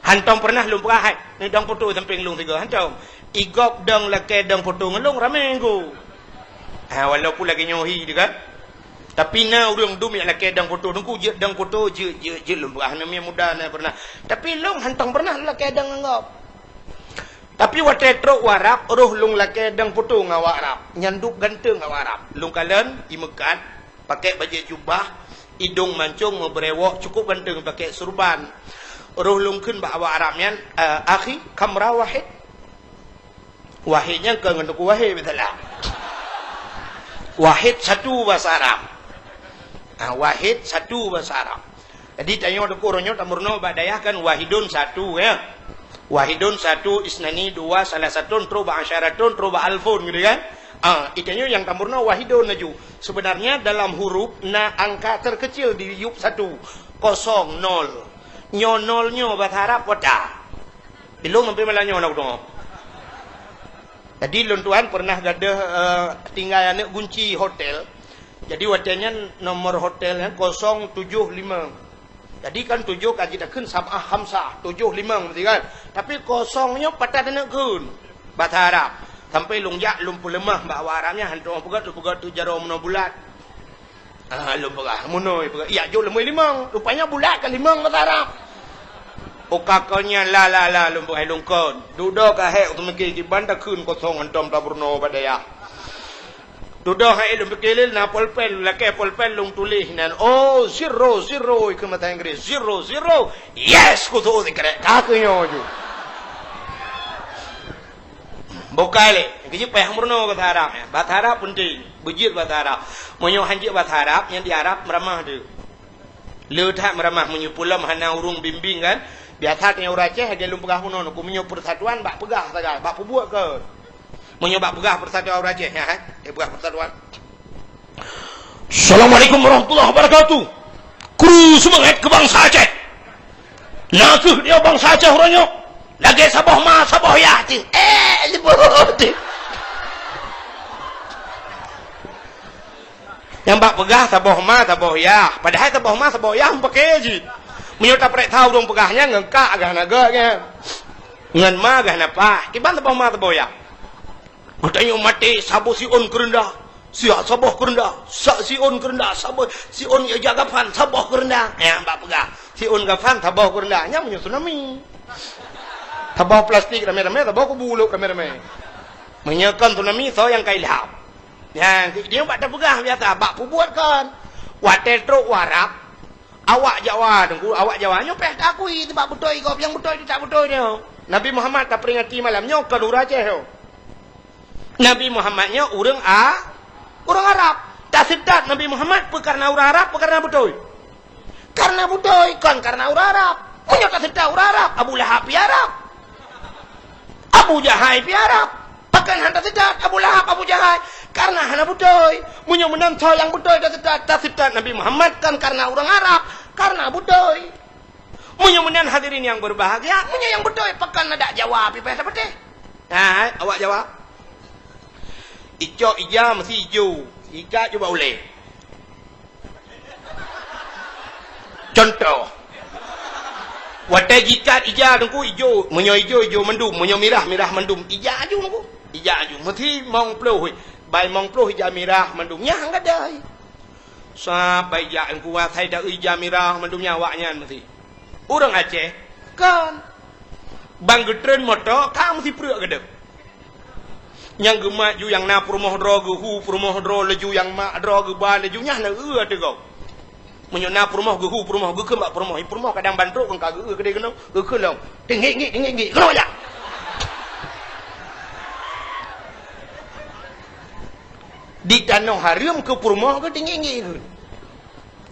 hantong pernah lung perahai ni dang putung sampai lung 3 hantong igop dang laki dang putung lung ramai nggu walaupun lagi nyohi juga tapi na urang dum yang laki dang putung nungku je dang putung je lung perah namanya muda na pernah tapi lung hantong pernah laki dang anggap Tapi watetro warap roh lung laki dang putu ngawak Arab. Nyanduk ganteng ngawak Arab. Lung kalen imekat pakai baju jubah, hidung mancung berewok cukup ganteng pakai surban. Roh lung kun ba awak Arab nyan akhi kamra wahid. Wahidnya ke ngenduk wahid betul lah. Wahid satu bahasa Arab. Wahid satu bahasa Arab. Jadi tanya ada kurangnya tamurno badayah kan wahidun satu ya. Wahidun satu, isnani dua, salah satu, troba asyaratun, troba alfun gitu kan. Itanya yang tamurna wahidun naju. Sebenarnya dalam huruf na angka terkecil di yup satu, kosong, nol. Nyo bahasa Arab wata. Belum sampai malahnya nak dong. Jadi luntuan pernah gadah tinggal anak kunci hotel. Jadi watanya nomor hotelnya 075. Jadi kan 7 kaji dah kun sabah hamsah 75 mesti kan. Tapi kosongnya patah nak kun. Bahasa Arab. Sampai lungjak lumpu lemah bawa Arabnya hantu pegat tu jaro mono bulat. Lum pegah mono pegat. Ya jo lemui limang. Rupanya bulat kan limang bahasa Arab. Okakonya la lum pegah lungkon. Duduk kahek tu mungkin di banda kun kosong antom taburno badaya. Dudah hai lum pekelil na polpen lake polpen lung tulis nan oh 0 ke mata Inggris 0 yes ku tu dikre kakunya ju bokale kiji peh murno bahasa Arab ya bahasa Arab penting bujir bahasa Arab monyo hanji bahasa Arab yang di Arab meramah tu leutha meramah monyo pulam hana urung bimbing kan biasa tanya urace hage lum pegah huno ku monyo persatuan bak pegah saja bak pubuat ke menyebab pegah persatuan orang Aceh ya pegah persatuan. Assalamualaikum warahmatullahi wabarakatuh. Kru semangat ke bangsa Aceh. Nakuh dia bangsa Aceh orangnya. Lagi sabah ma sabah ya ti. Lebut. Yang bak pegah sabah ma sabah ya. Padahal sabah ma sabah ya pakai je. Menyota prek tahu dong pegahnya ngengkak agak naganya. Ngan ma agak napa. Kiban sabah ma sabah ya. Katanya mati sabo si on kerendah, siak saboh kerendah, si on kerendah, sabo si on ya jaga fan saboh kerendah. Mbak pegah si on gafan saboh kerendahnya punya tsunami. Saboh plastik rame-rame, saboh kubuluk rame-rame. Menyekan tsunami so yang kailhap. Ya, dia mbak dah pegah biasa, mbak buatkan. Watetro warap, awak Jawa, dengku awak Jawanya peh akui itu mbak betul kau yang betul tidak betulnya. Nabi Muhammad tak peringati malamnya kalau Aceh. Nabi Muhammadnya orang Arab. Tak sedap Nabi Muhammad karena orang Arab, karena betul. Karena betul, kan karena orang Arab. Punya tak sedap orang Arab. Abu Lahab pi Arab. Abu Jahal pi Arab. Pakan hantar sedap Abu Lahab, Abu Jahal. Karena hana betul. Punya menantu yang betul tak sedap Nabi Muhammad kan karena orang Arab, karena betul. Punya menan hadirin yang berbahagia, punya yang betul. Pakan ada jawab pi seperti. Awak jawab. Ijak ija mesti hijau. Ika cuba boleh. Contoh. Watai jikat ija dengku hijau. Menyo hijau mendum. Menyo mirah mendum. Ija aju dengku. Ija aju. Mesti mong ploh. Bai mong ploh ija mirah mendumnya enggak ada. Sampai ija dengku watai dah ija mirah mendumnya awaknya mesti. Orang Aceh kan. Bang getren motor kan mesti peruk gedek. Yang gemak ju yang na perumoh dro gehu perumoh dro leju yang mak dro ge ba leju nya na ada kau. Menyo na perumoh gehu perumoh ge ke mak perumoh kadang bantruk kan ka ge gede kena ge ke long. Tinggi kena ya. Di tanah haram ke perumoh ke tinggi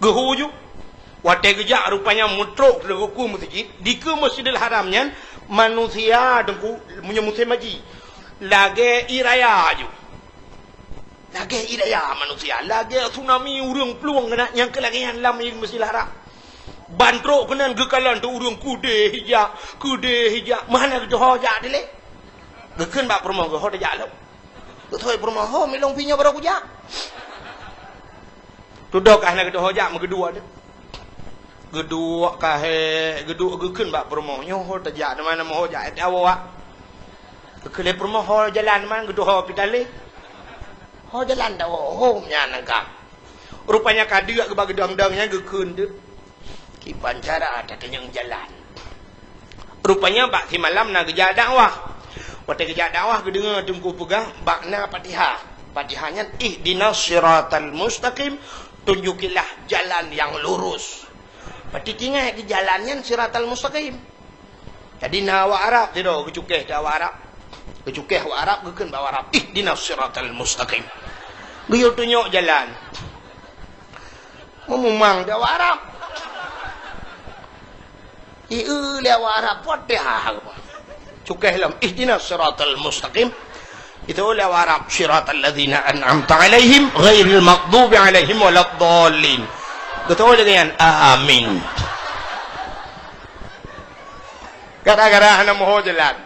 gehu ju. Watai gejak rupanya mutruk ke masjid di ke Masjidil Haramnya manusia dengku punya musim haji. Lagi iraya aju. Lagi iraya manusia. Lagi tsunami urang peluang kena yang kelagian lam yang mesti larang. Bantrok kena gekalan tu urang kude hijak. Mana gitu hojak dile? Geken bak permoh ge hojak dak lo. Betul permoh ho milong pinya baru kujak. Tudok ah nak gitu hojak megedua dak. Gedua kahe gedua geken bak permoh nyo hojak mana mau hojak et awak. Kele permoh ho jalan man gedu ho pitale. Ho jalan dah ho nya nangka. Rupanya kadia ke bagedang-dangnya gekeun deut. Ki pancara ada yang jalan. Rupanya bak ti malam na geja dakwah. Pada kerja dakwah ke dengar tunggu pegang makna Fatihah. Fatihahnya ihdinas siratal mustaqim, tunjukilah jalan yang lurus. Berarti tinggal di jalannya siratal mustaqim. Jadi nawa Arab tidak kecukeh dakwah Arab. Kecukeh wa Arab gekeun bawa Arab. Ihdinas siratal mustaqim. Dia tunjuk jalan. Memang dakwah Arab. Dakwah Arab Fatihah. Cukeh lam ihdinas siratal mustaqim. Itu oleh Arab siratal ladzina an'amta alaihim ghairil maghdubi alaihim waladdallin. Betul dengan amin. Gara-gara ana moho jalan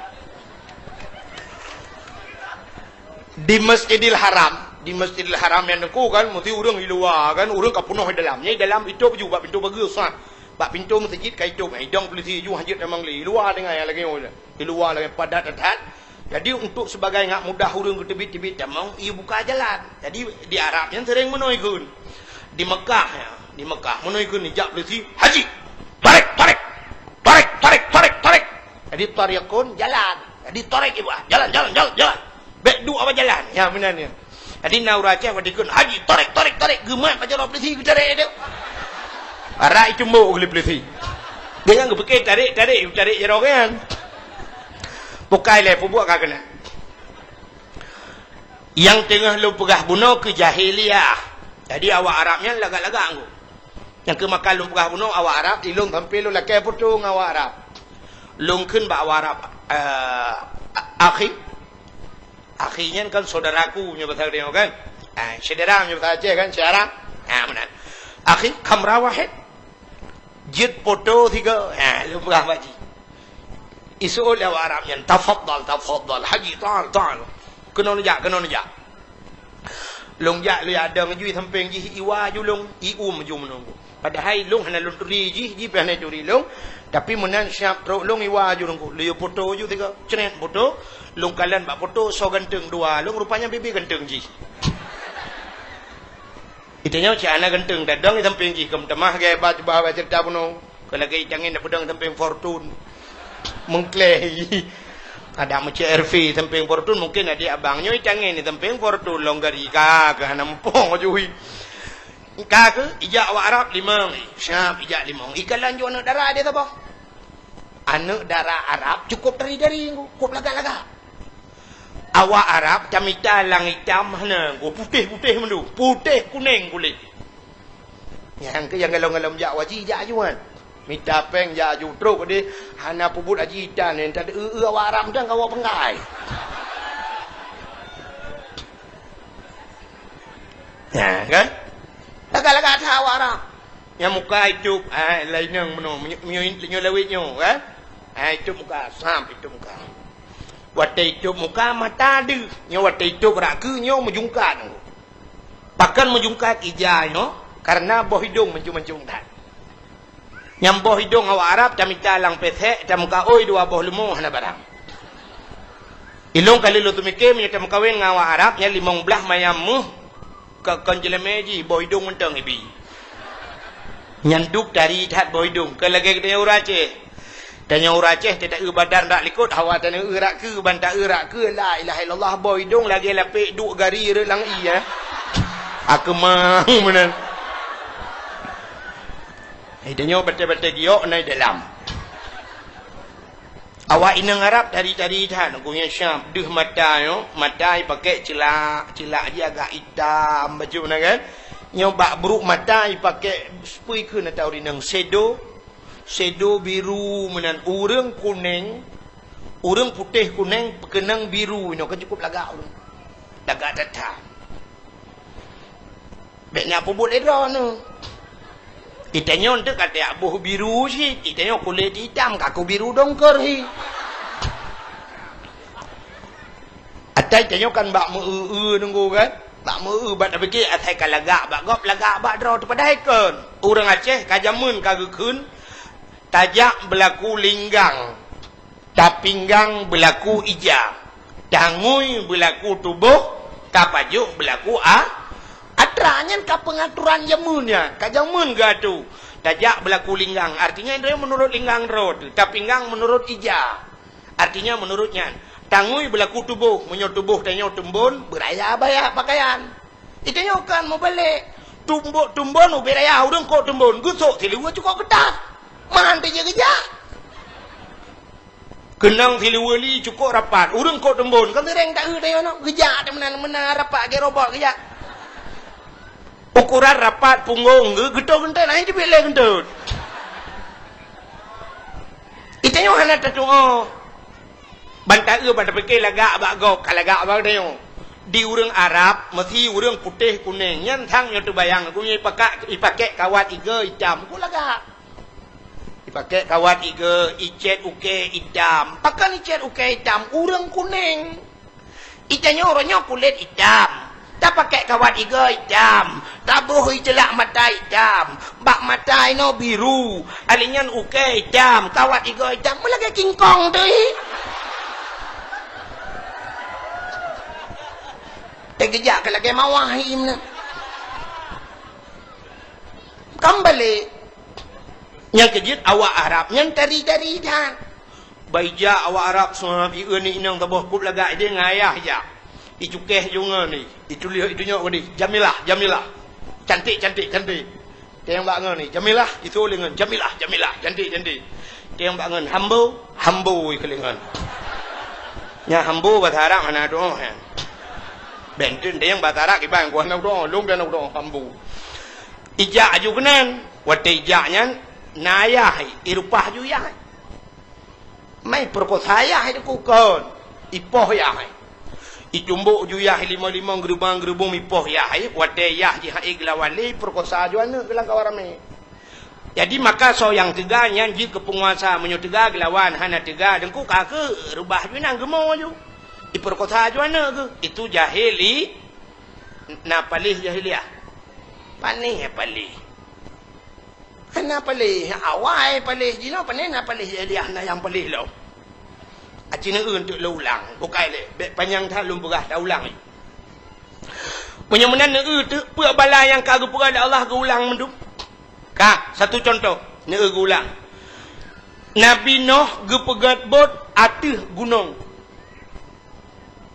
di Masjidil Haram, yang aku kan mesti urang di luar kan, urang ka penuh dalamnya, dalam itu juga pintu bagi usah. Bak pintu masjid kai tu mai dong polisi ju hajat memang li luar dengan yang lagi di luar lagi padat-padat. Jadi untuk sebagai ngak mudah urang ke tebit-tebit tamang ia buka jalan. Jadi di Arab yang sering menoikun. Di Mekah ya, di Mekah menoikun ni jak polisi haji. Tarik. Jadi tarikun jalan. Jadi tarik ibu jalan. Bek du apa jalan? Ya benarnya. Jadi naurace wadikun haji tarik. Gemat macam orang polisi kita tarik dia. Arah itu mau oleh polisi. Dia yang berfikir tarik jero kan. Bukai le buat kagak. Yang tengah lu pegah bunuh ke jahiliyah. Jadi awak Arabnya lagak-lagak anggu. Yang ke makan lu pegah bunuh awak Arab ilung tampil lu lakai putung awak Arab. Lungkin bak awak Arab akhinya kan saudaraku nya bahasa dia kan. Saudara nya bahasa Aceh kan syarah. Benar. Akhi kamera wahid. Jid foto 3. Lu pegah baji. Isu oleh awak Arabnya tafaddal haji ta'al. Kena nejak. Long jak lu ada ngejui samping ji iwa ju long iu maju menunggu. Padahal long hana long turi ji pernah turi long tapi menan siap tro long iwa ju nunggu. Lu foto ju 3 ceret foto long kalian bak foto so ganteng 2 long rupanya bibi ganteng ji. Itanya si anak ganteng dadang di samping ji kem temah gaya baca cerita puno. Kalau gaya jangan pedang samping fortune. Mengklei. Ada macam RV samping fortune mungkin ada abangnya canggih ni samping fortune longgari ka hana mumpung ajuhi. Ka ke ijak awak Arab 5. Syap ijak 5. Ikan lanjut anak darah dia apa? Anak darah Arab cukup dari cukup lagak-lagak. Awak Arab camita lang hitam hana go putih mendu. Putih kuning kulit. Yang ke yang galong-galong jak waji jak ajuan. Mita peng ya jutro dia hana pubut ajitan yang tadi awak Arab dan kau penggai. Ya kan? Lagak-lagak tahu Arab. Yang muka itu lain yang menyo lawitnya kan? Itu muka sampai itu muka. Waktu itu muka mata dia. Nyo waktu itu beraku nyo menjungkat. Bahkan menjungkat ijai no karena boh hidung mencung-mencung. Yang boh hidung awak Arab camita lang pesek camuka oi 2 boh lemu hana barang. Ilong kali lu tu mikir nya camuka wen ngawak Arab nya 15 mayamu ke konjelemeji boh hidung menteng ibi. Nyanduk dari tat boh hidung ke lagi kita urace. Dan urace tidak badan dak likut hawa tan urak ke banta urak ke la ilaha illallah boh hidung lagi lapik duk gari re lang iya. Aku mau menan. Hidupnya betul-betul giok naik dalam. Awak inang Arab dari dah nunggunya Syam. Duh mata yo, mata pakai celak dia agak hitam baju nak kan. Nyobak buruk mata pakai spui ke nak tahu dinang sedo biru menan urang kuning, urang putih kuning pekenang biru no kan cukup lagak urang. Lagak datang. Beknya apa boleh dah no. Itanya untuk kata abuh biru sih, itanya kulit hitam, kaku biru dongker hi. Atai itanya kan bak meu nunggu kan, bak meu bat abeki atai kalagak bak gop lagak bak draw tu padai kan. Urang Aceh kajamun kagukun, tajak berlaku linggang, tapinggang berlaku ija, dangui berlaku tubuh, kapajuk berlaku Atranya ka pengaturan jamunnya, ka jamun gatu. Dajak berlaku linggang, artinya dia menurut linggang road, tapinggang menurut ija. Artinya menurutnya. Tangui berlaku tubuh, menyo tubuh tanyo tumbun, Beraya bayar pakaian. Itanya kan mau balik. tumbun beraya urang ko tumbun, gusok tiluwa cukup Ketat. Man dia kerja. kenang tiluwa li cukup rapat, urang ko tumbun, Kan tereng tak dia no. Kerja dia menar rapat ke robot kerja. ukuran rapat punggung, getut-getut naik di belai getut. Itanya hana tatuo. Bantai pada fikir lagak bagok, kalagak bagdeo. Di urang Arab, mesti urang putih kuning. Nyan thang nyo tu bayang, aku ipakai kawat iga hitam. Ku lagak. Ipakai kawat iga, icet uke hitam. Pakai icet uke hitam, urang kuning. Itanya orangnya kulit hitam. Tak pakai kawat iga hitam. Tabuh celak mata hitam. Bak mata ino biru. Alinyan uke hitam. Kawat iga hitam. Mulai kingkong tu. Terkejap ke lagi mawahim na. Kembali. Yang kejut awak Arab. Yang tari-tari dah. Baija awak Arab semua ni inang tabuh kup lagak dia ngayah je. Icukeh juga ni. Itu lihat itu nyok ni. Jamilah. Cantik. Dia yang bangun ni. Jamilah. Itu lengan. Jamilah. Cantik. Dia yang bangun. Hambo kelingan. Nya hambo batarak mana doa kan. Benten dia yang batarak ibang gua nak doa. Lung dan nak doa hambo. Ijak aju kenan. Wate ijaknya nayah. Irupah ju yah. Mai perkosaya itu kukon. Ipoh yah. Itumbuk ju yah lima gerubang ipoh yah. Wate yah jihai gelawali perkosa juana gelang kawarame. Jadi maka so yang teganya jika penguasa menyutega gelawan hana tega dengku kake rubah ju nang gemo ju. Iperkosa juana ke? Itu jahili. Na palih jahiliah. Panih palih. Hana palih. Awai palih. Jino panih na palih jahiliah na yang palih lo. Acina untuk lo ulang. Bukai le. Panjang tak lum berah dah ulang. Punya menan tu pua bala yang kagu pura ada Allah ke ulang menduk. Kak, satu contoh. Ni ulang. Nabi Nuh ge pegat bot atih gunung.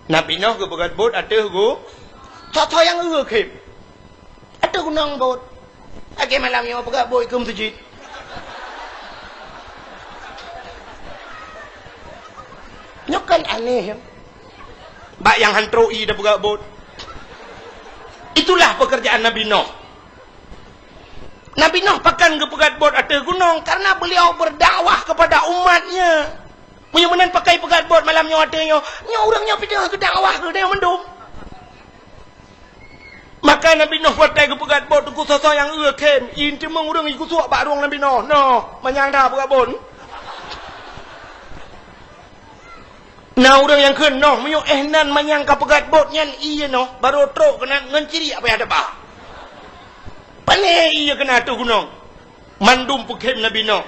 Nabi Nuh ge pegat bot atih go. Contoh yang kem. Ada gunung bot. Agi malam yang pegat bot kem tujit. Nyokan aneh. Bak yang hantroi dah pegat bot. Itulah pekerjaan Nabi Nuh. Nabi Nuh pakan ke pegat bot atas gunung karena beliau berdakwah kepada umatnya. Punya menan pakai pegat bot malamnya adanya. Nya orangnya pindah ke dakwah ke dia mendum. Maka Nabi Nuh pakai ke pegat bot ku sosok yang kem. Inti meng urang iku suak bak ruang Nabi Nuh. No, manyang dah pegat bot. Nah orang yang kena menyo nan manyang ka pegat bot nyan iya no baru trok kena ngenciri apa ada bah. Pane iya kena tu gunung. Mandum pekem Nabi Nuh.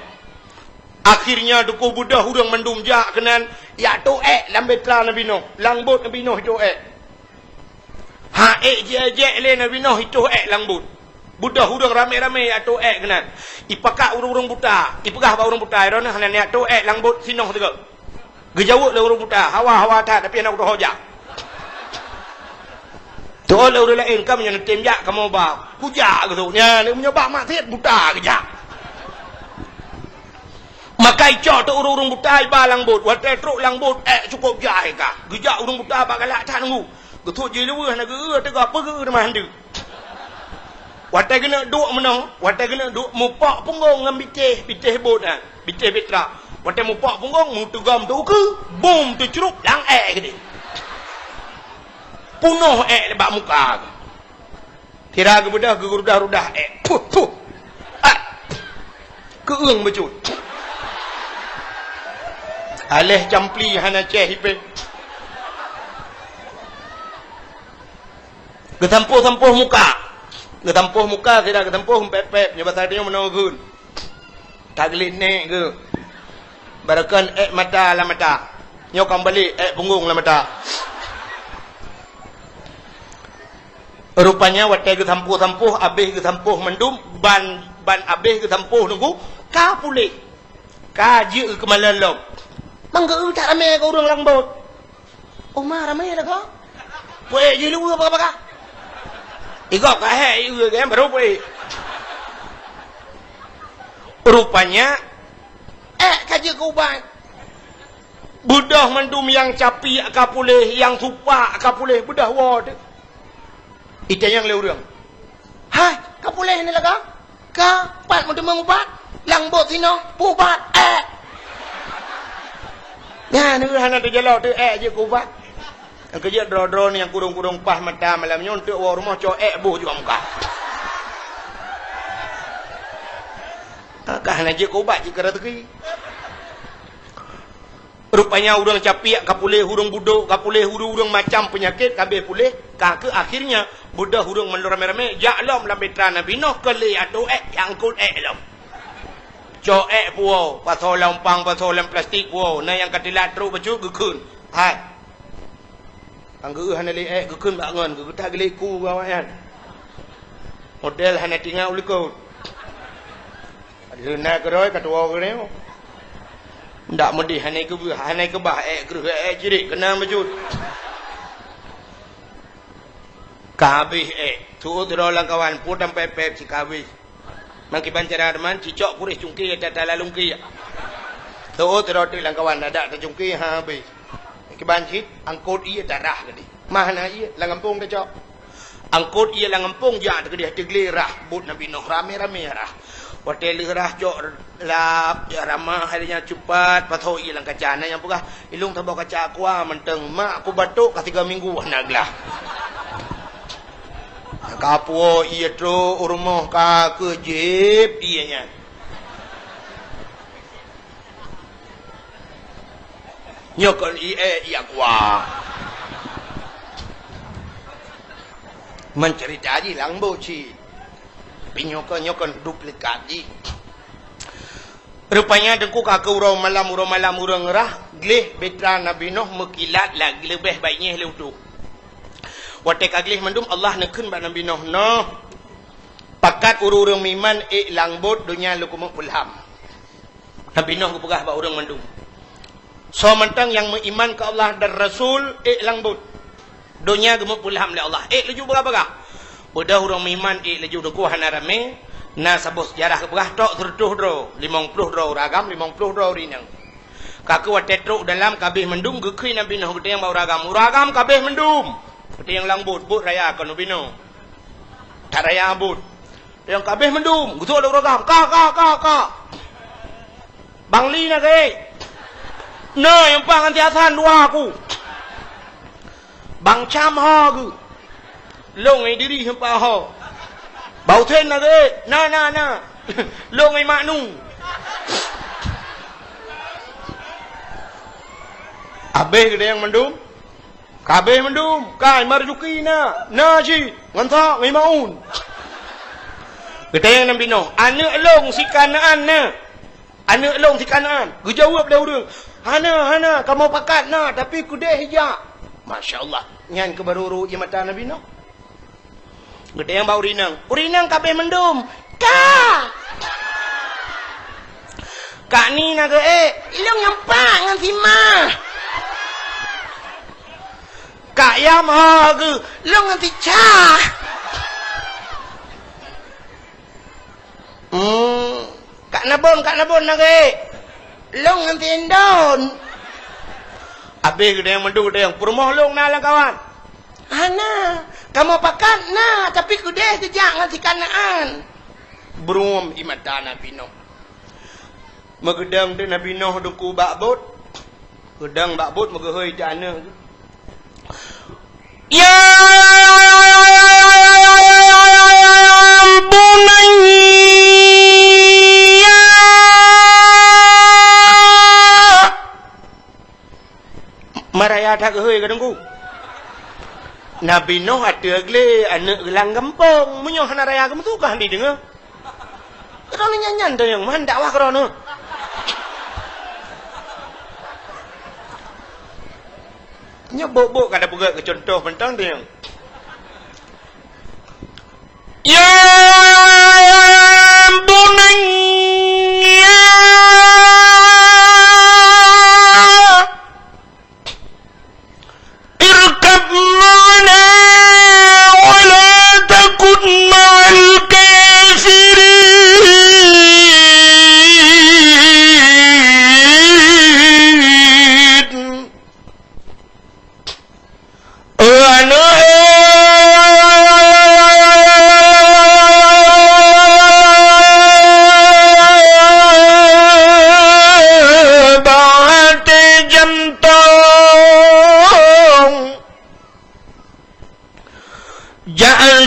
Akhirnya duku budah urang mandum jak kenan ya tu lambe tra Nabi Nuh. Langbut Nabi Nuh itu Ha je le Nabi Nuh itu langbut. Budah urang rame-rame ya tu kenan. Ipakak urang-urang buta. Ipegah ba urang buta irona hanan ya tu langbut sinoh tegak. Gejawuk le urang buta. Hawa tak tapi anak doh jak. Tu le urang lain kamu yang tem jak kamu ba. Kujak gitu. Nya ni punya bak mak tiet buta kejak. Maka icok tu urang-urang buta ba langbut. Wate truk langbut cukup jai ka. Gejak urang buta ba galak tak nunggu. Getuk je lewah nak ge tegak apa ge dah mandu. Wate kena duk menang. Wate kena duk mupak punggung ngam bitih bot ah. Bitih bitra. Wate mupak punggung mu tegam tu ke. Boom tu cerup lang gede. Punuh lebak muka. Kira ke budak ke rudah-rudah puh. Keung becut. Aleh campli hana ceh hipe. Getampuh-tampuh muka. Getampuh muka tidak getampuh pep-pep. Nyoba tadi yang menunggun. Taglin nek ke. Barakan mata lah mata. Nyokam balik punggung lah mata. Rupanya watai ke tampuh habis ke tampuh mendum ban habis ke tampuh nunggu ka pulih ka je ke malan lom mangga tak rame ke urang langbut Omah ramai dah kau. Puai je lu apa kah? Igok kahe ieu ge baru puai. Rupanya kaje ke ubat. budah mendum yang capi kapuleh yang tupak kapuleh budah wad. Itu yang le urang. Hai, kapuleh ni laga? Ka pat mendum ubat. Lang bot sino, ubat. Ya, ni hana tu jalo tu je ku ubat. Ang kerja dro-dro ni yang kurung-kurung pah mata malam nyontok wa rumah cok buh juga muka. Kah na je ku ubat je kara teki. Rupanya urang capiak kapuleh hurung buduk kapuleh hurung macam penyakit kabeh pulih ka ke akhirnya budak hurung melur rame-rame jaklom la betra nabi noh kali atu yang kul lom cho puo pasal lampang pasal plastik puo na yang katilat tru baju gekun hai angge hanali gekun bangun ge tak gele ku gawan model hana tinggal ulikut ada keroi katua gene ndak mudi hanai ke bah geruh jirik kena majud kabih tu drolang kawan pudam pepep si kabih mangki bancara man cicok purih cungki ada lalungki tu droti lang kawan ada cungki ha be ki banci angkut iya darah gedi mana iya lang kampung dah cok angkut iya lang kampung ja gedi teglirah but nabi noh rame-rame rah hotel lirah jok lap ya ramah harinya cepat patho ilang kacana yang pugah ilung tabau kaca aqua menteng mak aku batuk ka 3 minggu naglah kapuo iya tro urmoh ka kejip ianya nyokon iya aqua mencerita di lang boci Pinyokon duplikat ji. Rupanya dengku ka urang malam urang rah gleh betra Nabi Nuh mekilat lagi lebih baiknya leutu. Wate kagleh mendum Allah nekeun ba Nabi Nuh noh. Pakat urang miman langbot dunya lukum pulham. Nabi Nuh gepegah ba urang mendum. So mentang yang beriman ke Allah dan Rasul langbot. Dunya gemuk pulham le Allah. Leju berapa? Udah urang miman leju deku hana rame na sabos sejarah kebegah tok tertuh dro 50 dro ragam 50 dro rinang kaku wate truk dalam kabeh mendum gekui Nabi Nuh gede yang bau ragam kabeh mendum gede yang langbut but raya kan Nabi Nuh tak raya but yang kabeh mendum gutu ada ragam ka bangli na ke nah yang pang anti asan dua aku bang cam ha gu long ai diri hempa ho bau then na ge na long ai mak nu abe gede yang mendum kabeh mendum kai marjuki na ji ngantha ngai maun gede yang Nabi Nuh ane long si kanaan na ane long si kanaan gu jawab dah urang hana kamu pakat na tapi kudeh hijak masyaallah nyan ke baruru ye mata Nabi Nuh gede yang bau urinang kabeh mendum kak ni naga ilong nyampak ngan timah kak yam ha ge long ngan ticah kak nabon naga long ngan tindon abe gede yang mendum gede yang purmoh long na lang kawan Hana, kamu pakat na, tapi kudeh jejak ngasih kanaan. Berum imata Nabi Nuh. Megedang de Nabi Nuh duku bakbut. Gedang bakbut megehoi jana. Ya bunayya maraya tak gehoi gedengku. Nabi Nuh ada gle anak gelang gempong menyoh hana raya kamu tu kah di dengar kerana nyanyan tu yang man dakwah kerana nyebok-bok kada buka ke contoh mentang dia ya bunayya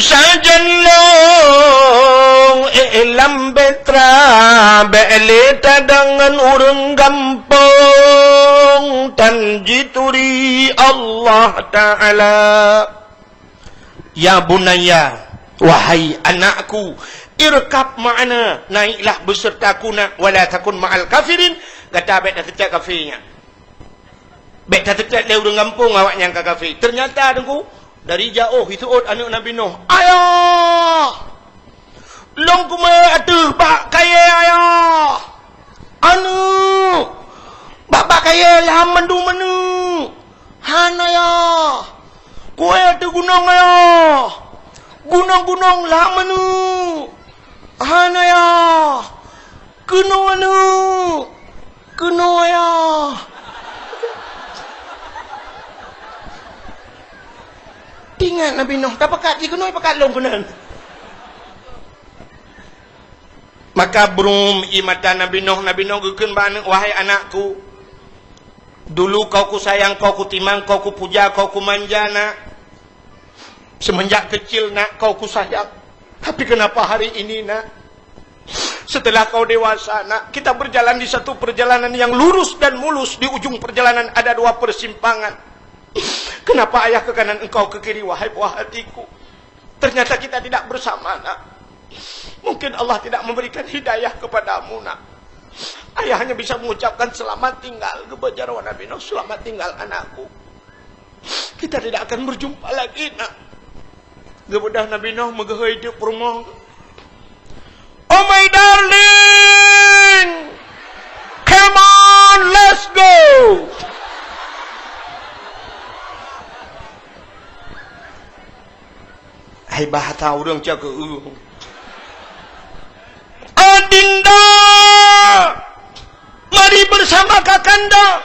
sajan long ilam betra bele tadangan urang gampang tanjituri Allah Ta'ala. Ya bunaya, wahai anakku, irkab ma'ana, naiklah besertaku nak, wala takun ma'al kafirin. Kata baik dah tetap kafirnya, baik dah tetap dia urang kampung awak yang kafir. Ternyata dengku dari jauh itu anak Nabi Nuh, ayah long kumai atuh bak kaya ayah anu bak kaya lah mandu manu han ayah kue atuh gunung ayah gunung lah manu han ayah kena anu kena ayah. Ingat Nabi Nuh, tak pakat dia kena pakat long kena. Maka berum imata Nabi Nuh gekeun bana, wahai anakku, dulu kau ku sayang, kau ku timang, kau ku puja, kau ku manja nak. Semenjak kecil nak kau ku sayang. Tapi kenapa hari ini nak, setelah kau dewasa nak, kita berjalan di satu perjalanan yang lurus dan mulus, di ujung perjalanan ada dua persimpangan. Kenapa ayah ke kanan, engkau ke kiri, wahai buah hatiku? Ternyata kita tidak bersama nak. Mungkin Allah tidak memberikan hidayah kepadamu nak. Ayah hanya bisa mengucapkan selamat tinggal kepada Nabi Nuh, selamat tinggal anakku. Kita tidak akan berjumpa lagi nak. Kepada Nabi Nuh megahai dia rumah. Oh my darling, come on, let's go. Hai bahasa orang jaga Adinda, mari bersama kakanda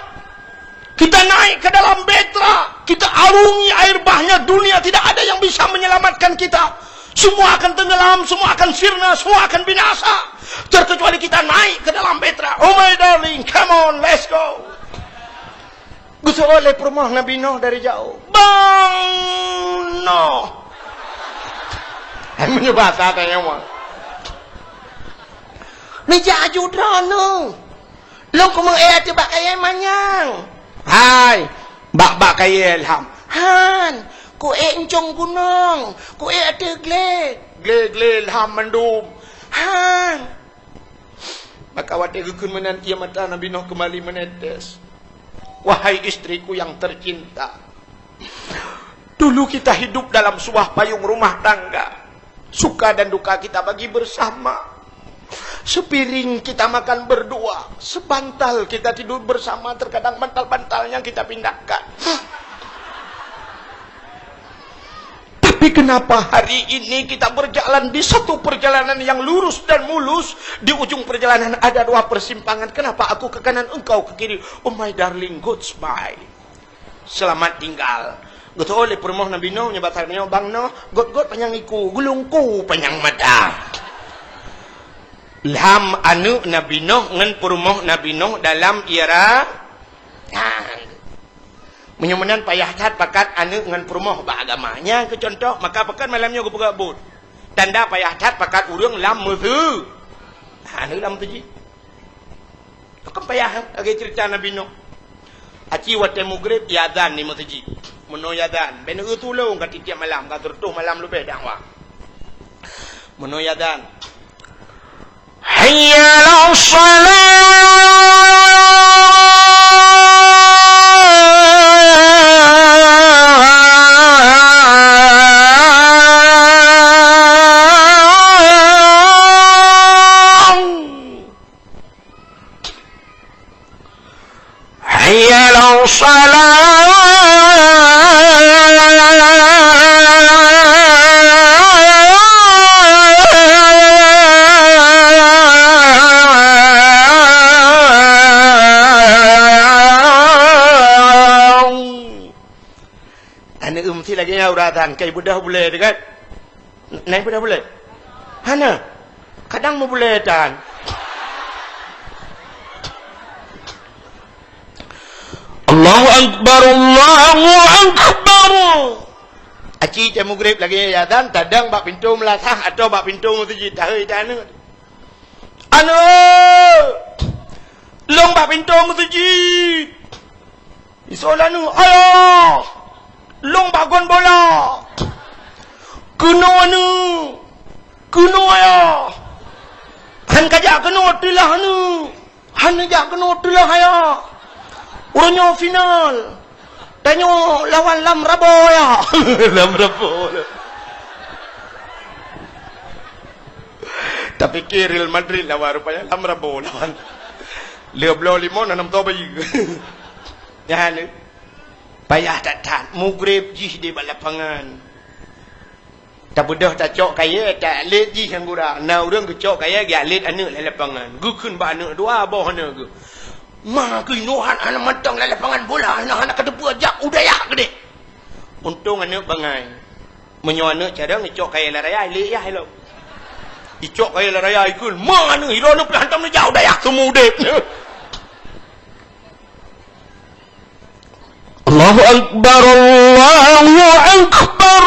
kita naik ke dalam betra, kita arungi air bahnya dunia, tidak ada yang bisa menyelamatkan kita. Semua akan tenggelam, semua akan sirna, semua akan binasa, terkecuali kita naik ke dalam betra. Oh my darling, come on, let's go. Gusto oleh perumah Nabi Nuh dari jauh. Bang Nuh, menyebasa tanya mah. Meja ajudra nu. Long ko mang ate ba kaya manyang. Hai, bak kaya ilham. Han, ko encong gunung, ko ate gle ilham mandum. Han. Maka wate gekeun menanti mata Nabi Nuh kembali menetes. Wahai istriku yang tercinta, dulu kita hidup dalam sebuah payung rumah tangga. Suka dan duka kita bagi bersama. Sepiring kita makan berdua, sebantal kita tidur bersama, terkadang bantal-bantalnya kita pindahkan. Tapi kenapa hari ini kita berjalan di satu perjalanan yang lurus dan mulus, di ujung perjalanan ada dua persimpangan. Kenapa aku ke kanan, engkau ke kiri? Oh my darling, goodbye, selamat tinggal. Goto oleh permoh Nabi Nuh nyebatarnya bang Nuh, got panjang iku, gulungku panjang mata. Ilham anu Nabi Nuh ngan permoh Nabi Nuh dalam era menyumenan payah tat pakat anu ngan permoh agamanya ke contoh, maka pakat malamnya go pegabut. Tanda payah tat pakat urang lam meusu. Anu lam tuji. Kan payah lagi cerita Nabi Nuh. Aci wate mugrib yadan ni meuji. Meno yadan ben utulung kat tiap malam kat tertuh malam lebih dah wa. Meno yadan. Hayya 'alas salat. Hayya 'alas salat. Lagi uratan kai budah boleh dekat naik budah boleh hana kadang mau boleh tan Allahu akbar Aki temu grip lagi ya dan tadang bak pintu melatah atau bak pintu masjid dah dan anu long bak pintu masjid isolanu ayo long bak gon bola kuno anu kuno ya han kajak kuno tilah anu han kajak kuno tilah ya urunyo final tanyo lawan Lam Rabo ya. Lam Rabo. Tapi Real Madrid lawan rupanya Lam Rabo lawan. Leo blo limon nanam to bayi. Ya ni. Payah tak tan mugrib jih di lapangan. Tak budah tak cok kaya tak let jih yang gura. Na urang ke cok kaya ga let anu lapangan. Gu kun ba anu dua boh anu gu. Mah kinuhan anak matang dalam lapangan bola anak kedepu ajak udaya gede. Untung anak bangai. Menyoana cara ngecok kaya laraya le ya hello. Icok kaya laraya ikul. Mah anu hilo lu hantam le jauh daya semua udep. Allahu akbar Allahu akbar.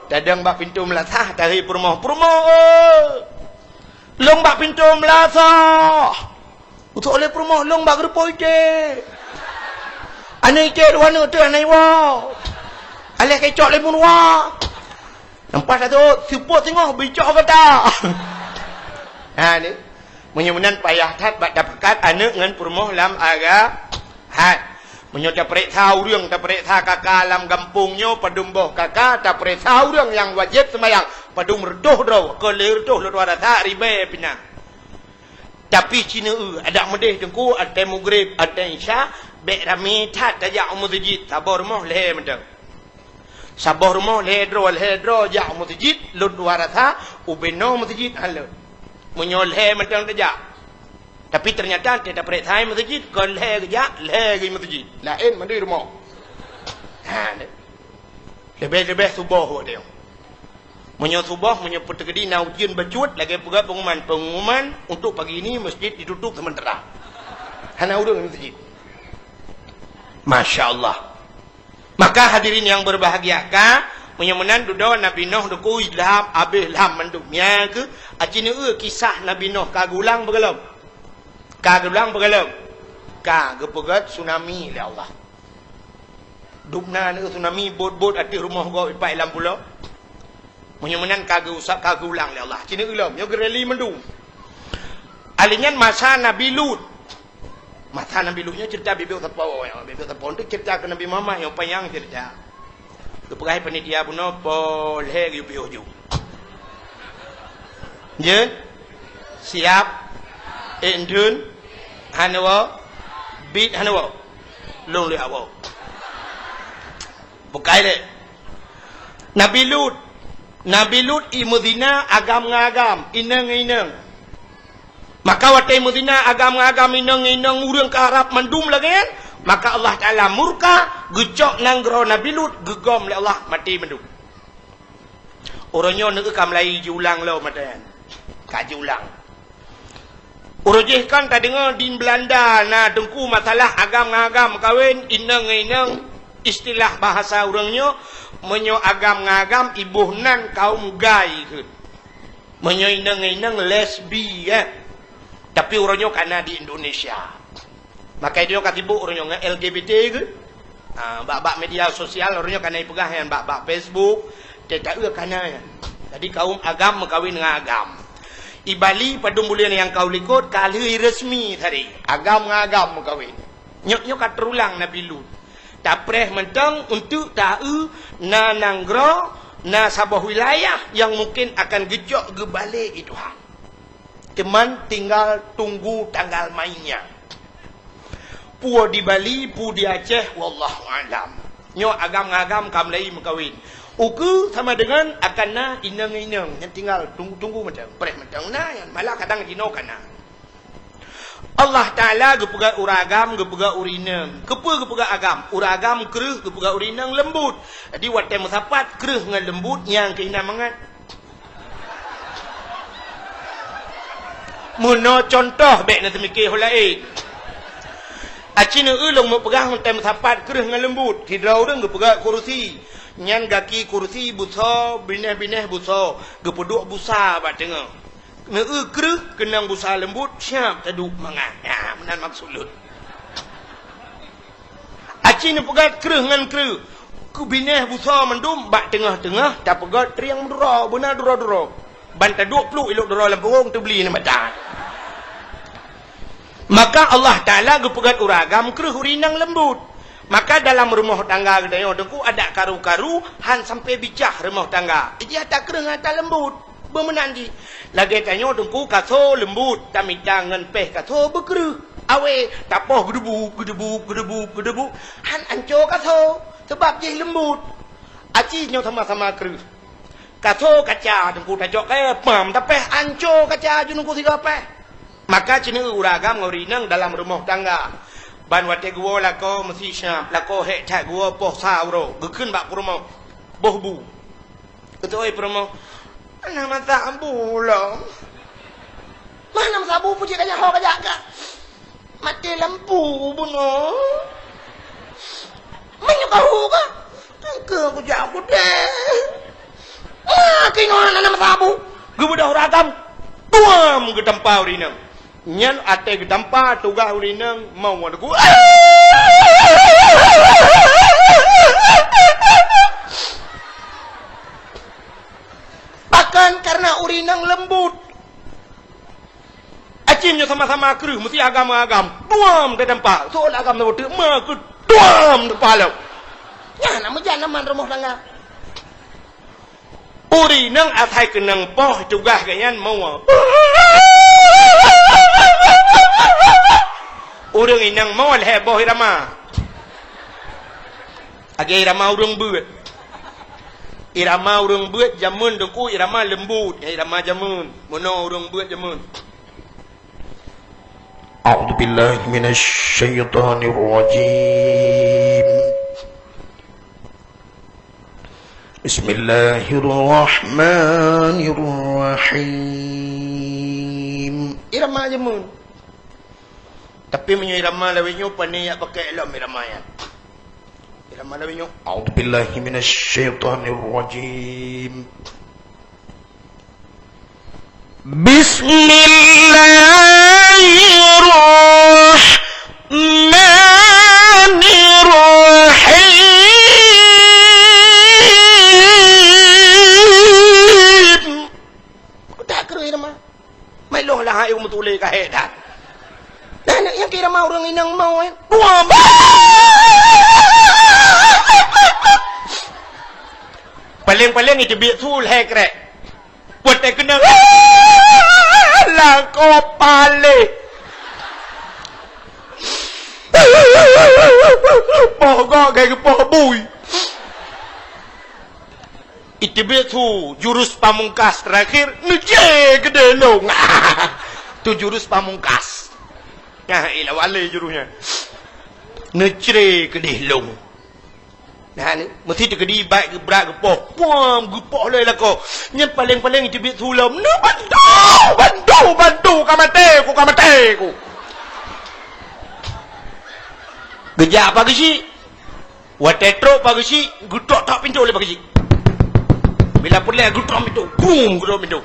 Dadang bak pintu melatah dari permoh-permoh. Long bak pintu melatah. Untuk oleh permoh long bak repo ite. Anai ite ruana tu anai wa. Alih kecok lemun wa. Nampak satu siapa tengok bicok kata. Ha ni. Menyemenan payah tat bak dapat anak dengan permoh lam aga. Ha. Menyo tak perek tahu riang tak perek tahu kakak lam kampungnya padum boh kakak tak perek tahu riang yang wajib sembahyang padum redoh draw ke lerdoh luar tak ribe pinang. Tapi Cina ada medeh dengku ada mugrib ada isya bek rami tat tajak masjid sabar moh le mendang sabar moh le dro jak masjid lud warata ubeno masjid halo munyol he mendang tajak tapi ternyata tidak perek thai masjid kon le jak le gi masjid lain mandi rumah ha lebih subuh dia Menyo subuh, menyo pertegedi na ujian bacut lagi pula pengumuman untuk pagi ini masjid ditutup sementara. Hana urang masjid. Masya Allah. Maka hadirin yang berbahagia ka, menyemenan dudo Nabi Nuh duku ilham abih ilham mendumnya ke acine kisah Nabi Nuh kagulang begelem. Kagulang begelem. Ka gepegat tsunami le Allah. Dubna ni tsunami bot-bot ati rumah go ipai lam pulau. Menyemenan kagak usah kagak ulang le Allah. Cina ulam, yo gereli mendung. Alingan masa Nabi Lut. Masa Nabi Lutnya cerita bibir tepo, bibir tepo itu cerita ke Nabi Muhammad yang panjang cerita. Kepegai panitia puno pol he yupi oju. Je siap endun hanwa bit hanwa long le awo. Bukai le. Nabi Lut i Medina agam ngagam ineng. Maka watai Medina agam ngagam ineng urang ke Arab mandum lagi kan? Maka Allah Taala murka gecok nanggro Nabi Lut gegom le Allah mati mandum. Orangnya nak kamlai julang lo matan. Kaji ulang. Urujih kan tak dengar di Belanda na dengku masalah agam ngagam kawin ineng istilah bahasa orangnya menyo agam ngagam ibuhnan kaum gay ke menyo ineng lesbi ya tapi orangnya karena di Indonesia maka dia katibu orangnya LGBT ke bak media sosial orangnya karena pegahan bak Facebook tak karena ya jadi kaum agam mengkawin dengan agam i Bali pada bulan yang kau likut kali resmi tadi agam ngagam mengkawin nyok kat terulang Nabi Lut tak preh mentang untuk tahu na nanggro na sabah wilayah yang mungkin akan gejok ke balik itu hang. Cuman tinggal tunggu tanggal mainnya. Pu di Bali, pu di Aceh, wallahu alam. Nyo agam-agam kamlai mengkawin. Uku sama dengan akan na ineng yang tinggal tunggu macam preh mentang na yang malah kadang dino kana. Allah Ta'ala gepega uragam, gepega urinang. Gepega agam. Uragam kereh, gepega urinang lembut. Jadi watai musapat kereh dengan lembut yang kena mangat. Muna contoh baik nak mikir hulaik. Acina ulung mepegang tem sapat kereh dengan lembut. Hidrau deng gepegang kursi. Nyan gaki kursi busa, bineh-bineh busa, gepeduk busa bat tengah. Kereh kenang busa lembut, siap taduk mangan. Ya, menan maksud lut. Acina pegat kereh dengan kereh. Ku bineh busa mendum bat tengah-tengah, tak pegat triang dura, benar dura-dura. Ban taduk peluk ilok dura lampung tu beli ni badan. Maka Allah Ta'ala gepegat uragam kereh urinang lembut. Maka dalam rumah tangga kita dengku ada karu-karu han sampai bicah rumah tangga. Dia tak kereh ngata lembut. Bermenandi. Lagi tanya dengku kaso lembut. Tapi tangan peh kaso berkereh. Awe tapoh gedebu. Han ancur kaso. Sebab dia lembut. Aci nyo sama-sama kereh. Kaso kaca dengku tajok pam. Tapi ancur kaca junungku tiga peh. Maka cina uragam ngorinang dalam rumah tangga. Ban wate gua lako mesti syap. Lako hek cak gua poh sauro. Gekun bak rumah. Boh bu. Ketoi rumah. Mana mata ambu lah. Mana mata ambu puji kajak ho kajak kak. Mati lampu buno. Mana kau kak. Ke aku jauh deh. Kino mana mata ambu. Gua dah uragam. Tuam ke tempat urinang. Nyan ate ke tempat tugah urinang mau aku. Bahkan karena urinang lembut. Acimnya sama-sama kereh mesti agam-agam. Tuam ke tempat. Soal agam lembut mak ke tuam tempat lo. Ya nama janaman rumah tangga. Urinang atai kenang poh tugah kanyan mau. Urang inang mau heboh irama. Agi irama urang buat. Irama urang buat jamun dengku irama lembut. Irama jamun. Mono urang buat jamun. A'udzu billahi minasy syaithanir rajim. Bismillahirrahmanirrahim. Irama jamun. Tapi menyo irama lawinyo pani yak pakai elok irama ya. Irama lawinyo. A'udzu billahi minasy syaithanir rajim. Bismillahirrahmanirrahim. Kuda kru irama. Mai loh lah ayo mutule ka hedat. Dan yang kira mau orang inang mau buam. Paling-paling itu biar sul hekrek. Buat tak kena lah kau paling. Pogok kayak poh bui. Itu biar tu jurus pamungkas terakhir ngejek gede long. Tu jurus pamungkas. Nah, ilah wale jurusnya. Necre kedih long. Nah, ni mesti tu kedih baik ke berat ke poh. Puam gepoh le lah kau. Yang paling-paling itu biar sulam. No, bantu kamate ku. Gejak apa ke si? Watetro apa ke si? Gutok tak pintu le bagi si. Bila pulih gutok pintu. Boom, gutok pintu.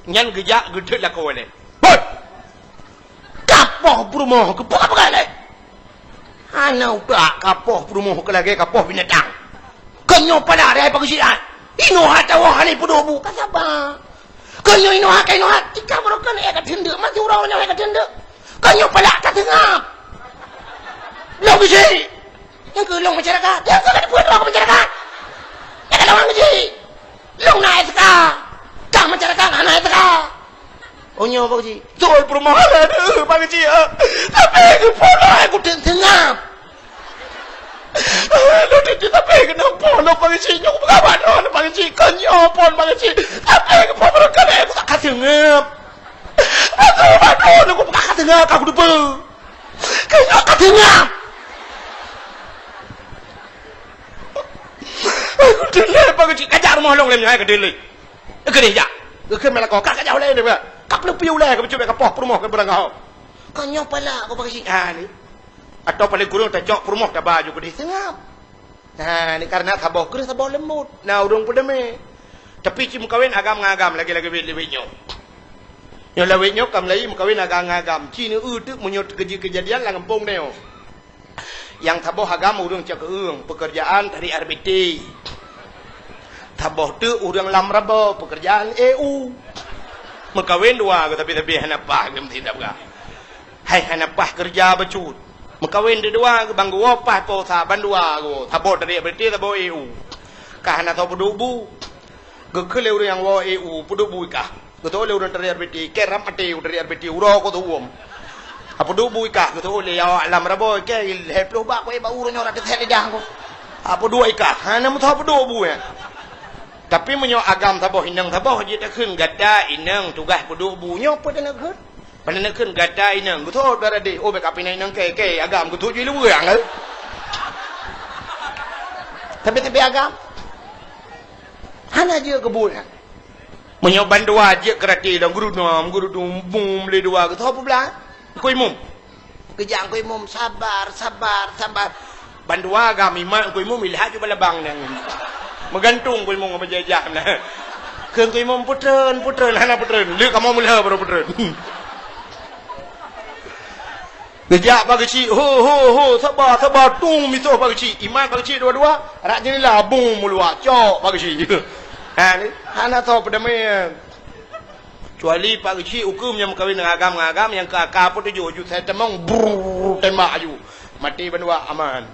Yang gejak gutok lah kau le. Kapoh perumoh ke apa kali? Ana udah kapoh perumoh ke lagi kapoh binatang. Kenyo pada hari pagi siang. Ino hata wahani pudobu kasaba. Kenyo ino haka ino hati kabarokan eka tende mati uraunya eka tende. Kenyo pada tak tengap. Long bisi. Yang ke long masyarakat. Yang ke buat long masyarakat. Yang long bisi. Long naik seka. Kang masyarakat naik seka. Onyo apa sih? Soal perumahan ada pagi sih. Tapi ke pola aku tengap. Lo tidak tapi kenapa lo pagi sih nyok kawan lo pagi sih kenyo pon pagi sih. Tapi ke pola kan aku tak tengap. Aduh, aku tak tengap aku lupa. Kenyo tak tengap. Aku delay pagi sih kajar rumah long lem nyai ke delay. Ke dia. Ke malah kau kajar oleh dia. Kap lu piu lah, kau cuba kau poh rumah kau berang kau. Kau nyoba lah, kau pakai si ni. Atau paling kurang tak cok perumah tak baju ke dia sengap. Nah, ni karena tabah keris tabah lembut. Nah, urang pada me. Tapi cim kawin agam-agam lagi-lagi lebih-lebihnya. Yang lawitnya kam lagi kawin agam-agam. Cina tu menyot kejadian lah ngempung dia. Yang tabah agam urang cak keung pekerjaan dari RBT. Tabah tu urang lamraba pekerjaan EU. Mekawin dua ke tapi hanapah ke tidak ka. Hai hanapah kerja becut. Mekawin dua ke banggu opah po sa bandua go. Tabah dari RBT tabah EU. Kah hana tahu pedubu. Gekele urang yang wa EU pedubu kah. Betul le urang dari RBT keram ate dari RBT uro ko tuum. Apa dubu ikah betul le ya alam rabo ke heplo ba ko e ba urang ora teteh dah ko. Apa dua ikah hana mu tahu pedubu ya. Tapi menyo agam taboh inang taboh je tak keun gada inang tugas pedubu nyo apa nak keun. Pada nak keun gada inang betul darade oh be kapina inang ke agam betul je lu urang. Tapi agam hana je kebul. Menyoban dua je kerati dan guru dum bum le dua ke tahu pula. Koi mum. Kejang koi mum sabar. Bandua agam iman koi mum ilha ju balabang nang. Menggantung koi mum apa jajah nah. Keung koi mum putren hana putren. Le kamu mulha baru putren. Gejak bagi ci ho sabar tung miso bagi ci iman bagi ci dua-dua rak jenilah bum mulua cok bagi ci. Hana tahu pada me kecuali Pak Kecil hukum yang kawin dengan agam yang ke akar pun tujuh saya temang tembak aju mati berdua aman.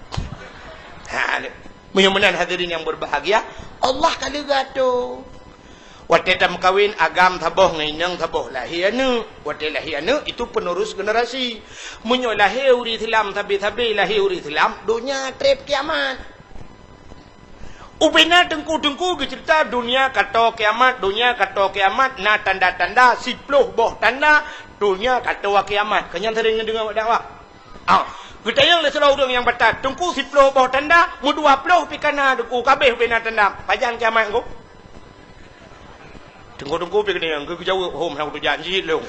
Mudah-mudahan hadirin yang berbahagia Allah kali gato waktu tam kawin agam taboh ngainang taboh lahianu waktu lahianu itu penerus generasi munyo lahir uri Islam tapi lahir uri Islam dunia trip kiamat. Upena dengku-dengku cerita dunia kata kiamat na tanda-tanda 10 boh tanda dunia kata kiamat. Kenyan sering dengar dakwah. Kita yang le selau yang batat dengku 10 boh tanda mu 20 pikana dengku kabeh upena tanda pajan kiamat ko. Dengku-dengku pikana yang ke jauh hom hang tu janji lu.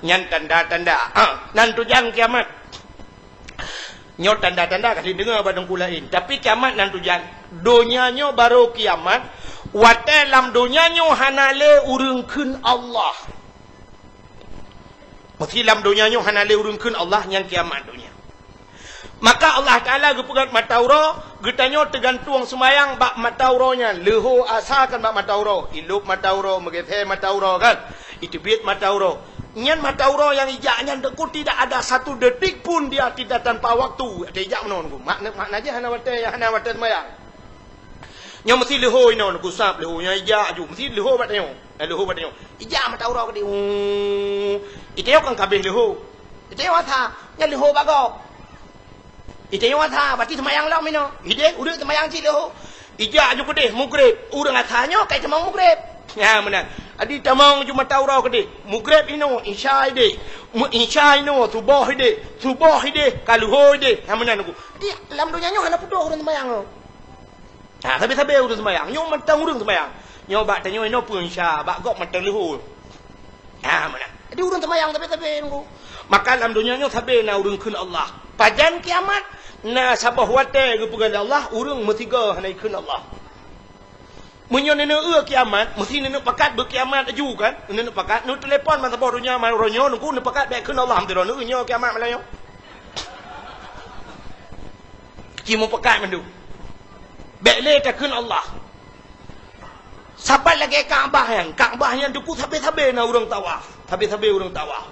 Nyan tanda-tanda nan tu jang kiamat. Nyo tanda-tanda kasih dengar badang lain. Tapi kiamat nan tujan. Donyanya baru kiamat. Wate lam donyanya hanale urungkeun Allah. Mesti lam donyanya hanale urungkeun Allah yang kiamat dunia. Maka Allah Ta'ala gepegat matauro. Getanyo tergantung semayang bak matauronya. Leho asalkan bak matauro. Ilup matauro. Megethe matauro kan. Itu biit matauro. Nyan matauro yang ijaknya tidak ada satu detik pun dia tidak tanpa waktu. Ada ijak menon ku. Makna aja hana wate semayang. Nyo mesti leho ino ku sap leho nya ijak ju mesti leho batnyo. Leho batnyo. Ijak matauro ke di. Iteo kan kabeh leho. Iteo atha nya leho bago. Iteo atha bati semayang law mino. Ide urang semayang ci leho. Ijak ju kedeh mugrib. Urang athanyo kai semang mugrib. Ya benar. Adi tamang cuma tahu rau kede. Mugrib ino isya ide. Isya ino subuh ide, kaluho ide. Ya benar aku. Di dalam dunia nyo hana pudo urang sembayang. Tapi urang sembayang. Nyo matang urang sembayang. Nyo bak tanyo ino pun isya, bak gok matang luhur. Ya benar. Adi urang sembayang tapi aku. Maka dalam dunia nyo sabe na urang keun Allah. Pajan kiamat na sabah wate gepegan Allah urang metiga hana keun Allah. Munyo nene kiamat, mesti nene pakat berkiamat aju kan? Nene pakat, nu telefon masa baru nya mai ronyo nunggu nene pakat baik keun Allah hamdiro nu nyo kiamat malayo. Cimu pakat mendu. Baik le ta keun Allah. Sabat lagi Kaabah yang duku sabe-sabe na urang tawaf. Sabe-sabe urang tawaf.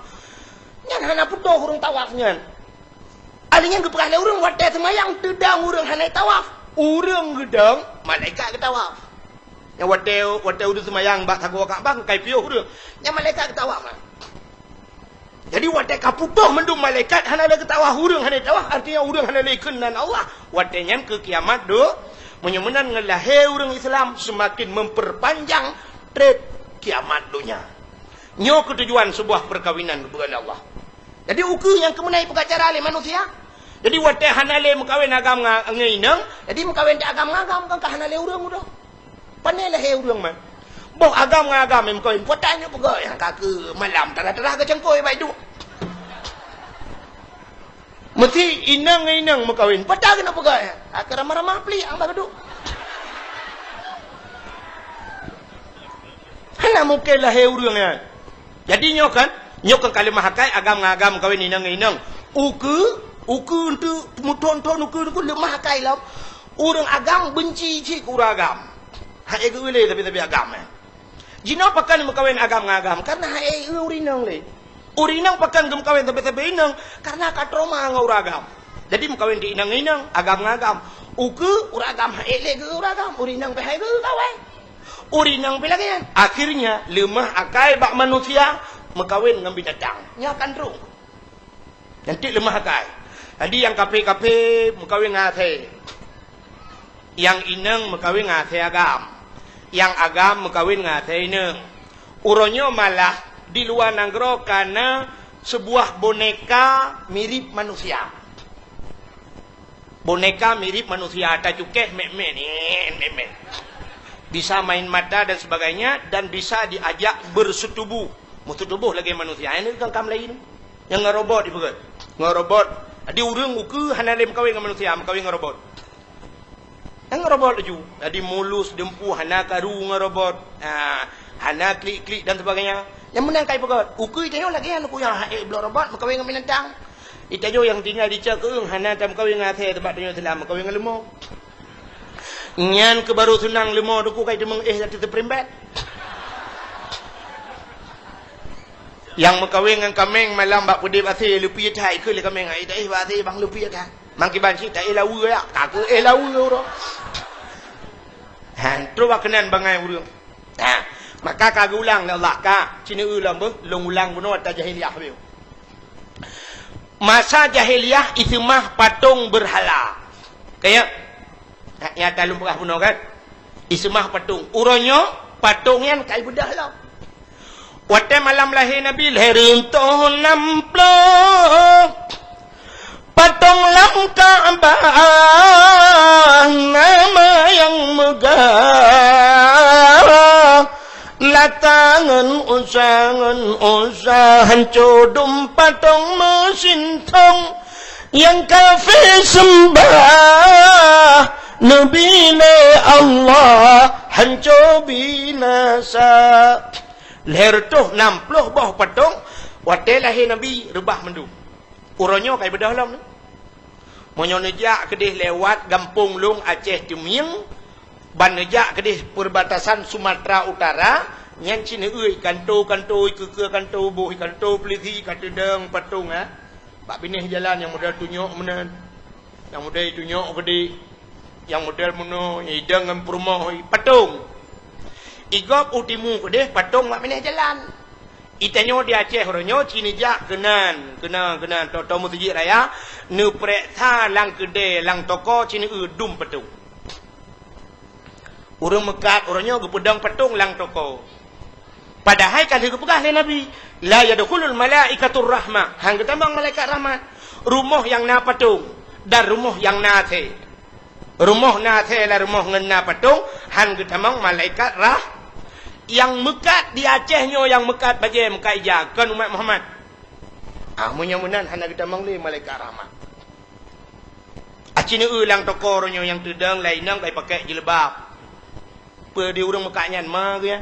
Nyan hana puto urang tawaf nyan. Alinya geprah le urang wate semayang tedang urang hana tawaf. Urang gedang malaikat ke tawaf. Yang wate udah semayang bak tago Kaabah kai piuh dia. Yang malaikat ketawa mah. Jadi wate kaputoh mendung malaikat hana le ketawa hurung hana tawah artinya hurung hana le kenan Allah. Wate nyan ke kiamat do menyemenan ngelahe urang Islam semakin memperpanjang trip kiamat dunia. Nyo ketujuan sebuah perkawinan kepada Allah. Jadi uku yang kemenai pengacara le manusia. Jadi wate hana le mengkawin agam ngainang, jadi mengkawin agam ngagam kan hana le urang udah. Panelah he urang man. Boh agam em kawin potanya pegak yang kaki malam terah-terah ke cengkoi baik du. Mesti inang makawin. Padahal kena pegang. Aku ramah-ramah pelik ang bageduk. Hana mungkin lah urangnya. Jadi nyokan kalimah hakai agam-agam kawin inang. Uku untuk muton-ton uku Lemah kai lam. Orang agam benci cik urang agam. hak ego le tapi agam. Jina pakan makawin agam-agam Karena hai urinang le. Urinang pakan gem kawin tapi inang karena katroma ngau agam. Jadi makawin di inang agam-agam. Uku Uragam hai le ke uragam. Urinang pe hai ke kawan. urinang pelagi akhirnya lemah akai bak manusia makawin dengan binatang. Nyakan ru. Nanti lemah akai. Tadi yang kape makawin ngate. Yang inang makawin ngate agam. Yang agam makawin ngate inang. Uronyo malah di luar nanggro karena sebuah boneka mirip manusia. Boneka mirip manusia. Ada cukeh mek-mek. Bisa main mata dan sebagainya. Dan bisa diajak bersetubuh. Bersetubuh lagi manusia. Ini kan lain. Yang ngerobot di pegat. Ngerobot. Jadi urang uku hana lem kawin dengan manusia. Kawin ngerobot. Yang ngerobot laju. Jadi mulus, dempu, hana karu ngerobot. Hana klik-klik dan sebagainya. Yang menang kai pegat. Uku itayo lagi yang aku yang hai belum robot makawin dengan binatang. Itayo yang tinggal di cakung hana tam kawin ngate tempat dunia telah kawin dengan lemah. Nyan ke baru senang lemah duku kai demeng jatuh terperimbat. Yang makawin dengan kameng malam bak pudip ati lupi tai ke le kameng ai dai ba ati bang lupi ka. Mang ki ban si tai lawu ya ka ke lawu ro. Han tru ba kenan bangai urang. Maka kagak ulang Allah ka cina ulang long ulang buno ta jahiliyah beu. Masa jahiliyah itu mah patung berhala. Kayak ya talum berah buno kan. Itu mah patung. Uronyo patungnya kai bedah lah. Waktu malam lahir Nabi leherin toh namplo patung lam Ka'bah nama yang megah latangan usahan codum patung mesin tong yang kafir sembah Nabi Allah hancur binasa. Leher tu 60 boh patung waktu lahir Nabi rebah mendu. Uronyo kai bedah lam ni. Monyo nejak kedih lewat Gampung Long Aceh Tumieng, ban nejak kedih perbatasan Sumatera Utara, nyan cina euy kanto ke kanto boh kanto peliti katedeng patung Pak binih jalan yang modal tunjuk menen. Yang modal tunjuk gede. Yang modal mono hidang dengan perumah patung. Igop utimu kedeh patung mak minah jalan. Itanyo di Aceh ronyo cini jak kenan toto mutiji raya nu prek tha lang kedeh lang toko cini dum patung. Urang mekat oronyo gepedang patung lang toko. Padahal kan digepegah le Nabi, la yadkhulul malaikatur rahmah. Hang ketambang malaikat rahmat. Rumah yang na patung dan rumah yang na the. Rumah na the la rumah ngena patung, hang ketambang malaikat yang mekat di Acehnya yang mekat baje mekat jakan umat Muhammad. Munyamunan hana kita mang le malaikat rahmat. Acine ulang tokoronyo yang tudang lainang kai pakai jilbab. Pe di urang mekaknya ma ya.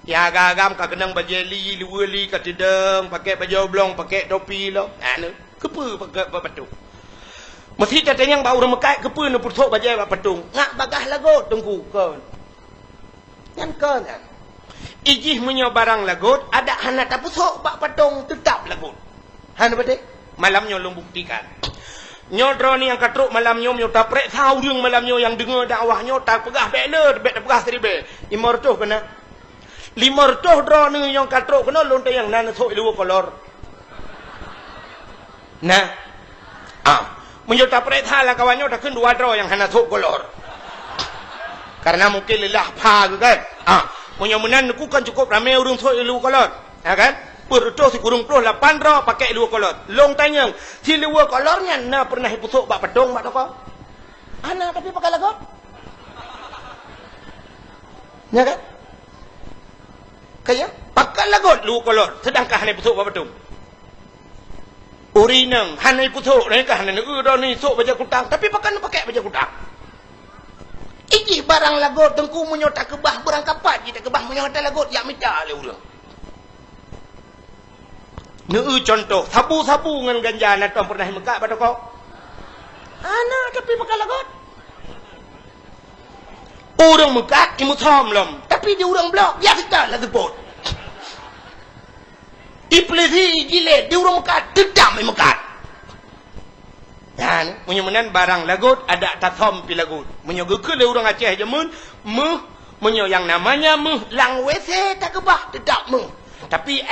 Ya agam ka kenang baje li liweli ka tudang pakai baju oblong pakai topi lo. Anu kepe pakai patung. Mesti katanya ba urang mekat kepe nu putok baje ba patung. Ngak bagah lagot tengku kon. Yang kan ijih punya barang lagut ada hana tapusok bak patung tetap lagut. Hana bade malamnya long buktikan. Nyodro ni yang katruk malamnya nyo taprek tahu jeung malamnya yang dengar dakwahnya tak pegah beler bet pegah seribe. 500 kena. 500 dro ni yang katruk kena lonte yang nan sok lu kolor. Nah. Menyo taprek thala kawannya dak keun 2 dro yang hana sok kolor. Karena mungkin lelah pagi kan. Mudah-mudahan aku kan cukup ramai urung sok ilu kolot. Ya kan? Perto si kurung 8 ro pakai ilu kolot. Long tanya, si ilu kolornya na pernah pusuk bak pedong bak toko. Ana tapi pakai lagot. Ya kan? Kayak pakai lagot lu kolor sedangkan hanya pusuk bak pedong. Urinang hanai putuk mereka hanai dah ni sok baca kutang tapi pakai baca kutang. Iki barang lagot tengku munyo tak kebah barang kapat kita kebah munyo tak lagot yak minta le urang. Neu contoh sabu-sabu ngan ganja na tuan pernah mekak pada kau. Ana tapi pakai lagot. Orang mekak imu thom lom tapi di urang blok ya kita la tepot. Iplesi gile di urang mekak dedam mekak. Dan menyemenan barang lagut ada tathom pi lagut. Menyo gekel le urang Aceh jemun menyo yang namanya lang WC tak kebah dedap tapi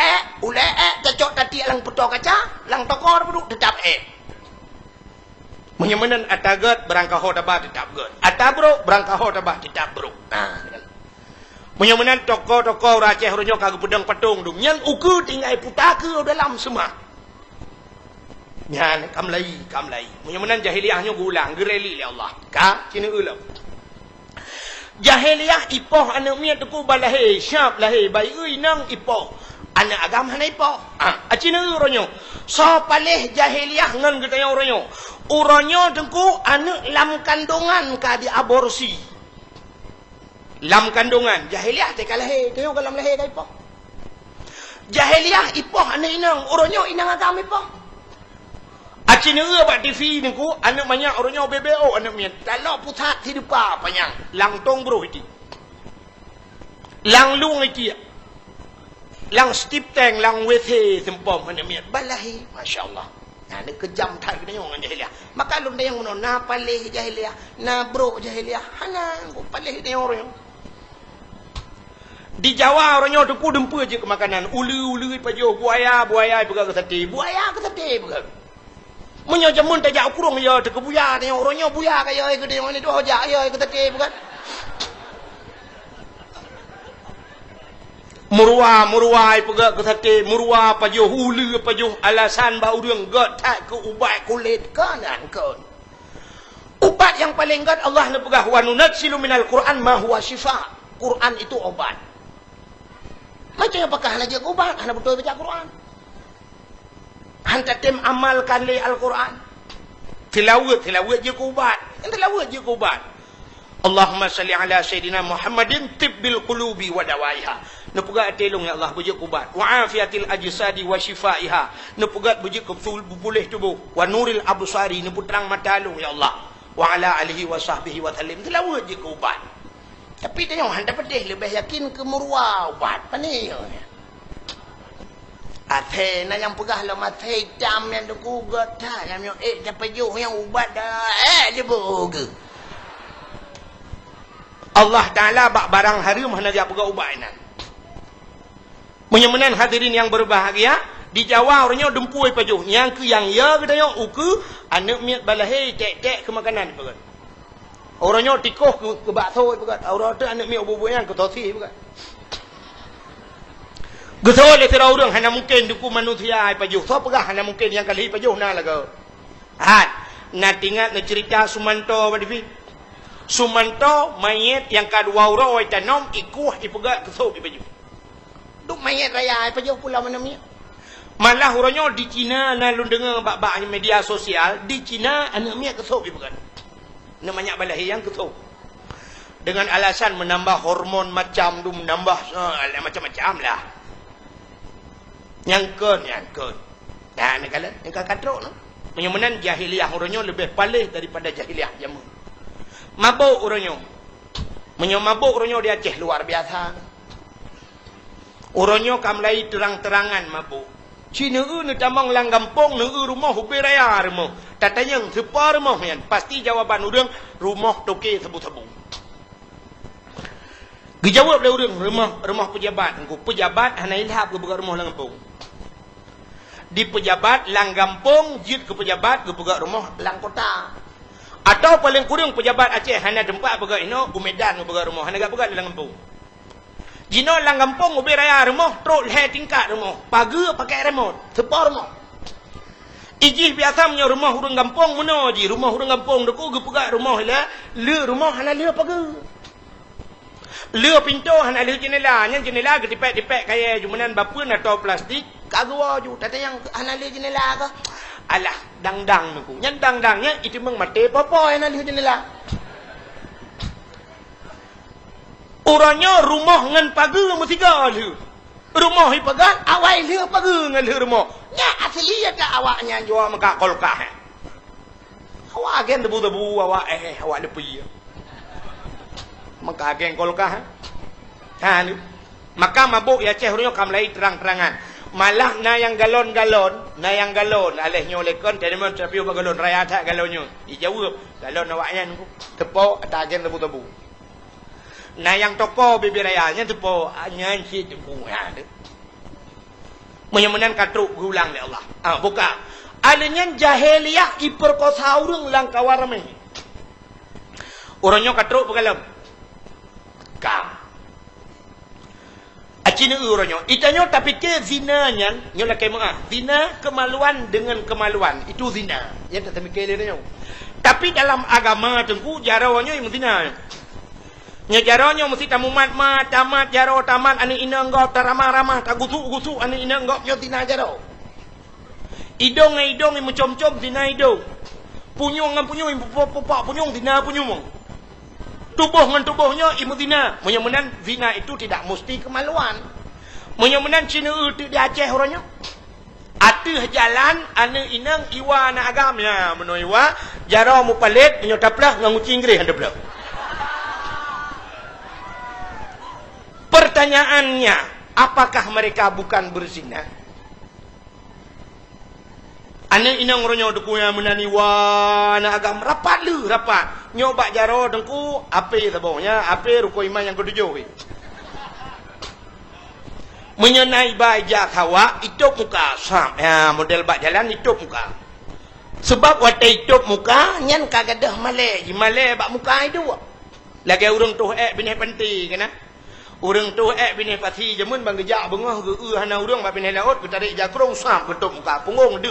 ulai cocok tadi lang petok kaca lang tokor beduk dedap menyemenan atagat berangkah ho tabah dedap get atabro berangkah ho tabah dedap bro menyemenan toko-toko Aceh ronyo kagak pedang patung dung yang uku tinggai putaka dalam semua nyan kamlai menyemenan jahiliahnya gulang gereli le Allah ka cina ulam jahiliah ipoh anak miat teku balahe syap lahe bai ui nang ipoh anak agama hana ipoh acina uronyo so paleh jahiliah ngan getanya uronyo teku anak lam kandungan ka di aborsi lam kandungan jahiliah te kalahe tengok kalam lahe ka ipoh jahiliah ipoh anak inang uronyo inang agama ipoh acina ba TV ni ku anak banyak orangnya BBO anak mian kalau putat hidup apa yang lang tong bro itu lang lung itu lang stip tang lang WC sempom anak mian balahi masyaallah nah ni kejam thai kena yang jahiliah maka lum dia yang na palih jahiliah na bro jahiliah hana ku palih dia orang di Jawa orangnya depu dempu je ke makanan ulu pajo buaya pegang ke sate pegang menyo jamun tak jak kurung ya te kebuya tengok orangnya buya kaya ai gede ni tu hojak ya ke teke bukan murwa pegak ke sate murwa pajuh hulu pajuh alasan ba urang got tak ke ubat kulit kanan kon ubat yang paling got Allah na pegah wa nunazzilu minal Quran ma huwa syifa Quran itu obat macam apakah lagi ubat hana betul baca Quran hantar tim amalkan le Al-Quran tilawat je kubat tilawat je kubat Allahumma salli ala Sayyidina Muhammadin tibbil qulubi wa dawaiha nepugat telung ya Allah bujuk kubat wa afiatil ajsadi wa shifaiha nepugat bujuk ketul boleh tubuh wa nuril absari neputrang mata lu ya Allah wa ala alihi wa sahbihi wa sallim tilawat je kubat tapi tengok hantar pedih lebih yakin ke murwa ubat pani athe na yang pegah lo mathe jam yang deku gota yang dapat juh yang ubat dah dia boga Allah Taala bak barang haram hana dia pegah ubat nan menyemenan hadirin yang berbahagia di Jawa orangnya dempui pajuh yang ke yang ya gedanya uku anak miat balahe tek ke makanan pegat orangnya tikoh ke bakso pegat orang tu anak miat bubu yang ke tosi pegat Getol le tira urang hana mungkin duku manusia ai pajuh. So pegah hana mungkin yang kali pajuh na laga. Na tingat na cerita Sumanto badifi. Sumanto mayat yang kadua uro ai tanom ikuh ipegak kesop pajuh. Duk mayat raya ai pajuh pula mana mi. Malah uronyo di Cina na lu dengar bak-bak media sosial di Cina anak mi kesop ipegak. Na banyak balahi yang kesop. Dengan alasan menambah hormon macam tu menambah macam-macam lah. Yang kon dah ni kala yang katrok no menyemenan jahiliah orangnya lebih palih daripada jahiliah jamu mabuk orangnya mabuk orangnya di Aceh luar biasa orangnya kamlai terang-terangan mabuk Cina ni tamang lang kampung ni rumah hubi raya rumah tatanya sepa rumah yan pasti jawaban orang rumah toke sebu-sebu dijawab oleh orang rumah pejabat hana ilhab ke rumah lang kampung di pejabat lang kampung jid ke pejabat ke rumah lang kota atau paling kurang pejabat Aceh hana tempat pegang ino Medan ke rumah hana gak pegang lang kampung jino lang kampung ubi raya rumah truk le tingkat rumah pagi pakai remote sepa rumah iji biasa punya rumah orang kampung mana ji rumah orang kampung deku ke pegang rumah le rumah hana le pagi le pintu hana le jendela nya jendela ketipek-tipek kaya jumanan bapa atau plastik kagua ju tata yang hana le jendela ke alah dang-dang nunggu. Nyan dang-dangnya itu meng mati popoy na lihu jendela. Orangnya rumah ngan pagar mesti gal. Rumah hi pagar awai lihu pagar ngan lihu rumah. Nya asli ya dak awaknya jual maka kolkah. Awak agen debu-debu awak awak depi. Maka agen kolkah. Ha ni. Maka mabuk ya ceh orangnya kamlai terang-terangan. Malah na yang galon-galon alehnya oleh kon tadi mon tapi ubah galon raya tak galonnya dijawab galon awaknya nunggu tepo ada agen tebu-tebu na yang toko bibir rayanya tepo anyan si tebu ya menyemenan katruk gulang ya Allah buka alenya jahiliyah iperkosa urang lang kawarame orangnya katruk begalam kam Acina uronyo, itanyo tapi ke zina nyan, nyola kemah. Zina kemaluan dengan kemaluan, itu zina. Yang tak mikir dia nyo. Tapi dalam agama tengku jarawanya yang zina. Nya jarawanya mesti tamumat tamat jaraw tamat ani ina engkau taramah-ramah tak gusuk-gusuk ani ina engkau nyo zina jaraw. Idong yang mencom-com zina idong. Punyung dengan punyung, pupak punyung zina punyung. Tubuh dengan tubuhnya imu zina. Menyemenan zina itu tidak mesti kemaluan. Menyemenan Cina itu di Aceh orangnya. Atuh jalan ane inang iwa na agamnya menoiwa jarau mu palit menyotaplah nganguci Inggris anda belah. Pertanyaannya, apakah mereka bukan berzina? Ane inang orangnya dekunya menani wa na agam rapat lu rapat nyoba jaro dengku ape tabaunya ape ruko iman yang ketujuh menyenai bajak hawa itu muka sam ya model bak jalan itu muka sebab watai itu muka nyan kagadah male bak muka itu lagi urang tu bini penti kena urang tu bini pati jamun bang gejak bengah ge hana urang bak bini laut ketarik jakrong sam ketuk muka punggung de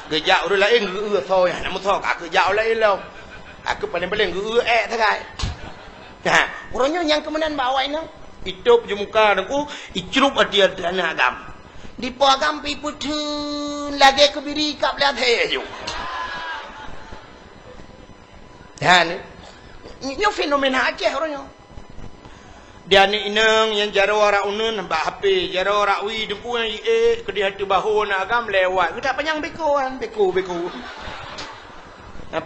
gejak urang lain ge thôi nak muthok aku gejak lain lo aku paling-paling ge takai nah urangnya yang kemudian bawa ini hidup je muka aku icrup dia dana agam di po agam pi putun lagi kebiri kap lat he ju dan ni fenomena Aceh orangnya dia ni inang yang jaro ora unun ba HP jaro ora wi dengku ke dia tu bahu nak agam lewat kita panjang bekoan beko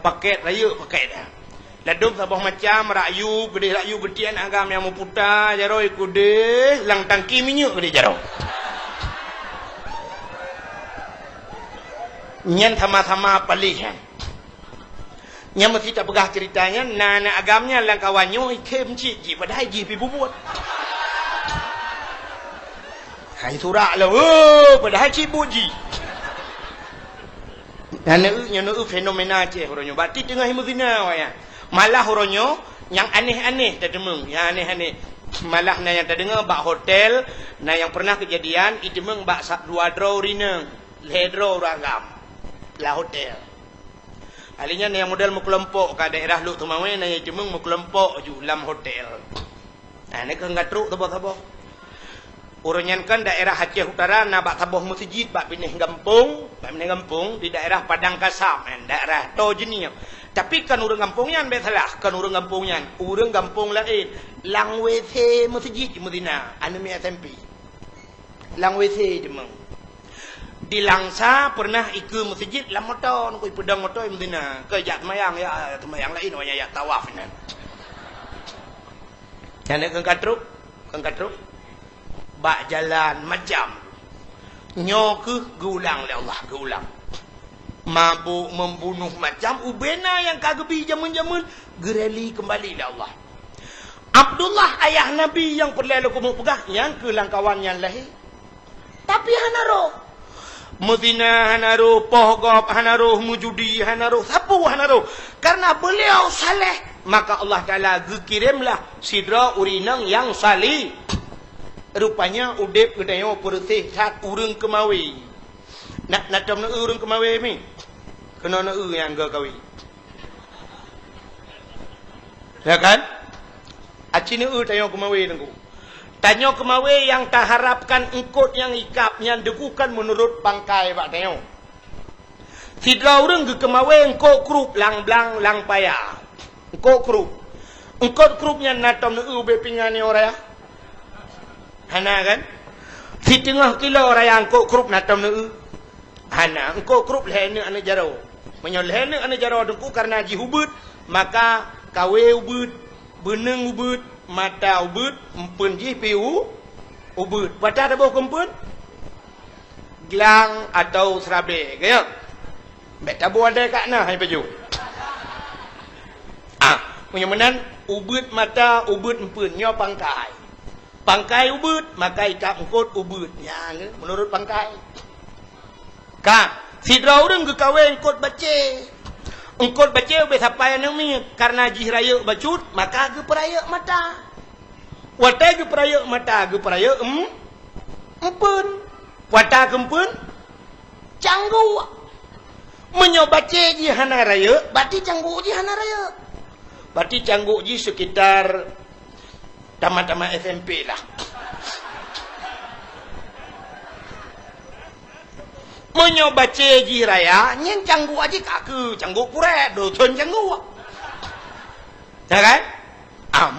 paket raya paket dah ladum sabah macam rayu gede rayu getian agam yang mau putar jaro ikude lang tangki minyak gede jaro nyen sama-sama palih nya mesti tak pegah ceritanya nana agamnya lang kawannya ikem cik padahal ji pi bubuat hai surak lah padahal cik buji nana fenomena Aceh horonyo bati tengah himuzina waya malah horonyo yang aneh-aneh tak demeng yang aneh-aneh malah na yang tak dengar bak hotel na yang pernah kejadian itu meng bak dua draw rina ledro ragam lah hotel alinya yang model mu kelompok ke daerah lu tumawe na yang cemeng mu kelompok ju lam hotel nah ni kan gatruk tabo uronyan kan daerah Aceh Utara na bak taboh masjid bak pineh gampung di daerah Padang Kasam daerah to jenis tapi kan urang gampungnya salah kan urang gampung lain lang WC masjid Medina anu mi SMP lang WC jemeng di Langsa pernah ikut masjid lam motor nak pedang motor Medina ke jak semayang ya semayang lain wanya ya tawaf ni jane kan katruk bak jalan macam nyok gulang le Allah gulang mabuk membunuh macam ubena yang kagebi jamun-jamun gereli kembali le Allah Abdullah ayah Nabi yang perlu kamu pegah yang ke langkawan yang lahir tapi hanaro Medina hanaruh, pohgop hanaruh, mujudi hanaruh, sapu hanaruh. Karena beliau saleh, maka Allah Ta'ala kirimlah sidra urinang yang salih. Rupanya udip kedayo bersih saat urang kemawi. Nak jam nak urang kemawi ni. Kena nak yang ke kawi. Ya kan? Acini tayo kemawi nengku. Tanya kemawe yang tak harapkan ikut yang ikapnya degukan menurut bangkai Pak Teo. Sidra urang ge kemawe engko krup lang blang lang paya. Engko krup. Engko krupnya natom nu be pingane ora ya. Hana kan? Si tengah kilo ora yang engko krup natom nu. Hana engko krup lehne ane jaro. Menyo lehne ane jaro dengku karena ji hubut, maka kawe ubut, beneng ubut, mata ubut, empun ji piu ubut. Pada ada bau kempun? Gelang atau serabe, kaya? Mek tabu ada kat nah hai baju. Menyemenan ubut mata, ubut empun, nyo pangkai. Pangkai ubut, maka ikap engkot ubut. Ya, menurut pangkai. Sidra urang ge kawe engkot bace. Engkot bace be sampai nami karena jih raya bacut, maka ge peraya mata. Wata ge peraya mata, ge peraya empun. Wata kempun canggu. Menyobace ji hana raya, berarti canggu ji hana raya. Berarti canggu ji sekitar tamat-tamat SMP lah. Menyobace ji raya, nyen canggu aja kaku, canggu kuret, dosun canggu. Ya kan?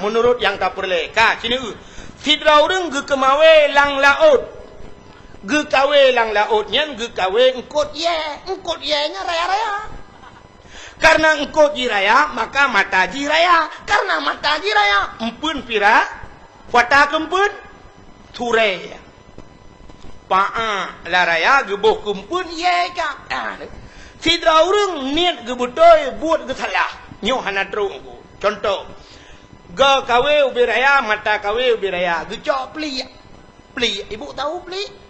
Menurut yang tak perle, sini sidra urang ge kemawe lang laut. Ge kawe lang laut nyen ge kawe engkot ye nya raya-raya. Karena engkot ji raya, maka mata ji raya. Karena mata ji raya, empun pira, wata kempun ture. Pa'a la raya ge boh kempun ye ka. Sidra urang niat ge betul buat ge salah. Nyo hana terung ku. Contoh. Ge kawe ubi raya, mata kawe ubi raya. Ge cok pli. Pli, ibu tahu pli?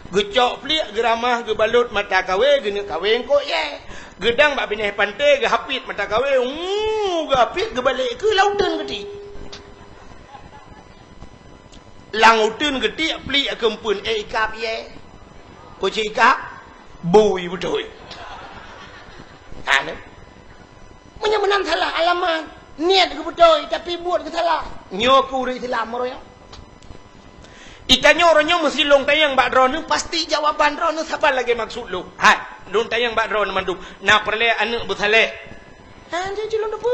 Gecok pelik geramah ge balut mata kawe gene kawe engko ye. Gedang bak bineh pantai ge hapit mata kawe. Ge hapit ge balik ke lautan geti. Lautan geti pelik kempun ikap ye. Ko ci ikap bui betul. Ane. Menyemenan salah alamat. Niat ge betul tapi buat ge salah. Nyo ku ri Islam roya. Ikannya orangnya mesti long tayang bak drone pasti jawaban drone siapa lagi maksud lu. Hai, long tayang bak drone mandum. Na perle anak bersaleh. Dia cilon depu.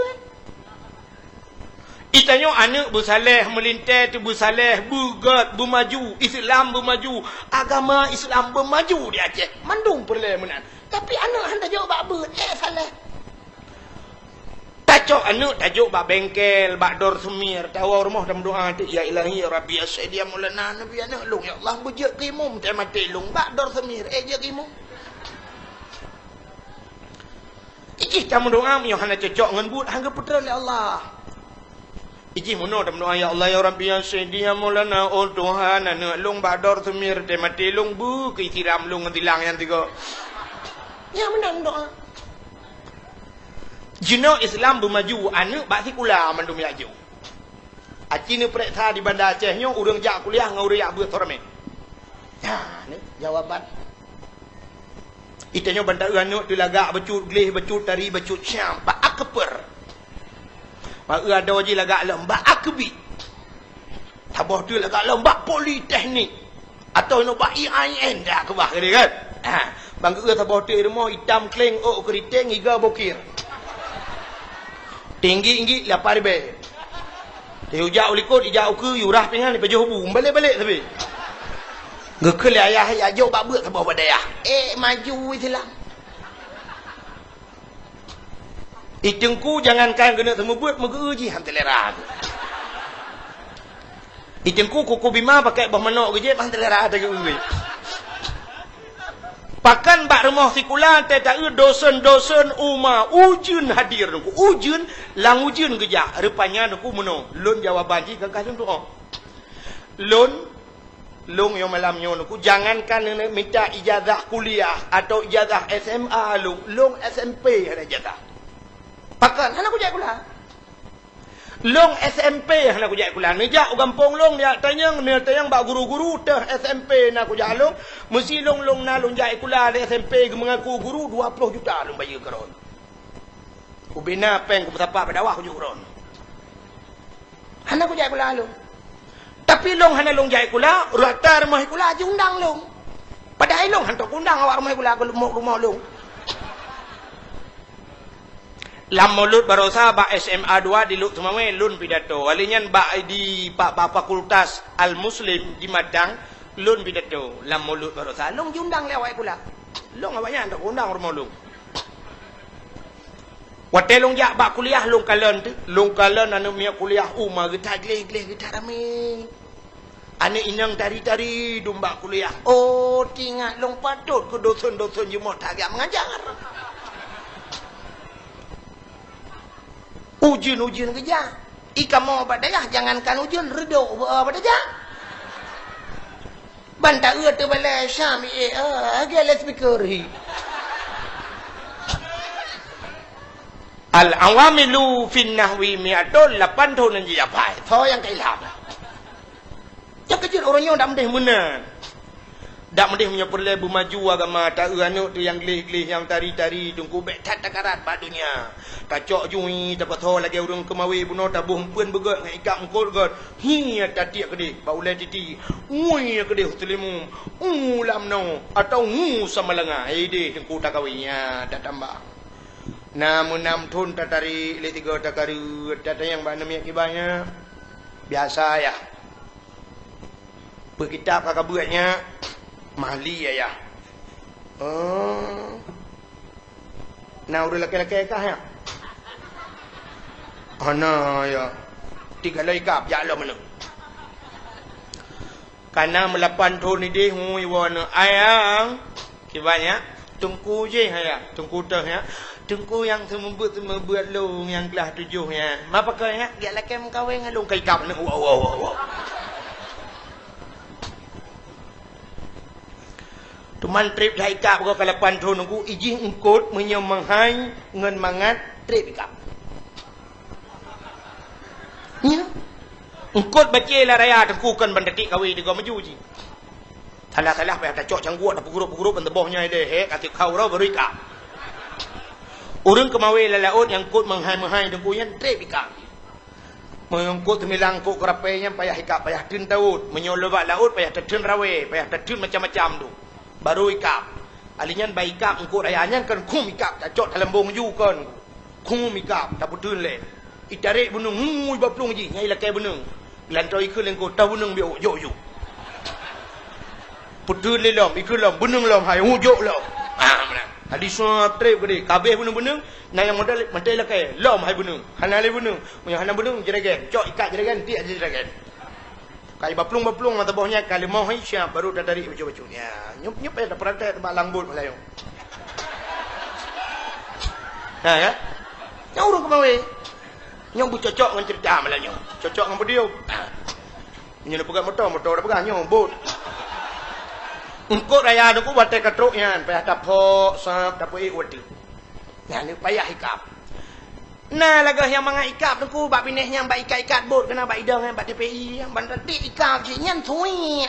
Ikannya anak bersaleh melintas tu bersaleh bugat bermaju Islam bermaju agama Islam bermaju di Aceh. Mandum perle menan. Tapi anak hendak jawab bak ber saleh. Tajuk anu tajuk bak bengkel bak dor semir tawa rumah dalam doa tu ya ilahi ya rabbi asaidia mulana nabi anak lung ya Allah bujak kimum tak mati lung bak dor semir je kimum iki kamu doa mi hana cocok ngan but hangga putra oleh Allah iki muno dalam doa ya Allah ya rabbi asaidia mulana oh Tuhan anak lung bak dor semir tak mati lung bu ke siram lung ngilang yang tiga ya menang doa. Jino Islam bermaju, anak bak sekolah mandum yaju. Aci ni periksa di Bandar Aceh nyo urang jak kuliah ngau riak buat tormen. Ya, ni jawaban. Itanya bandar anak tu lagak becut gleh becut tari becut syam bak akper. Bak ada waji lagak lembak akbi. Tabah tu lagak lembak politeknik atau no bak IAIN dah ke bah kan. Bang tabah tu rumah hitam kleng ok keriting iga bokir. Tinggi-tinggi 8,000. Dia ujak ulikut, ijak uke, yurah pinggan, lepas jauh hubung. Balik-balik tapi. Gekel ayah, ayah bak buat sabah pada ayah. Maju Islam. Itengku jangankan kena semua buat, muka uji, hantar lerah. Itengku kuku bima pakai bah manok ke je, hantar lerah tak uji. Pakan bak rumah sikulan tak dosen-dosen umma ujun hadir nuku ujun lang ujun geja rupanya nuku meno lon jawaban ji kakak doa lon long yang malamnya nuku jangankan minta ijazah kuliah atau ijazah SMA long SMP ada ijazah pakan hana ku jak kuliah long SMP hana ku jak kuliah nejak gampong long dia tanyang bak guru-guru teh SMP nak ku jak long mesti long na long jak kuliah di SMP mengaku guru 20 juta long bayar keron ku bina peng ku betapa pada awak ku juron hana ku jak kuliah long tapi long hana long jak kuliah rata rumah kuliah je undang long padahal long hantar undang awak rumah kuliah ke rumah long lam mulut barosa ba SMA 2 di Luk Tumawe lun pidato. Alinyan ba di Pak Fakultas Al Muslim di Madang lun pidato. Lam mulut barosa. Long diundang lewat pula. Long awaknya tak undang rumah long. Wate long jak ba kuliah long kalen tu. Long kalen anu mia kuliah umah kita gleh-gleh kita rame. Ane inang tari-tari domba kuliah. Oh, tinggal long patut ke dosen-dosen jumlah tagak mengajar. Ujian kerja. Ika mau badayah jangankan ujian redo badayah. Banta tu balai Syam agak speaker hi. Al-awamilu fin nahwi mi'atun 8 tahun nanti apa? Tho yang kailap. Yang kecil orangnya tak mendih benar. Tak mendih punya perlebu maju agama. Tak anuk tu yang gelih-gelih, yang tari-tari. Tunggu bek tak takarat pada dunia. Tak cok jui, tak patah lagi orang kemawi. Bunuh tak buh pun begot. Dengan ikat mengkut begot. Hi, tak tiak kedih. Baulai titi. Ui, kedih selimu. Lam no. Atau sama lengah. Deh, tunggu tak kawin. Tak tambah. Namun 6 tahun tak tarik. Lek 3 tak karut. Tak yang mana minyak kibanya. Biasa ya. Berkitab kakak buatnya. Mahli ya. Oh. Nah udah laki-laki kah ya? Ana ya. 3 laikap ya Allah mana? Karena 8 tahun ni dia hui wana ayang. Kibanya tungku je ya. Tungku dah ya. Tungku yang sembuat long yang kelas 7 ya. Apa kau ya? Dia laki mengkawin ngalung kai kap ni. Wow. Tuman trip dah ikap kau kalau 8 tahun aku ijih engkut menyemahai ngan mangat trip ikap. Ya. Engkut baca lah raya tengkukan bandetik kawi di kau maju je. Salah-salah payah tak cok canggup tak pugrup-pugrup bentebohnya deh kat kau rau baru ikap. Urang kemawi lalaut yang kut menghai-menghai tengkuyan trip ikap. Mengkut temilang kut kerapainya payah ikap payah tin taut menyolobak laut payah tertun rawe payah tertun macam-macam tu. Baru ikap. Alinyan baik ikap engkau rayanya kan kum ikap tak cok dalam bong ju kan. Kum ikap tak putun le. Itarik bunung ngui baplung ji nyai lakai bunung. Lantoi ikut engkau tahu bunung biok yo. Putun le lom ikut lom bunung lom hai hujok lom. Mana. Tadi semua trip gede kabeh bunung-bunung nah yang modal mentai lakai lom hai bunung. Hanale bunung. Punya hanam bunung jeragan. Cok ikat jeragan tiak jeragan. Kali baplung-baplung mata bawahnya kali mau siap baru dah tarik baju-baju. Ya, nyup-nyup ada perantai tempat lambut Melayu. Nah ya. Yang urung kemawe. Nyong bu cocok dengan cerita Melayu. Cocok dengan video. Ini dah pegang motor dah pegang nyobot. Engkau raya aku buat katruknya, payah tapok, sap, tapok wadi. Nah, ni payah ikap. Nah, lagah yang mangat ikap tu bak pineh yang bak ikat-ikat bot kena bak idang bak TPI yang bandar dik ikap je nyan thui.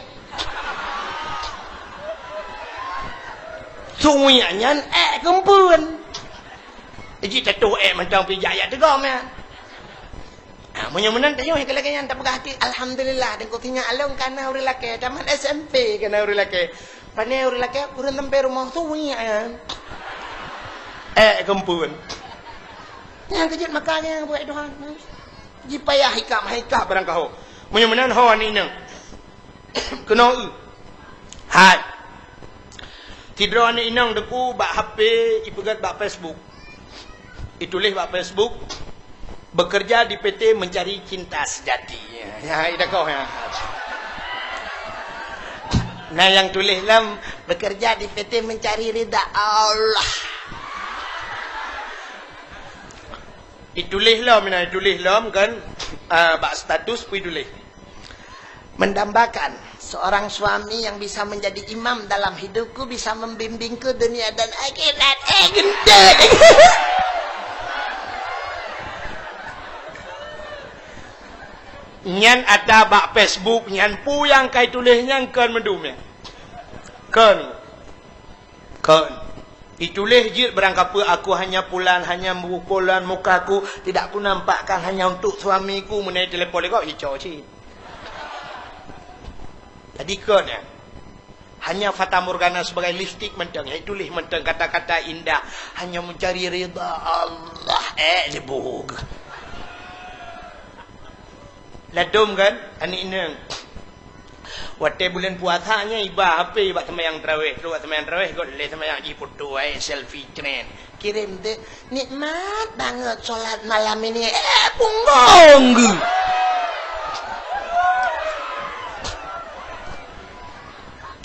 Thui nyan kempun. Jadi tatu macam pi jaya tegam ya. Menang tayo yang kelakanya tak pegah hati alhamdulillah dan kau tinggal along kana uri laki taman SMP kana uri laki. Pane uri laki urang tempe rumah thui ya. Kempun. Yang kejut makanya buat doa. Jipayah hikap barang kau. Menyemenan hawa ni nang. Kena hai. Tidur ni inang deku bak HP, ipegat bak Facebook. Itulis bak Facebook. Bekerja di PT mencari cinta sejati. Ya, ida kau ya. Nah yang tulis lam bekerja di PT mencari ridha Allah. Itulis lah mina itulis lah kan bak status pi tulis mendambakan seorang suami yang bisa menjadi imam dalam hidupku bisa membimbingku dunia dan akhirat gendek. Nyan ada bak Facebook nyan pu yang kai tulisnya kan mendumnya kan ditulis je berangkapa aku hanya pulan hanya pukulan mukaku tidak aku nampakkan hanya untuk suamiku menaik telefon kau hijau cik. Jadi kan ya. Hanya fata morgana sebagai lipstik menteng. Tulis menteng kata-kata indah. Hanya mencari ridha Allah. Lebug. Ladum kan? Anik neng. Waktu bulan puasanya ibah apa ibah semayang tarawih. Keluar semayang tarawih kau boleh semayang di foto selfie trend. Kirim tu nikmat banget solat malam ini. Punggong.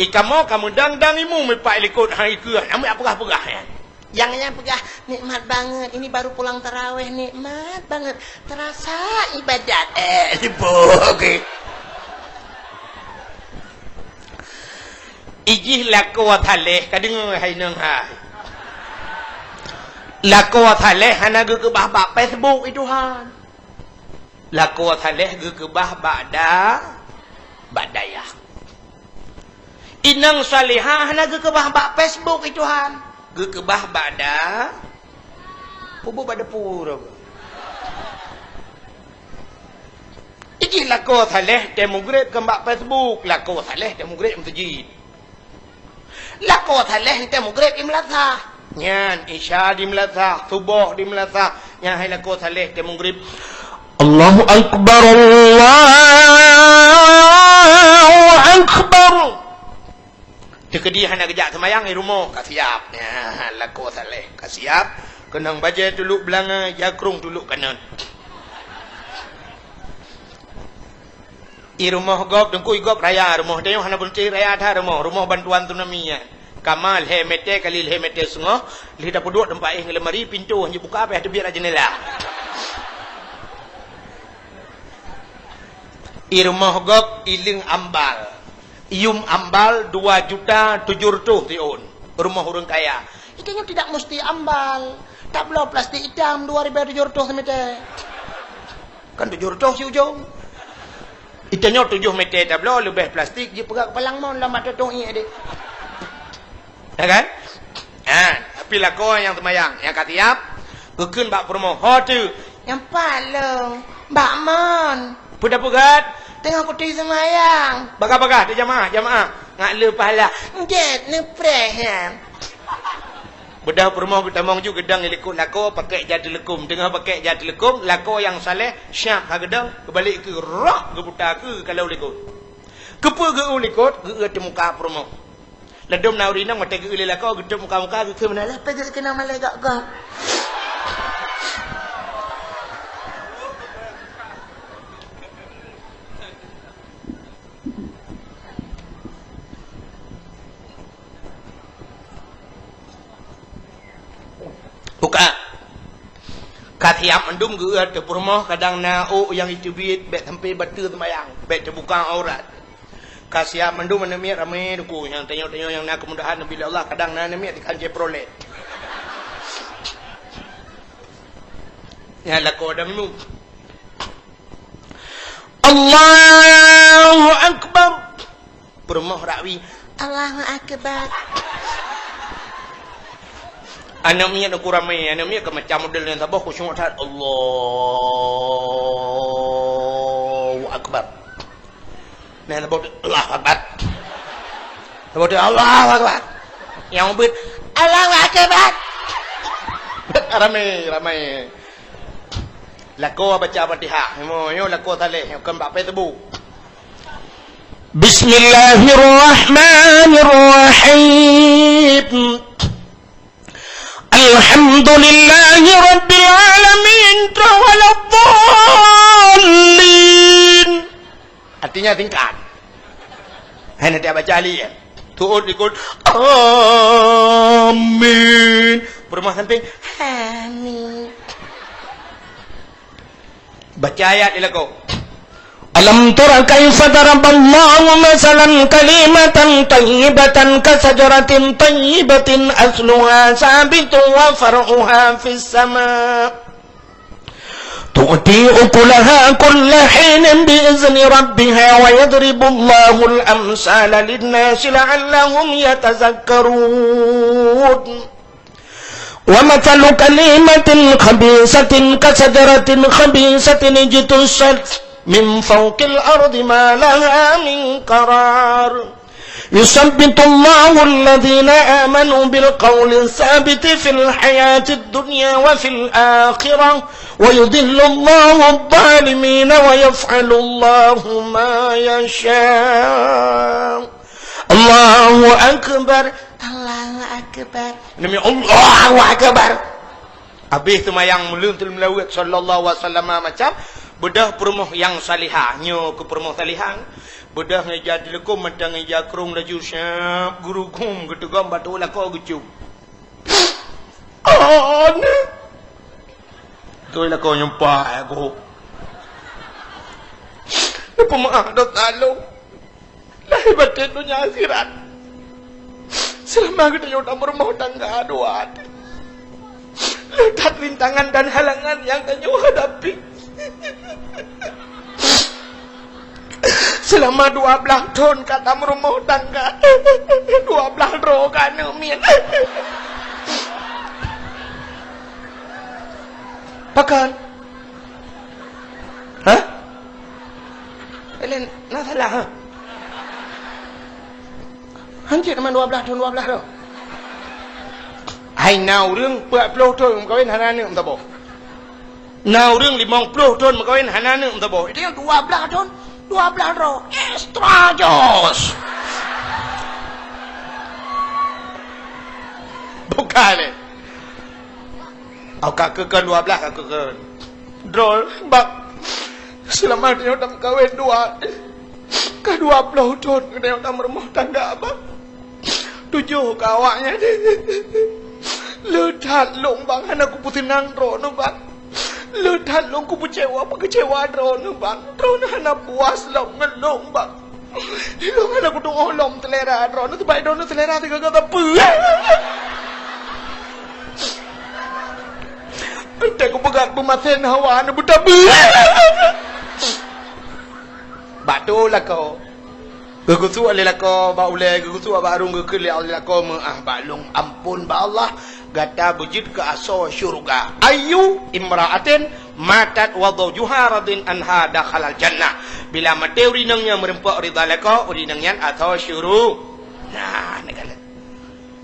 Kamu dang imu mepak likut hari ke. Ambil apa-apa ya. Jangan pegah nikmat banget. Ini baru pulang tarawih nikmat banget. Terasa ibadat. Okey. Ijih lako thaleh kadang hai nang hai. Lako thaleh hana ke bah Facebook itu han. Lako thaleh ke bah badaya. Inang salihah hana ke bah Facebook itu han. Ke bah bada. Pubu bada pura. Ijih lako thaleh demograde ke bah Facebook. Lako thaleh demograde masjid. Lako thaleh ente mugrib imlatha. Nyan isya di mlatha, subuh di mlatha. Nyan hai lako thaleh ente mugrib. Allahu akbar Allahu akbar. Tekedi hana kejak semayang di rumah ka siap. Ya lako thaleh ka siap. Kenang baca dulu belanga, jakrung dulu kanan. I rumah gop dengkui gop raya rumah tengok hana bunci raya tha rumah bantuan tunaminya kamal he mete kalil he mete sungo lidah peduk tempat lemari pintu hanya buka apa ada biar jendela i rumah gop iling ambal ium ambal 2.700.000 tiun rumah orang kaya itanya tidak mesti ambal tak belau plastik hitam 2.700 semete kan 700 si ujung. Itanya 7 meter tablo lebih plastik dia pegang palang mon lama tetong ini adik. Ya kan? Tapi lah kau yang temayang, yang katiap, kekun bak promo. Hotu, yang palung, bak mon. Pegat-pegat, tengah kuti semayang. Bagah-bagah di jamaah. Ngak le pahala. Ndet nepreh. Bedah permoh kita mong juga gedang ilikut lako pakai jadi lekum tengah pakai jadi lekum lako yang saleh syak ha gedang kebalik ke rak ke buta ke kalau likut kepe ge ulikut ge temu muka permoh ledom naurina mate ge lako ge muka ge mana lah pe kena malai gak. Buka katiap mendum ge te purmoh kadang nau yang itubit bet sampai batu semayang bet terbuka aurat kasiap mendum menemiat ramai duku yang tanya-tanya yang nak kemudahan bila Allah kadang nemiat dikan jeprolet ya lako adam nu Allahu akbar purmoh rawi Allahu akbar anaknya nak kuramai, anaknya ke macam model yang tabah khusyuk tak Allahu akbar. Nah tabah Allahu akbar. Tabah Allahu akbar. Yang bet Allahu akbar. Ramai. Lako baca Fatihah. Yo lako taleh, kan bak Facebook. Bismillahirrahmanirrahim. Alhamdulillahi Rabbil Alamin Tawaladdallin. Artinya tingkat. Hanya dia baca ali ya. Tuut ikut amin. Berumah samping amin. Baca ayat dia lagu. Alam tara kaifa daraballahu masalan kalimatan tayyibatan kasajaratin tayyibatin asluha sabitun wa far'uha fis sama' tu'ti ukulaha kulla hinin bi'izni rabbiha wa yadribullahu al-amsala lin-nasi la'allahum yatazakkarun ومثل كلمة خبيثة كشجرة خبيثة اجتثت من فوق الأرض ما لها من قرار يثبت الله الذين آمنوا بالقول الثابت في الحياة الدنيا وفي الآخرة ويضل الله الظالمين ويفعل الله ما يشاء الله أكبر الله أكبر demi Allahu Akbar. Habis semayang mulut melawat sallallahu alaihi wasallam macam bedah perumuh yang salihah nyo ke perumuh salihah bedah ngajar dilekum mentang ngajar kerung laju syap guru kum getegam batu lako gecu oh ne tu lako nyempa aku apa maaf dok tolong lahir batin dunia akhirat selama kita nyudah berumah tangga doa letak rintangan dan halangan yang kanyu hadapi selama 12 tahun kata merumah tangga 12 roh kana min pakan hah Elen nak salah ha hancur nama 12 tahun 12 tu hai nào rương 40 tahun kawin hana ni umta bo nào rương 50 tahun kawin hana ni umta bo itu yang 12 tahun 12 roh extra jos bukan ni au kakak ke 12 kakak ke drol bak selama dia dalam kawin dua ke 20 tahun dia dalam rumah tangga abang 7 kawaknya ledat long bang hana ku putinang ro no bang ledat long ku kecewa apa kecewa ro no bang ro hana puas long ngelong bang lo hana ku dong lom telera ro no baik do no telera tiga kata pu ente ku pegat pematen hawa na buta bu batu lah kau Gugusu alila ko ba ule gugusu ba arung gukul alila ko balung ampun ba Allah gata bujid ke aso syurga ayu imra'atin matat wa zawjuha radin anha dakhalal jannah bila mate urinangnya merempak ridha lako urinangnya atau syuru nah negala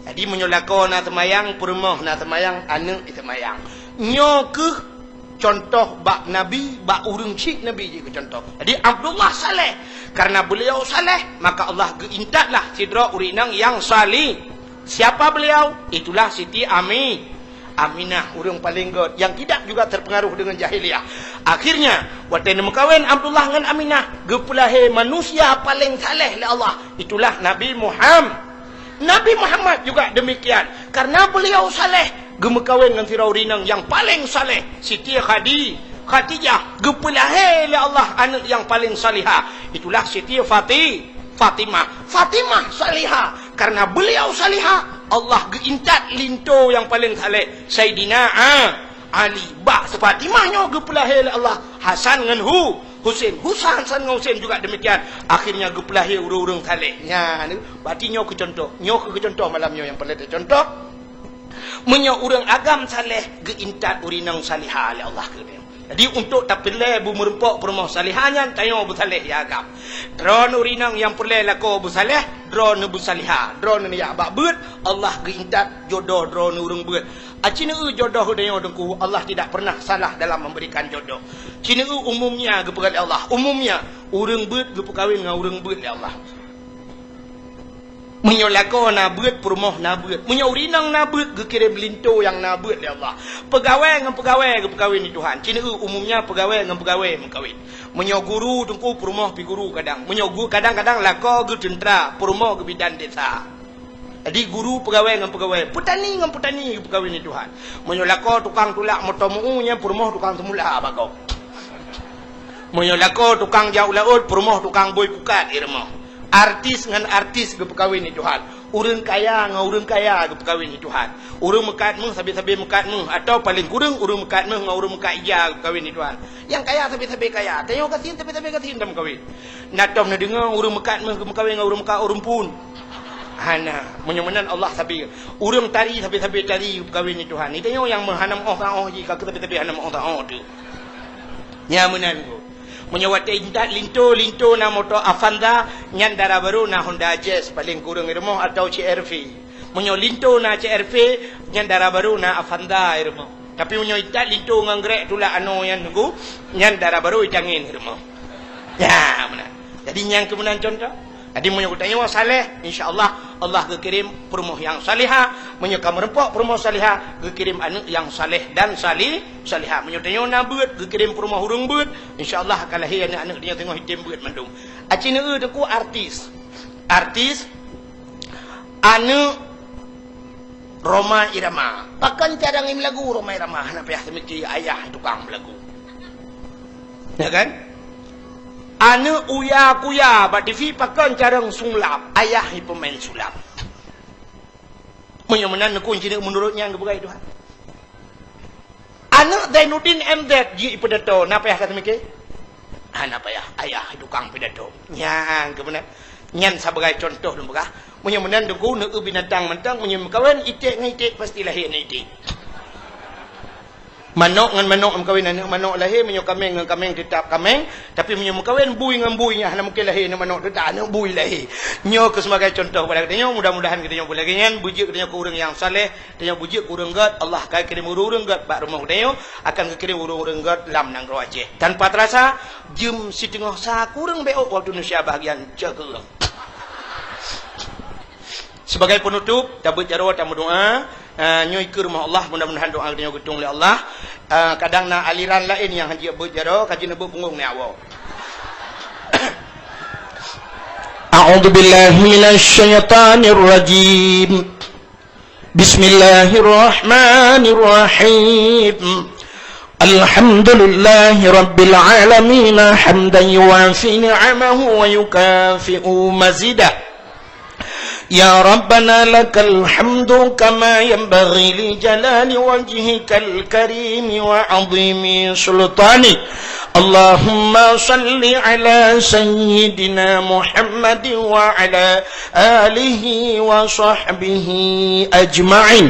jadi menyolako na temayang perumah na temayang anu temayang nyo ke contoh bak nabi bak urung cik nabi je ke contoh jadi Abdullah saleh karena beliau saleh maka Allah geintatlah sidra urinang yang salih siapa beliau itulah Siti Aminah urang paling god yang tidak juga terpengaruh dengan jahiliyah akhirnya waktu mekawin Abdullah dengan Aminah gepulahe manusia paling saleh oleh Allah itulah Nabi Muhammad juga demikian karena beliau saleh gemekawin dengan sirau rinang yang paling saleh Siti Khadijah gepulahe oleh Allah anak yang paling salihah itulah Siti Fatimah salihah karena beliau salihah Allah geintat linto yang paling saleh Sayyidina Ali bak Fatimahnya gepulahe oleh Allah Hasan dengan Husain dengan Husain juga demikian akhirnya gepulahe urang-urang saleh nya berarti nyo ke contoh malamnya yang paling contoh menyo urang agam saleh geintat urinang salihah oleh Allah ke dia jadi untuk tak pilih bu merempak perumah salihahnya tayo bu saleh ya agam dron urinang yang pilih lako bu saleh dron bu salihah dron ni ya bak beut Allah geintat jodoh dron urang beut acina jodoh dayo dengku Allah tidak pernah salah dalam memberikan jodoh cina umumnya gepegal Allah umumnya urang beut gepekawin dengan urang beut ya Allah menyolako nabut perumah nabut menyaurinang nabut gekirim linto yang nabut ya Allah pegawai dengan pegawai kawin ni Tuhan cina umumnya pegawai dengan pegawai mengkawin menyoguru tungku perumah pi guru kadang menyogu kadang-kadang lako ge tentera perumah ge bidan desa jadi guru pegawai dengan pegawai petani dengan petani kawin ni Tuhan menyolako tukang tulak motomunya perumah tukang temula bagau menyolako tukang jauh laut perumah tukang boy pukat irmah artis dengan artis ke perkawin ni Tuhan urang kaya dengan urang kaya ke perkawin ni Tuhan urang mekat meh sabi-sabi mekat meh atau paling kurang urang mekat meh dengan urang mekat ija ke perkawin ni Tuhan yang kaya sabi-sabi kaya tengok kasin sabi-sabi kasin dalam perkawin natom na dengar urang mekat meh ke perkawin dengan urang mekat urang pun hana menyemenan Allah sabi urang tari sabi-sabi tari ke perkawin ni Tuhan ni tengok yang menghanam oh ji ka sabi-sabi hanam oh tu nya menan ko Menyawat indat linto na motor Avanza nyan darah baru na Honda Jazz paling kurang irmo atau CRV. Menyo linto na CRV nyan darah baru na Avanza irmo. Tapi menyo indat linto ngangrek tula ano yan nunggu nyan darah baru itangin irmo. Ya benar. Jadi yang kemudian contoh. Jadi menyo tanya wa saleh insyaallah Allah kekirim perumoh yang salihah, menyo kamerempok perumoh salihah kekirim anak yang saleh dan salihah. Menyo tanya na beut kekirim perumoh hurung beut insyaallah akan lahir anak-anak dia tengok hitam beut mandum. Acina tu ku artis. Artis anu Roma Irama. Pakan cadang im lagu Roma Irama na payah temiki ayah tukang lagu. Ya kan? Anu uya kuya ba TV pakan carang sulap ayah pemain sulap. Menyemenan kunci menurutnya ang begai Tuhan. Anu Zainuddin MZ ji pedato napa ya kata mikir? Napa ya ayah tukang pedato. Nyang kebenar. Nyan sebagai contoh lu begah. Menyemenan deku neu binatang mentang menyem kawan itik ngitik pasti lahir itik. Manok ngan manok kawin anak manok lahir menyo kameng ngan kameng tetap kameng tapi menyo kawin bui ngan bui nya nak mungkin lahir na manok tetap anak bui lahir nyo ke sebagai contoh pada katanya mudah-mudahan kita nyo boleh kenyan bujuk katanya ku urang yang saleh katanya bujuk ku urang gat Allah kai kirim urang gat bak rumah katanya akan kirim urang gat lam nang ro Aceh tanpa terasa jam setengah sa kurang beok waktu Indonesia bahagian jaga. Sebagai penutup tabut jarwa tamu doa nyoi ke rumah Allah mudah-mudahan doa kita gutung oleh Allah. Kadang na aliran lain yang haji abut jaro kaji nebuk punggung ni awak. A'udzu billahi minasy syaithanir rajim. Bismillahirrahmanirrahim. Alhamdulillahi rabbil alamin hamdan yuwafi ni'amahu wa yukafi'u mazidah. يا ربنا لك الحمد كما ينبغي لجلال وجهك الكريم وعظيم سلطانك اللهم صل على سيدنا محمد وعلى آله وصحبه أجمعين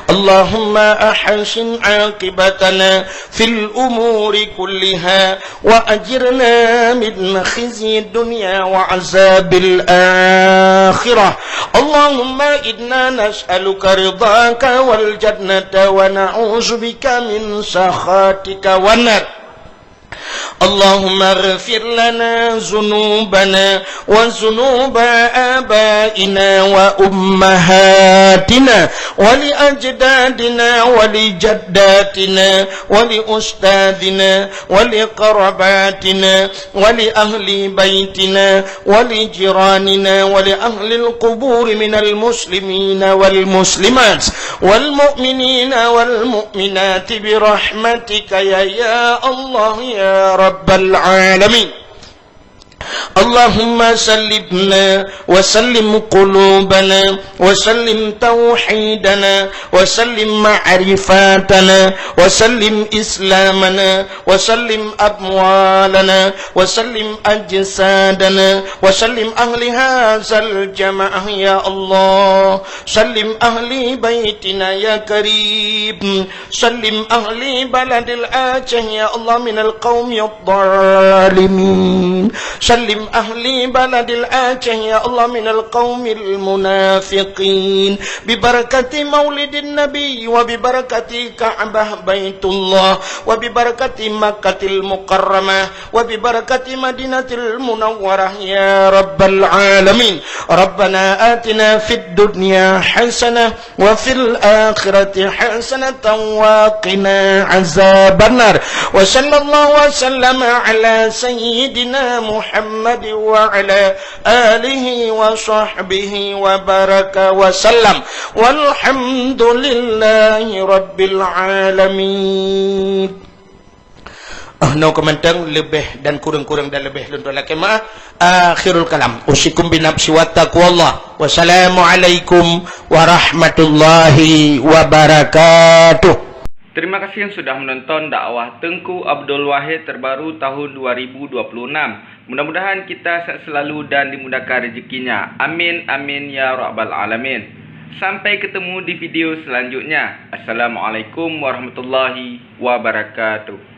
اللهم أحسن عاقبتنا في الأمور كلها وأجرنا من خزي الدنيا وعذاب الآخرة اللهم إنا نسألك رضاك والجنة ونعوذ بك من سخطك والنار اللهم اغفر لنا ذنوبنا وذنوب آبائنا وأمهاتنا ولأجدادنا ولجداتنا ولأستاذنا ولقرباتنا ولأهل بيتنا ولجيراننا ولأهل القبور من المسلمين والمسلمات والمؤمنين والمؤمنات برحمتك يا الله يا رب العالمين اللهم سلمنا وسلم قلوبنا وسلم توحيدنا وسلم معرفاتنا وسلم إسلامنا وسلم أموالنا وسلم أجسادنا وسلم أهل هذا الجماعة يا الله سلم أهل بيتنا يا كريم سلم أهل بلد الآجه يا الله من القوم الظالمين سلم أهل بلد الآجه يا الله من القوم المنافقين ببركة مولد النبي وببركة كعبة بيت الله وببركة مكة المكرمة وببركة مدينة المنورة يا رب العالمين ربنا آتنا في الدنيا حسنة وفي الآخرة حسنة وقنا عذاب النار وصلى الله وسلم على سيدنا محمد وعلى آله وصحبه وبارك وسلم والحمد لله رب العالمين. No komentar lebih dan kurang-kurang dan lebih luntur lagi maaf. Akhirul kalam. Usikum binafsi wa taqwallah. Wassalamualaikum warahmatullahi wabarakatuh. Terima kasih yang sudah menonton dakwah Tengku Abdul Wahid terbaru tahun 2026. Mudah-mudahan kita sehat selalu dan dimudahkan rezekinya. Amin amin ya rabbal alamin. Sampai ketemu di video selanjutnya. Assalamualaikum warahmatullahi wabarakatuh.